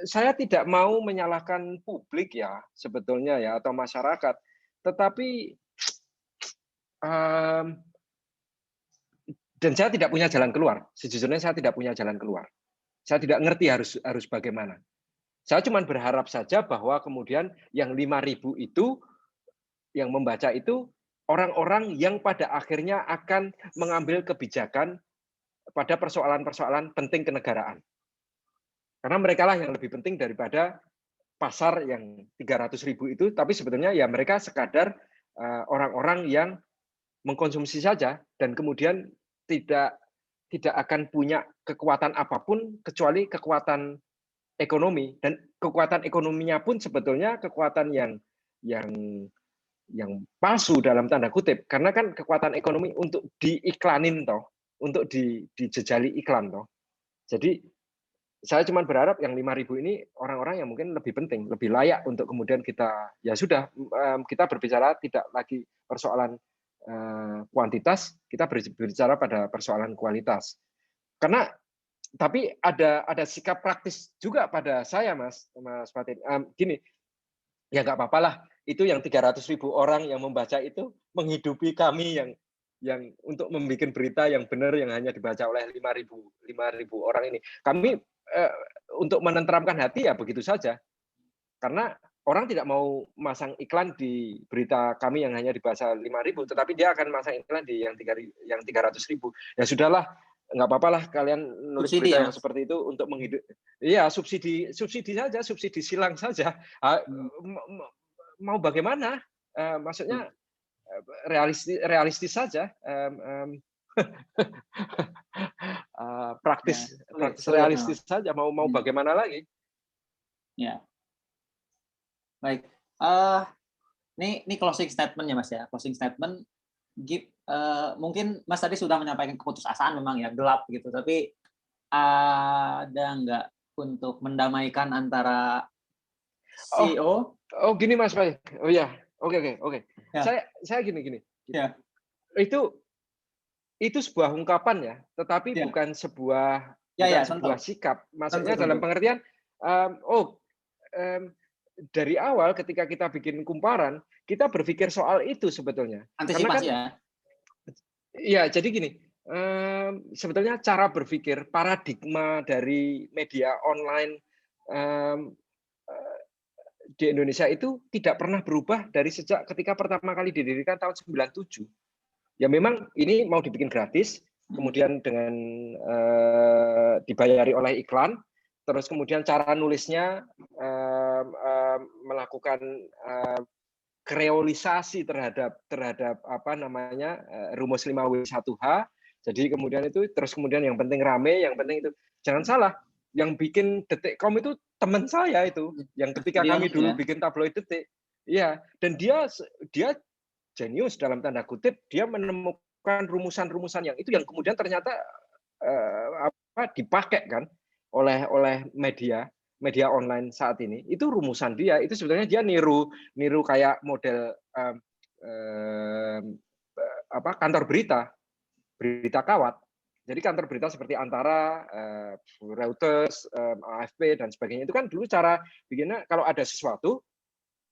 Saya tidak mau menyalahkan publik ya sebetulnya ya, atau masyarakat, tetapi dan saya tidak punya jalan keluar. Sejujurnya saya tidak punya jalan keluar. Saya tidak ngerti harus bagaimana. Saya cuma berharap saja bahwa kemudian yang 5.000 itu yang membaca itu orang-orang yang pada akhirnya akan mengambil kebijakan pada persoalan-persoalan penting kenegaraan. Karena mereka lah yang lebih penting daripada pasar yang 300.000 itu, tapi sebetulnya ya mereka sekadar orang-orang yang mengkonsumsi saja dan kemudian tidak akan punya kekuatan apapun kecuali kekuatan ekonomi, dan kekuatan ekonominya pun sebetulnya kekuatan yang palsu dalam tanda kutip, karena kan kekuatan ekonomi untuk diiklanin toh, untuk dijejali iklan toh. Jadi saya cuma berharap yang 5.000 ini orang-orang yang mungkin lebih penting, lebih layak untuk kemudian kita, ya sudah, kita berbicara tidak lagi persoalan kuantitas, kita berbicara pada persoalan kualitas. Karena tapi ada sikap praktis juga pada saya, Mas Fatin. Gini, ya nggak apa-apa lah. Itu yang 300.000 orang yang membaca itu menghidupi kami yang untuk membuat berita yang benar yang hanya dibaca oleh 5.000 orang ini. Kami untuk menenteramkan hati ya begitu saja. Karena orang tidak mau masang iklan di berita kami yang hanya dibaca 5.000, tetapi dia akan masang iklan di yang 300.000. Ya sudahlah, nggak apa-apa lah kalian nulis Subsidi berita ya, yang seperti itu untuk menghidup. Iya, subsidi saja, subsidi silang saja. Mau bagaimana? Maksudnya realistis saja. Praktis realistis saja. Mau bagaimana lagi? Ya. Baik. Ini closing statement ya Mas ya. Closing statement. Mungkin Mas tadi sudah menyampaikan keputusasaan memang ya, gelap gitu. Tapi ada nggak untuk mendamaikan antara CEO? Oh gini Mas Pak. Oh ya. Oke. Ya. Saya gini. Ya. Itu sebuah ungkapan ya, tetapi bukan sebuah sikap. Maksudnya dalam pengertian dari awal ketika kita bikin kumparan, kita berpikir soal itu sebetulnya. Antisipasi ya. Iya, jadi gini, sebetulnya cara berpikir, paradigma dari media online di Indonesia itu tidak pernah berubah dari sejak ketika pertama kali didirikan tahun 97. Ya memang ini mau dibikin gratis, kemudian dengan dibayari oleh iklan, terus kemudian cara nulisnya melakukan kreolisasi terhadap apa namanya rumus 5W1H. Jadi kemudian itu terus kemudian yang penting rame, yang penting itu jangan salah, yang bikin Detik.com itu teman saya itu, yang ketika kami dulu bikin tabloid Detik, iya, dan dia jenius dalam tanda kutip, dia menemukan rumusan-rumusan yang itu yang kemudian ternyata dipakai kan oleh media online saat ini. Itu rumusan dia, itu sebetulnya dia niru kayak model kantor berita kawat. Jadi kantor berita seperti Antara, Reuters, AFP dan sebagainya itu kan dulu cara bikinnya kalau ada sesuatu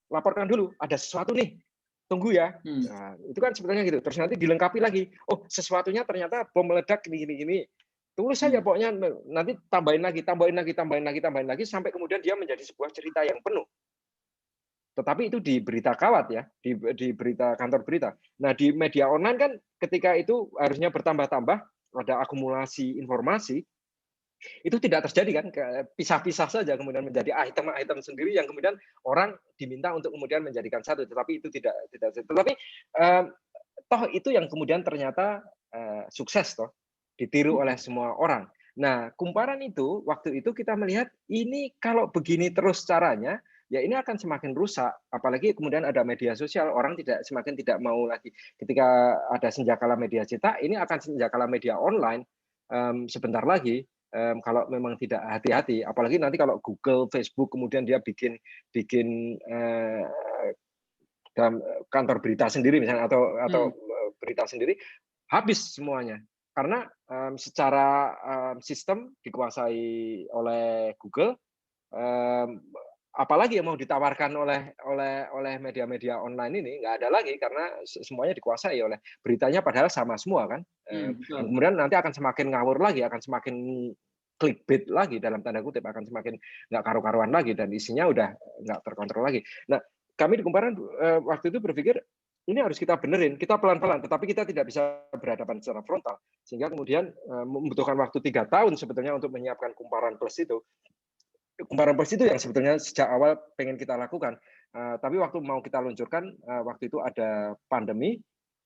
laporkan dulu, ada sesuatu nih, tunggu ya. Nah, itu kan sebetulnya gitu. Terus nanti dilengkapi lagi. Oh, sesuatunya ternyata bom meledak gini. Tulis saja pokoknya, nanti tambahin lagi sampai kemudian dia menjadi sebuah cerita yang penuh. Tetapi itu di berita kawat ya, di berita kantor berita. Nah, di media online kan ketika itu harusnya bertambah-tambah, ada akumulasi informasi, itu tidak terjadi kan, pisah-pisah saja kemudian menjadi item-item sendiri yang kemudian orang diminta untuk kemudian menjadikan satu, tetapi itu tidak tetapi toh itu yang kemudian ternyata sukses toh, ditiru oleh semua orang. Nah, kumparan itu waktu itu kita melihat ini kalau begini terus caranya, ya ini akan semakin rusak, apalagi kemudian ada media sosial, orang semakin tidak mau lagi ketika ada senjakala media cetak, ini akan senjakala media online sebentar lagi. Kalau memang tidak hati-hati, apalagi nanti kalau Google, Facebook, kemudian dia bikin dalam kantor berita sendiri misalnya atau berita sendiri, habis semuanya. Karena secara sistem dikuasai oleh Google, apalagi yang mau ditawarkan oleh media-media online ini nggak ada lagi karena semuanya dikuasai oleh beritanya padahal sama semua kan. Kemudian nanti akan semakin ngawur lagi, akan semakin clickbait lagi dalam tanda kutip, akan semakin nggak karu-karuan lagi dan isinya udah nggak terkontrol lagi. Nah, kami di Kumparan waktu itu berpikir ini harus kita benerin, kita pelan-pelan, tetapi kita tidak bisa berhadapan secara frontal, sehingga kemudian membutuhkan waktu 3 tahun sebetulnya untuk menyiapkan Kumparan Plus itu. Kumparan Plus itu yang sebetulnya sejak awal pengen kita lakukan, tapi waktu mau kita luncurkan, waktu itu ada pandemi,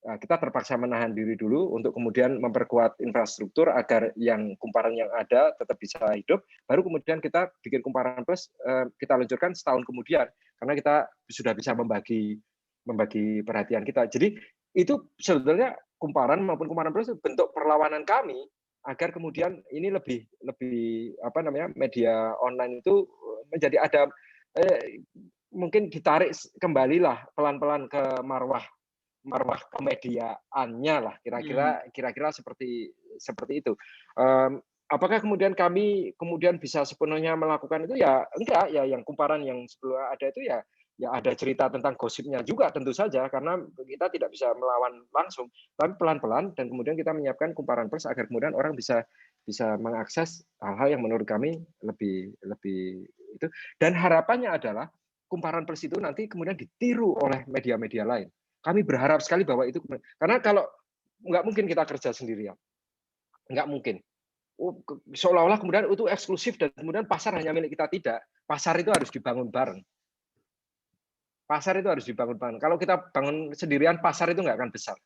kita terpaksa menahan diri dulu untuk kemudian memperkuat infrastruktur agar yang kumparan yang ada tetap bisa hidup. Baru kemudian kita bikin Kumparan Plus, kita luncurkan setahun kemudian karena kita sudah bisa membagi perhatian kita. Jadi itu sebetulnya Kumparan maupun Kumparan Plus itu bentuk perlawanan kami agar kemudian ini lebih media online itu menjadi ada mungkin ditarik kembalilah pelan-pelan ke marwah kemediaannya lah, kira-kira seperti itu. Apakah kemudian kami bisa sepenuhnya melakukan itu? Ya enggak, ya yang Kumparan yang sebelum ada itu ya ada cerita tentang gosipnya juga tentu saja, karena kita tidak bisa melawan langsung, tapi pelan-pelan, dan kemudian kita menyiapkan Kumparan Plus agar kemudian orang bisa mengakses hal-hal yang menurut kami lebih itu. Dan harapannya adalah Kumparan Plus itu nanti kemudian ditiru oleh media-media lain. Kami berharap sekali bahwa itu, karena kalau nggak mungkin kita kerja sendirian, nggak mungkin. Seolah-olah kemudian itu eksklusif dan kemudian pasar hanya milik kita, tidak. Pasar itu harus dibangun bareng. Kalau kita bangun sendirian, pasar itu nggak akan besar.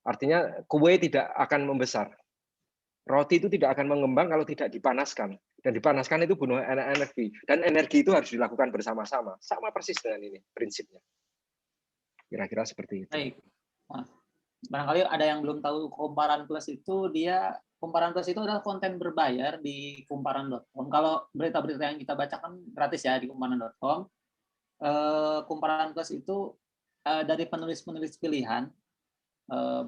Artinya kue tidak akan membesar. Roti itu tidak akan mengembang kalau tidak dipanaskan. Dan dipanaskan itu bunuh energi. Dan energi itu harus dilakukan bersama-sama. Sama persis dengan ini prinsipnya. Kira-kira seperti itu. Baik. Nah, barangkali ada yang belum tahu Kumparan Plus itu, Kumparan Plus itu adalah konten berbayar di kumparan.com. Kalau berita-berita yang kita bacakan gratis ya di kumparan.com. Kumparan Plus itu dari penulis-penulis pilihan.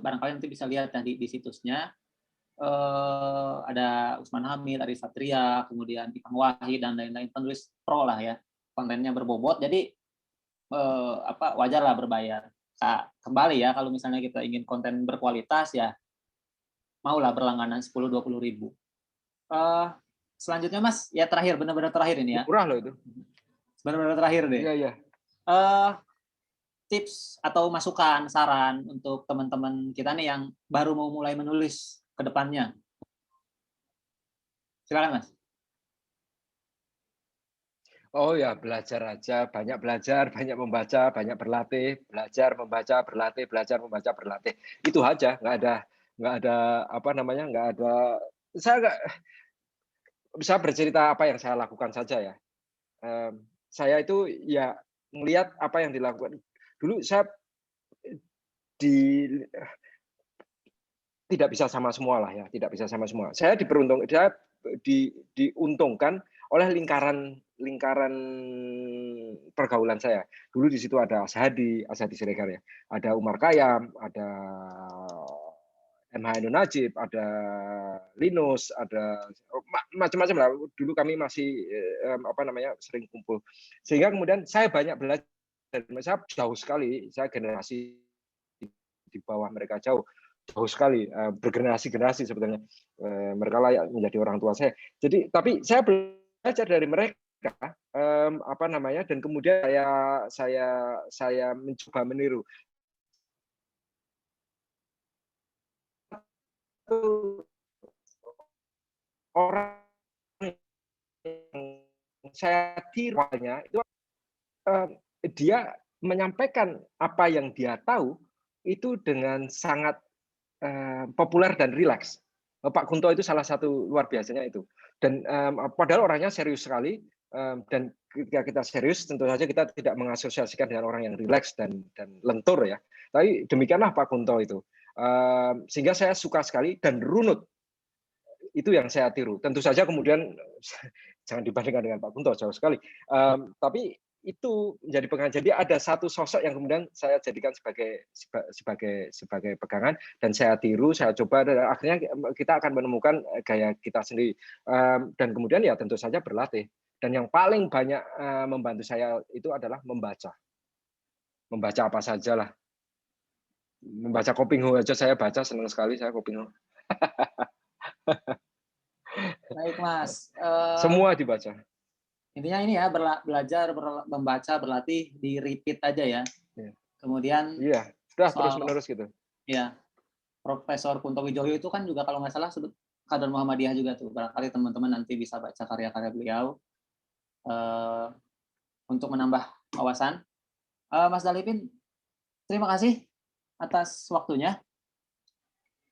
Barangkali nanti bisa lihat di situsnya. Ada Usman Hamid, Ari Satria, kemudian Ipang Wahid dan lain-lain, penulis pro lah ya. Kontennya berbobot. Jadi wajar lah berbayar. Nah, kembali ya, kalau misalnya kita ingin konten berkualitas ya maulah berlangganan 10-20 ribu. Selanjutnya Mas, ya terakhir, benar-benar terakhir ini ya. Murah loh itu. Benar-benar terakhir deh. Iya. Tips atau masukan, saran untuk teman-teman kita nih yang baru mau mulai menulis ke depannya. Silakan Mas. Oh ya, belajar aja, banyak belajar, banyak membaca, banyak berlatih, belajar, membaca, berlatih, belajar, membaca, berlatih. Itu aja, nggak ada saya nggak bisa bercerita apa yang saya lakukan saja ya. Saya itu ya melihat apa yang dilakukan. Dulu saya tidak bisa sama semua lah ya, tidak bisa sama semua. Saya diuntungkan oleh lingkaran pergaulan saya. Dulu di situ ada Ashadi Siregar ya, ada Umar Khayyam, ada MH Ainun Najib, ada Linus, ada macam-macam lah. Dulu kami masih sering kumpul. Sehingga kemudian saya banyak belajar. Saya jauh sekali, saya generasi di bawah mereka jauh sekali, bergenerasi-generasi sebetulnya. Mereka layak menjadi orang tua saya. Jadi, tapi saya belajar dari mereka, dan kemudian saya mencoba meniru. Orang yang saya tirunya itu dia menyampaikan apa yang dia tahu itu dengan sangat populer dan rileks. Pak Kunto itu salah satu luar biasanya itu. Dan padahal orangnya serius sekali, dan ketika kita serius tentu saja kita tidak mengasosiasikan dengan orang yang rileks dan lentur ya. Tapi demikianlah Pak Kunto itu. Sehingga saya suka sekali dan runut. Itu yang saya tiru. Tentu saja kemudian jangan dibandingkan dengan Pak Kunto, jauh sekali. Tapi itu menjadi pegangan. Jadi ada satu sosok yang kemudian saya jadikan sebagai pegangan dan saya tiru, saya coba, dan akhirnya kita akan menemukan gaya kita sendiri. Dan kemudian ya tentu saja berlatih. Dan yang paling banyak membantu saya itu adalah membaca. Membaca apa saja lah. Membaca Kopingho aja saya baca, senang sekali saya Kopingho. Baik Mas. Semua dibaca. Intinya ini ya, belajar, membaca, berlatih, di repeat aja ya. Kemudian terus menerus gitu. Iya. Profesor Kunto Wijoyo itu kan juga kalau nggak salah kader Muhammadiyah juga tuh. Barangkali teman-teman nanti bisa baca karya-karya beliau untuk menambah wawasan. Mas Dalipin, terima kasih atas waktunya.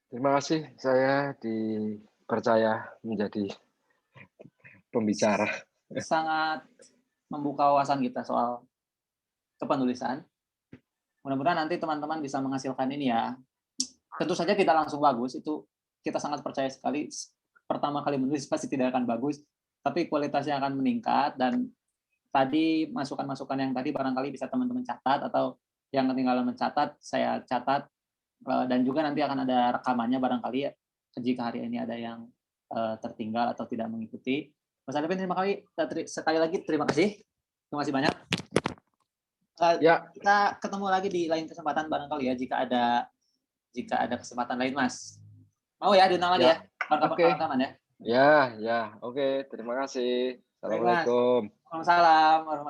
Terima kasih saya dipercaya menjadi pembicara. Sangat membuka wawasan kita soal kepenulisan. Mudah-mudahan nanti teman-teman bisa menghasilkan ini ya. Tentu saja tidak langsung bagus, itu kita sangat percaya sekali. Pertama kali menulis pasti tidak akan bagus, tapi kualitasnya akan meningkat. Dan tadi masukan-masukan yang tadi barangkali bisa teman-teman catat, atau yang ketinggalan mencatat, saya catat. Dan juga nanti akan ada rekamannya barangkali ya, jika hari ini ada yang tertinggal atau tidak mengikuti. Mas Arifin, sekali lagi terima kasih. Terima kasih banyak. Ya, Kita ketemu lagi di lain kesempatan barangkali ya, jika ada kesempatan lain, Mas. Mau ya diundang lagi ya? Rekaman ya? Ya, oke. Terima kasih. Baik, Mas. Assalamualaikum. Waalaikumsalam warahmatullahi